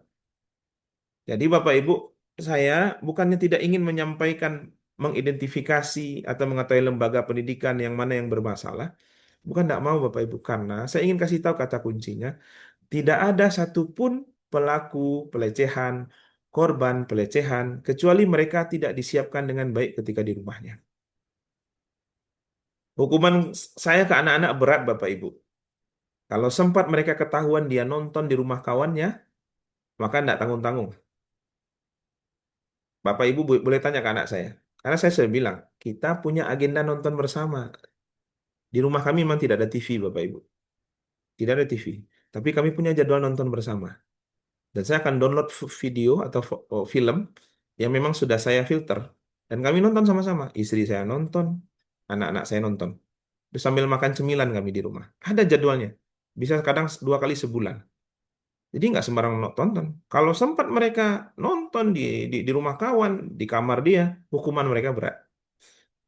Jadi Bapak Ibu, saya bukannya tidak ingin menyampaikan, mengidentifikasi atau mengetahui lembaga pendidikan yang mana yang bermasalah. Bukan tidak mau Bapak Ibu, karena saya ingin kasih tahu kata kuncinya, tidak ada satupun pelaku pelecehan, korban pelecehan, kecuali mereka tidak disiapkan dengan baik ketika di rumahnya. Hukuman saya ke anak-anak berat Bapak Ibu. Kalau sempat mereka ketahuan dia nonton di rumah kawannya, maka tidak tanggung-tanggung. Bapak Ibu boleh tanya ke anak saya. Karena saya sudah bilang, kita punya agenda nonton bersama. Di rumah kami memang tidak ada TV, Bapak Ibu. Tidak ada TV. Tapi kami punya jadwal nonton bersama. Dan saya akan download video atau film yang memang sudah saya filter. Dan kami nonton sama-sama. Istri saya nonton, anak-anak saya nonton. Terus sambil makan cemilan kami di rumah. Ada jadwalnya. Bisa kadang 2 kali sebulan. Jadi nggak sembarang tonton. Kalau sempat mereka nonton di rumah kawan, di kamar dia, hukuman mereka berat.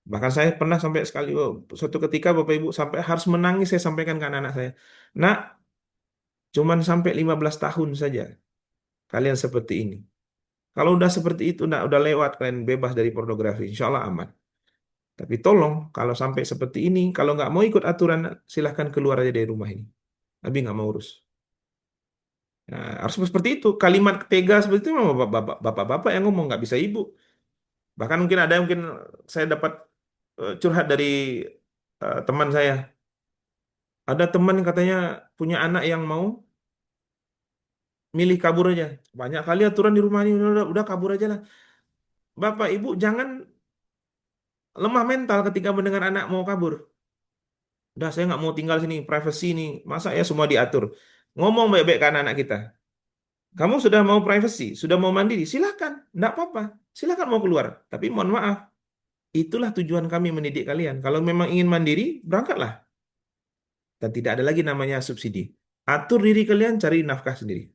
Bahkan saya pernah sampai sekali, suatu ketika Bapak Ibu sampai harus menangis saya sampaikan ke anak-anak saya. Nak, cuman sampai 15 tahun saja kalian seperti ini. Kalau udah seperti itu, udah lewat, kalian bebas dari pornografi, insya Allah aman. Tapi tolong, kalau sampai seperti ini, kalau nggak mau ikut aturan, silahkan keluar aja dari rumah ini. Nabi nggak mau urus. Nah, harus seperti itu. Kalimat tega seperti itu memang bapak-bapak yang ngomong, nggak bisa ibu. Bahkan mungkin ada mungkin saya dapat curhat dari teman saya. Ada teman katanya punya anak yang mau milih kabur aja. Banyak kali aturan di rumah ini, udah kabur aja lah. Bapak ibu jangan lemah mental ketika mendengar anak mau kabur. Udah saya nggak mau tinggal sini, privacy ini. Masa ya semua diatur. Ngomong baik-baik ke anak-anak kita. Kamu sudah mau privacy, sudah mau mandiri, silakan, enggak apa-apa. Silakan mau keluar. Tapi mohon maaf, itulah tujuan kami mendidik kalian. Kalau memang ingin mandiri, berangkatlah. Dan tidak ada lagi namanya subsidi. Atur diri kalian, cari nafkah sendiri.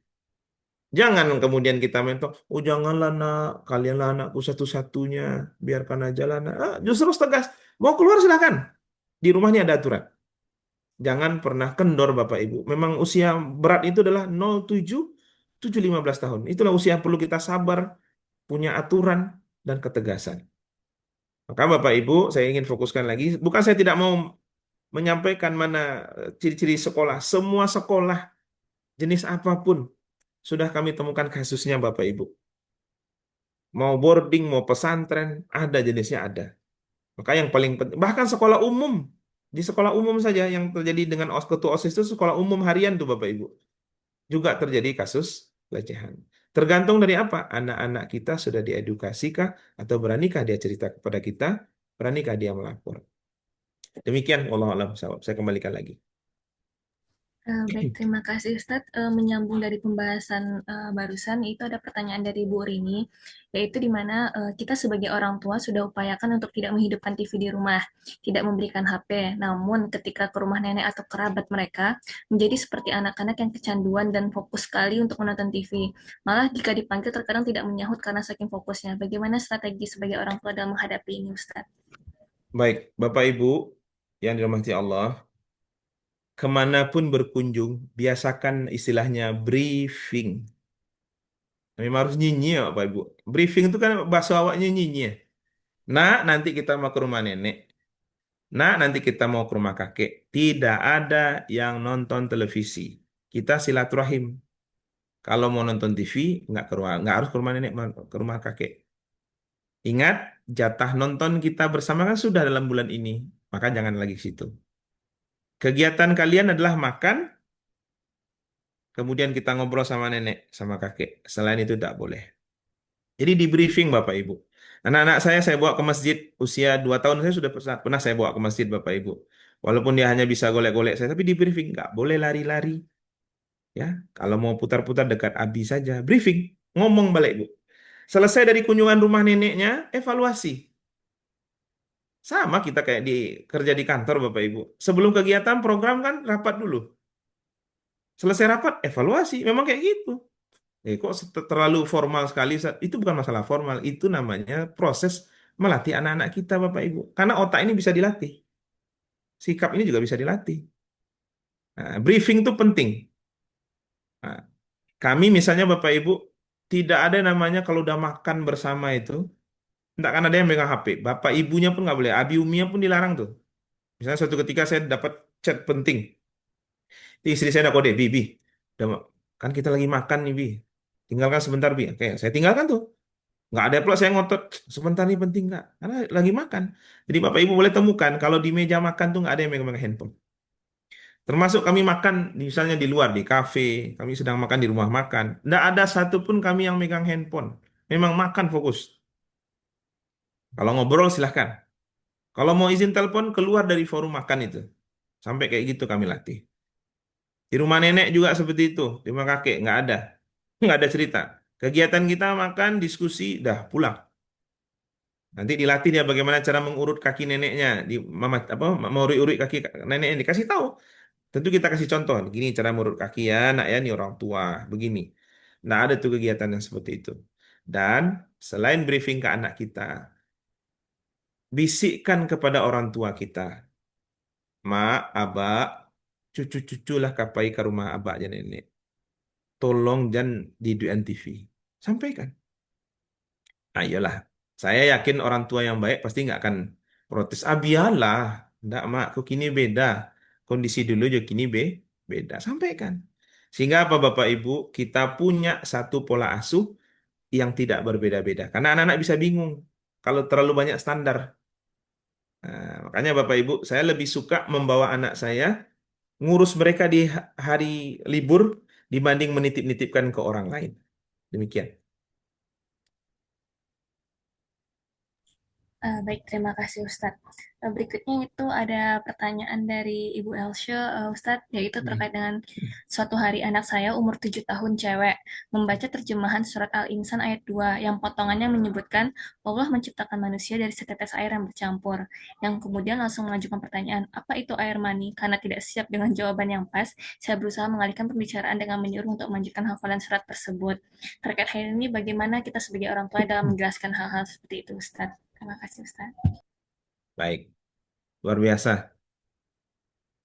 Jangan kemudian kita mentok, oh janganlah nak, kalianlah anakku satu-satunya, biarkan aja lah nak. Justru tegas, mau keluar silakan. Di rumah ini ada aturan. Jangan pernah kendor Bapak Ibu. Memang usia berat itu adalah 07, 7, 15 tahun. Itulah usia yang perlu kita sabar, punya aturan, dan ketegasan. Maka Bapak Ibu, saya ingin fokuskan lagi. Bukan saya tidak mau menyampaikan mana ciri-ciri sekolah. Semua sekolah, jenis apapun, sudah kami temukan kasusnya Bapak Ibu. Mau boarding, mau pesantren, ada jenisnya ada. Maka yang paling penting, bahkan sekolah umum. Di sekolah umum saja yang terjadi dengan ketua OSIS itu sekolah umum harian tuh Bapak Ibu. Juga terjadi kasus pelecehan. Tergantung dari apa? Anak-anak kita sudah diedukasikah atau beranikah dia cerita kepada kita? Beranikah dia melapor? Demikian wallahu a'lam bishawab. Saya kembalikan lagi. Baik, terima kasih Ustadz. Menyambung dari pembahasan barusan, itu ada pertanyaan dari Bu Rini, yaitu di mana kita sebagai orang tua sudah upayakan untuk tidak menghidupkan TV di rumah, tidak memberikan HP. Namun ketika ke rumah nenek atau kerabat mereka, menjadi seperti anak-anak yang kecanduan dan fokus sekali untuk menonton TV. Malah jika dipanggil terkadang tidak menyahut karena saking fokusnya. Bagaimana strategi sebagai orang tua dalam menghadapi ini, Ustadz? Baik, Bapak Ibu yang dirahmati Allah, kemanapun berkunjung, biasakan istilahnya briefing. Memang harus nyinyi ya Bapak Ibu. Briefing itu kan bahasa awaknya nyinyi ya. Nah, nanti kita mau ke rumah nenek. Nah, nanti kita mau ke rumah kakek. Tidak ada yang nonton televisi. Kita silaturahim. Kalau mau nonton TV, nggak harus ke rumah nenek, ke rumah kakek. Ingat, jatah nonton kita bersama kan sudah dalam bulan ini. Maka jangan lagi ke situ. Kegiatan kalian adalah makan, kemudian kita ngobrol sama nenek, sama kakek. Selain itu tidak boleh. Jadi di briefing Bapak Ibu. Anak-anak saya bawa ke masjid usia 2 tahun saya sudah pernah saya bawa ke masjid Bapak Ibu. Walaupun dia hanya bisa golek-golek saya, tapi di briefing nggak boleh lari-lari. Ya, kalau mau putar-putar dekat Abi saja, briefing, ngomong balik Bu. Selesai dari kunjungan rumah neneknya, evaluasi. Sama kita kayak kerja di kantor Bapak Ibu. Sebelum kegiatan program kan rapat dulu. Selesai rapat, evaluasi. Memang kayak gitu. Kok terlalu formal sekali? Itu bukan masalah formal, itu namanya proses melatih anak-anak kita, Bapak Ibu. Karena otak ini bisa dilatih. Sikap ini juga bisa dilatih. Nah, briefing itu penting. Nah, kami misalnya Bapak Ibu tidak ada namanya kalau udah makan bersama itu, tidak akan ada yang megang HP. Bapak ibunya pun nggak boleh, abi uminya pun dilarang tuh. Misalnya suatu ketika saya dapat chat penting, istri saya ada kode, Bi, udah, kan kita lagi makan nih Bi, tinggalkan sebentar Bi. Oke, saya tinggalkan tuh. Nggak ada pula saya ngotot, sebentar nih penting nggak? Karena lagi makan. Jadi Bapak Ibu boleh temukan, kalau di meja makan tuh nggak ada yang megang handphone. Termasuk kami makan, misalnya di luar, di kafe, kami sedang makan di rumah makan. Nggak ada satupun kami yang megang handphone. Memang makan fokus. Kalau ngobrol silahkan. Kalau mau izin telepon, keluar dari forum makan itu. Sampai kayak gitu kami latih. Di rumah nenek juga seperti itu. Di rumah kakek, nggak ada. Nggak ada cerita. Kegiatan kita makan, diskusi, dah pulang. Nanti dilatih dia bagaimana cara mengurut kaki neneknya. Di mama, apa, mau urut kaki neneknya. Dikasih tahu. Tentu kita kasih contoh, gini cara mengurut kaki ya, nak ya, nih orang tua, begini. Nah, ada tuh kegiatan yang seperti itu. Dan selain briefing ke anak kita, bisikkan kepada orang tua kita, mak, abak, cucu-cucu lah kapai ke rumah abak dan nenek. Tolong jangan di TV. Sampaikan. Ayolah, saya yakin orang tua yang baik pasti nggak akan protes. Ah biarlah, nggak mak, kok kini beda. Kondisi dulu juga kini beda. Sampaikan. Sehingga apa Bapak Ibu, kita punya satu pola asuh yang tidak berbeda-beda. Karena anak-anak bisa bingung kalau terlalu banyak standar. Nah, makanya Bapak Ibu, saya lebih suka membawa anak saya ngurus mereka di hari libur dibanding menitip-nitipkan ke orang lain. Demikian. Baik, terima kasih Ustadz. Berikutnya itu ada pertanyaan dari Ibu Elsya, Ustadz, yaitu terkait dengan suatu hari anak saya umur 7 tahun cewek membaca terjemahan surat Al-Insan ayat 2 yang potongannya menyebutkan Allah menciptakan manusia dari setetes air yang bercampur, yang kemudian langsung mengajukan pertanyaan, apa itu air mani? Karena tidak siap dengan jawaban yang pas, saya berusaha mengalihkan pembicaraan dengan menyuruh untuk melanjutkan hafalan surat tersebut. Terkait hal ini, bagaimana kita sebagai orang tua dalam menjelaskan hal-hal seperti itu, Ustadz? Terima kasih, Ustaz. Baik, luar biasa.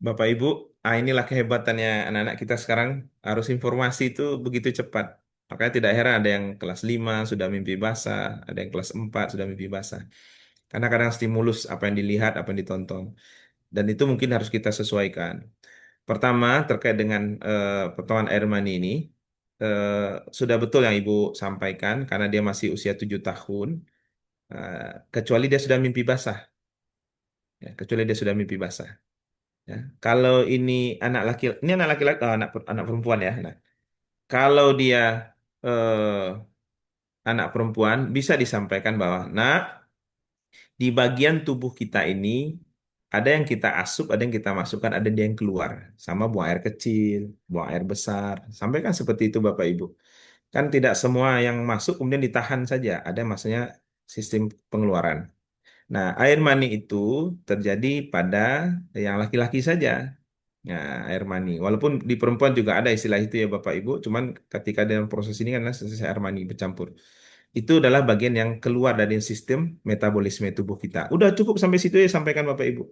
Bapak Ibu, inilah kehebatannya anak-anak kita sekarang. Harus informasi itu begitu cepat. Makanya tidak heran ada yang kelas 5 sudah mimpi basah, ada yang kelas 4 sudah mimpi basah. Karena kadang stimulus apa yang dilihat, apa yang ditonton. Dan itu mungkin harus kita sesuaikan. Pertama, terkait dengan potongan air mani ini, sudah betul yang Ibu sampaikan, karena dia masih usia 7 tahun, kecuali dia sudah mimpi basah. Ya, kecuali dia sudah mimpi basah. Ya. Kalau ini anak laki-laki, anak perempuan ya. Nah, kalau dia anak perempuan bisa disampaikan bahwa, nah, di bagian tubuh kita ini ada yang kita asup, ada yang kita masukkan, ada yang keluar. Sama buang air kecil, buang air besar. Sampaikan seperti itu Bapak Ibu. Kan tidak semua yang masuk kemudian ditahan saja. Ada maksudnya sistem pengeluaran. Nah, air mani itu terjadi pada yang laki-laki saja. Nah, air mani. Walaupun di perempuan juga ada istilah itu ya Bapak Ibu, cuman ketika dalam proses ini kan selesai air mani bercampur. Itu adalah bagian yang keluar dari sistem metabolisme tubuh kita. Udah cukup sampai situ ya sampaikan Bapak Ibu.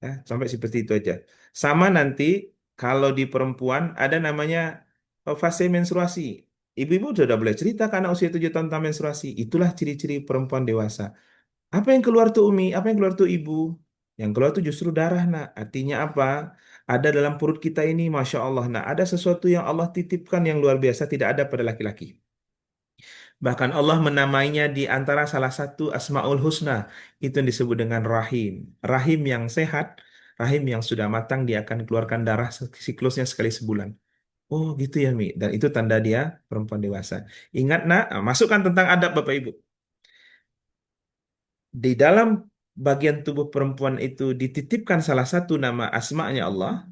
Ya, sampai seperti itu aja. Sama nanti kalau di perempuan ada namanya fase menstruasi. Ibu-ibu sudah boleh cerita karena usia 7 tahun tentang menstruasi. Itulah ciri-ciri perempuan dewasa. Apa yang keluar tuh Umi? Apa yang keluar tuh Ibu? Yang keluar tuh justru darah, nak. Artinya apa? Ada dalam perut kita ini, Masya Allah. Nah, ada sesuatu yang Allah titipkan yang luar biasa tidak ada pada laki-laki. Bahkan Allah menamainya di antara salah satu Asmaul Husna. Itu yang disebut dengan rahim. Rahim yang sehat, rahim yang sudah matang, dia akan keluarkan darah siklusnya sekali sebulan. Oh gitu ya Mi. Dan itu tanda dia perempuan dewasa. Ingat nak, masukkan tentang adab Bapak Ibu. Di dalam bagian tubuh perempuan itu dititipkan salah satu nama asma'nya Allah,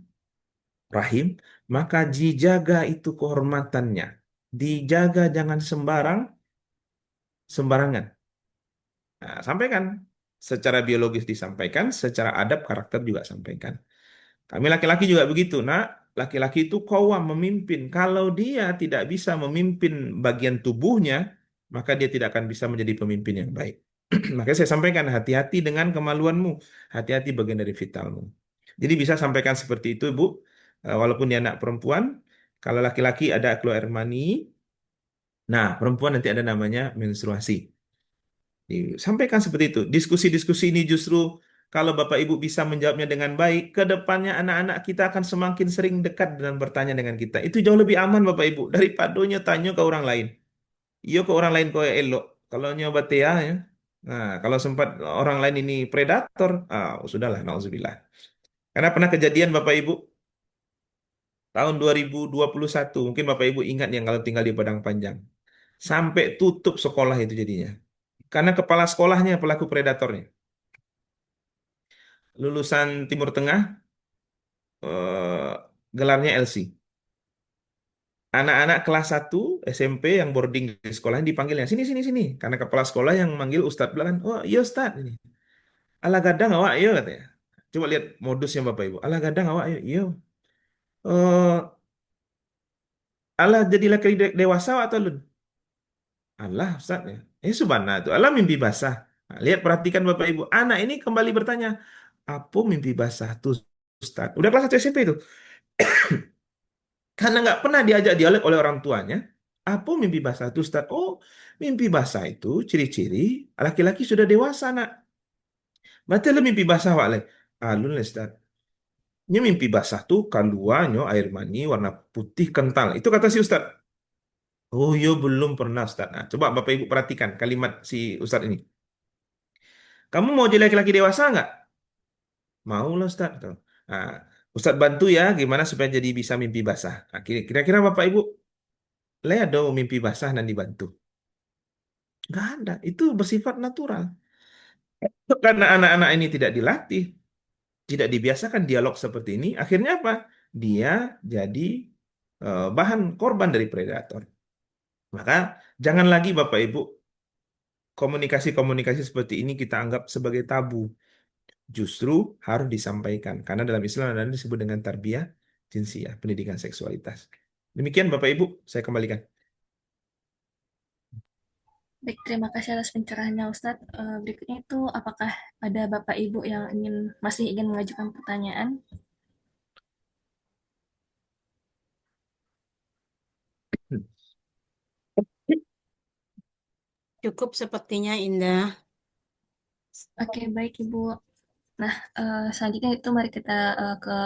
Rahim, maka dijaga itu kehormatannya. Dijaga jangan sembarangan. Nah, sampaikan. Secara biologis disampaikan, secara adab karakter juga sampaikan. Kami laki-laki juga begitu, nak. Laki-laki itu qawwam memimpin. Kalau dia tidak bisa memimpin bagian tubuhnya, maka dia tidak akan bisa menjadi pemimpin yang baik. Makanya saya sampaikan, hati-hati dengan kemaluanmu. Hati-hati bagian dari vitalmu. Jadi bisa sampaikan seperti itu, Bu. Walaupun dia anak perempuan, kalau laki-laki ada keluar air mani, nah perempuan nanti ada namanya menstruasi. Sampaikan seperti itu. Diskusi-diskusi ini justru kalau Bapak Ibu bisa menjawabnya dengan baik, ke depannya anak-anak kita akan semakin sering dekat dan bertanya dengan kita. Itu jauh lebih aman Bapak Ibu daripada tanya ke orang lain. Iya ke orang lain kok elok. Kalau nyoba tia ya. Nah, kalau sempat orang lain ini predator, sudahlah, nauzubillah. Karena pernah kejadian Bapak Ibu tahun 2021, mungkin Bapak Ibu ingat yang kalau tinggal di Padang Panjang. Sampai tutup sekolah itu jadinya. Karena kepala sekolahnya pelaku predatornya. Lulusan Timur Tengah, gelarnya LC. Anak-anak kelas 1 SMP yang boarding di sekolahnya dipanggilnya, sini, sini, sini. Karena kepala sekolah yang manggil Ustadz bilang, oh iya Ustadz. Ini. Ala gadang awak, iya katanya. Coba lihat modusnya Bapak Ibu. Ala gadang awak, iya. Iya. Ala jadi laki dewasa atau lu? Allah Ustaz ya. Subhanallah itu. Allah mimpi basah. Nah, lihat perhatikan Bapak Ibu. Anak ini kembali bertanya, apa mimpi basah tuh Ustaz? Udah kelas 1 SMP itu. Karena nggak pernah diajak dialog oleh orang tuanya. Apa mimpi basah itu Ustaz? Oh, mimpi basah itu ciri-ciri laki-laki sudah dewasa nak. Berarti lu mimpi basah wak le. Alun le Ustaz. Ini mimpi basah tuh kanduannya air mani warna putih kental. Itu kata si Ustaz. Oh, yo belum pernah Ustaz. Nah, coba Bapak Ibu perhatikan kalimat si Ustaz ini. Kamu mau jadi laki-laki dewasa nggak? Mau lah Ustaz. Tuh. Nah, Ustaz bantu ya gimana supaya jadi bisa mimpi basah. Nah, kira-kira Bapak Ibu lihat dong mimpi basah dan dibantu. Nggak ada. Itu bersifat natural. Karena anak-anak ini tidak dilatih, tidak dibiasakan dialog seperti ini, akhirnya apa? Dia jadi bahan korban dari predator. Maka jangan lagi Bapak Ibu komunikasi-komunikasi seperti ini kita anggap sebagai tabu. Justru harus disampaikan karena dalam Islam ada yang disebut dengan tarbiyah jinsiyah, pendidikan seksualitas. Demikian Bapak Ibu, saya kembalikan. Baik, terima kasih atas pencerahannya Ustadz. Berikutnya itu, apakah ada Bapak Ibu yang masih ingin mengajukan pertanyaan? Cukup sepertinya Indah. Oke, baik Ibu. Nah, selanjutnya itu mari kita ke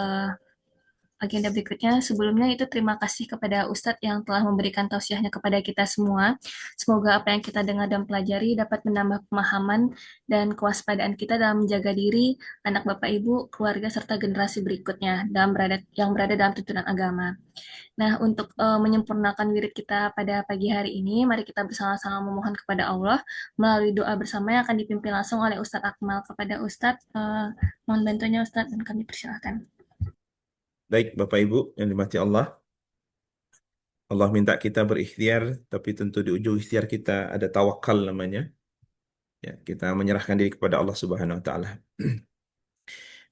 agenda berikutnya. Sebelumnya itu terima kasih kepada Ustadz yang telah memberikan tausiahnya kepada kita semua. Semoga apa yang kita dengar dan pelajari dapat menambah pemahaman dan kewaspadaan kita dalam menjaga diri, anak Bapak Ibu, keluarga, serta generasi berikutnya yang berada dalam tuntunan agama. Nah, untuk menyempurnakan wirid kita pada pagi hari ini, mari kita bersama-sama memohon kepada Allah melalui doa bersama yang akan dipimpin langsung oleh Ustadz Akmal. Kepada Ustadz, mohon bantunya Ustadz dan kami persilahkan. Baik Bapak Ibu yang dimati Allah, Allah minta kita berikhtiar, tapi tentu di ujung ikhtiar kita ada tawakal namanya. Ya, kita menyerahkan diri kepada Allah Subhanahu wa taala.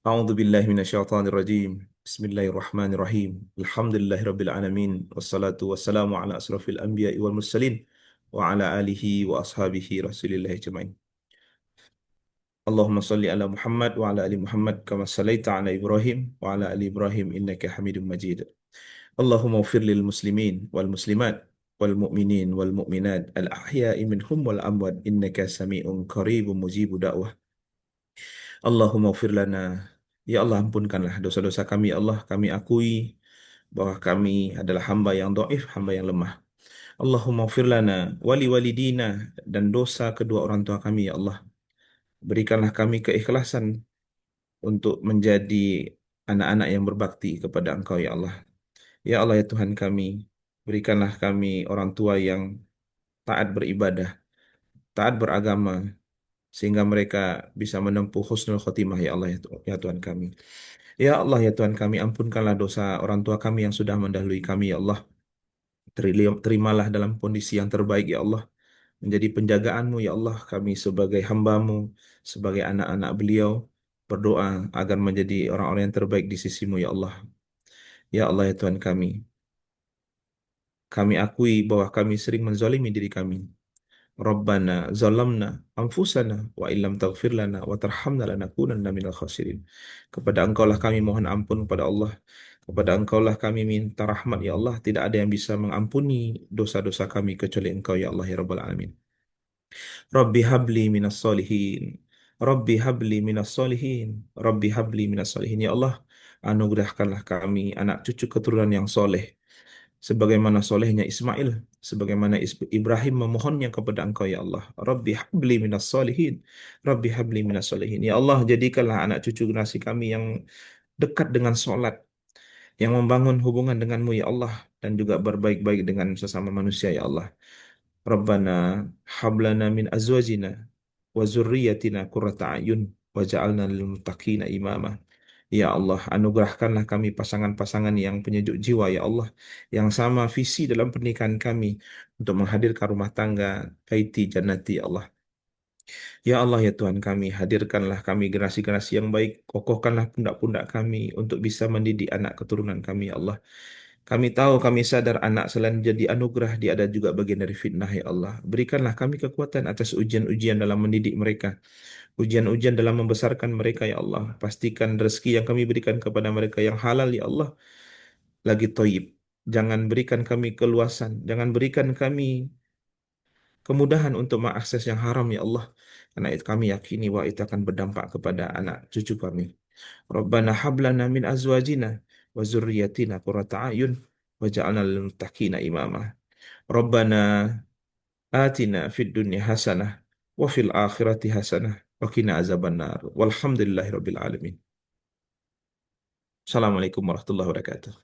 A'udzu billahi minasyaitonir rajim. Bismillahirrahmanirrahim. Alhamdulillahirabbil alamin wassalatu wassalamu ala asrofil anbiya'i wal mursalin wa ala alihi wa ashabihi rasulillahi ajmain. Allahumma salli ala Muhammad wa ala ali Muhammad kama sallaita ala Ibrahim wa ala ali Ibrahim innaka Hamidum Majid. Allahumma ufir lil muslimin wal muslimat wal mu'minin wal mu'minat al ahya'i minhum wal amwat innaka sami'un qaribun mujibu da'wah. Allahumma ufir lana. Ya Allah ampunkanlah dosa-dosa kami ya Allah. Kami akui bahwa kami adalah hamba yang dhaif, hamba yang lemah. Allahumma ufir lana wali walidina dan dosa kedua orang tua kami ya Allah. Berikanlah kami keikhlasan untuk menjadi anak-anak yang berbakti kepada Engkau ya Allah. Ya Allah ya Tuhan kami, berikanlah kami orang tua yang taat beribadah, taat beragama, sehingga mereka bisa menempuh husnul khotimah ya Allah ya Tuhan kami. Ya Allah ya Tuhan kami, ampunkanlah dosa orang tua kami yang sudah mendahului kami ya Allah. Terimalah dalam kondisi yang terbaik ya Allah. Menjadi penjagaanmu ya Allah, kami sebagai hambamu, sebagai anak-anak beliau, berdoa agar menjadi orang-orang yang terbaik di sisimu ya Allah. Ya Allah ya Tuhan kami akui bahwa kami sering menzalimi diri kami. Rabbana zalamna anfusana wa illam taghfir lana wa tarhamna lanakunanna minal khasirin. Kepada Engkaulah kami mohon ampun kepada Allah. Kepada Engkaulah kami minta rahmat ya Allah. Tidak ada yang bisa mengampuni dosa-dosa kami kecuali Engkau ya Allah ya Rabbal Alamin. Rabbi habli minas solihin. Rabbi habli minas solihin. Rabbi habli minas solihin. Ya Allah, anugerahkanlah kami anak cucu keturunan yang soleh. Sebagaimana solehnya Ismail. Sebagaimana Ibrahim memohonnya kepada Engkau ya Allah. Rabbi habli minas solihin. Rabbi habli minas solihin. Ya Allah, jadikanlah anak cucu generasi kami yang dekat dengan sholat. Yang membangun hubungan denganmu ya Allah. Dan juga berbaik-baik dengan sesama manusia ya Allah. Rabbana hablana min azwajina wa zurriyyatina qurrata a'yun waj'alna lil muttaqina imama. Ya Allah, anugerahkanlah kami pasangan-pasangan yang penyejuk jiwa ya Allah, yang sama visi dalam pernikahan kami untuk menghadirkan rumah tangga baiti jannati ya Allah. Ya Allah ya Tuhan kami, hadirkanlah kami generasi-generasi yang baik, kokohkanlah pundak-pundak kami untuk bisa mendidik anak keturunan kami ya Allah. Kami tahu, kami sadar anak selain jadi anugerah, dia ada juga bagian dari fitnah ya Allah. Berikanlah kami kekuatan atas ujian-ujian dalam mendidik mereka. Ujian-ujian dalam membesarkan mereka ya Allah. Pastikan rezeki yang kami berikan kepada mereka yang halal ya Allah. Lagi toyib. Jangan berikan kami keluasan. Jangan berikan kami kemudahan untuk mengakses yang haram ya Allah. Karena itu kami yakini bahwa itu akan berdampak kepada anak cucu kami. Rabbana hablana min azwajina wa zurriyyatina qurrata a'yun waj'alna lil muttaqina imama. Rabbana atina fid dunya hasanah wa fil akhirati hasanah wa qina azabannar. Walhamdulillahi rabbil alamin. Assalamualaikum warahmatullahi wabarakatuh.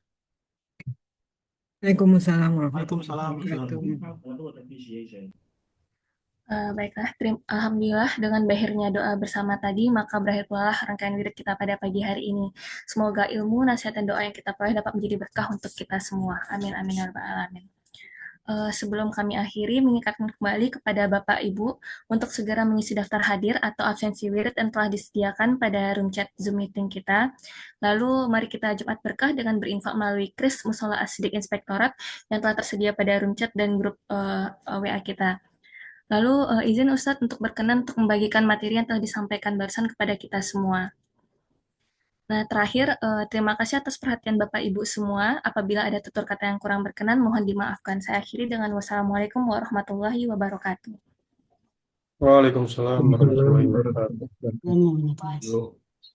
Waalaikumsalam warahmatullahi wabarakatuh. Baiklah, alhamdulillah dengan berakhirnya doa bersama tadi, maka berakhir pula rangkaian wirid kita pada pagi hari ini. Semoga ilmu, nasihat, dan doa yang kita peroleh dapat menjadi berkah untuk kita semua. Amin, amin, ya rabbal alamin. Sebelum kami akhiri, mengingatkan kembali kepada Bapak Ibu untuk segera mengisi daftar hadir atau absensi wirid yang telah disediakan pada room chat Zoom meeting kita. Lalu mari kita Jumat berkah dengan berinfak melalui kris Musola As-Siddiq Inspektorat yang telah tersedia pada room chat dan grup WA kita. Lalu izin Ustadz untuk berkenan untuk membagikan materi yang telah disampaikan barusan kepada kita semua. Nah, terakhir, terima kasih atas perhatian Bapak Ibu semua. Apabila ada tutur kata yang kurang berkenan, mohon dimaafkan. Saya akhiri dengan wassalamualaikum warahmatullahi wabarakatuh. Waalaikumsalam warahmatullahi wabarakatuh. Dan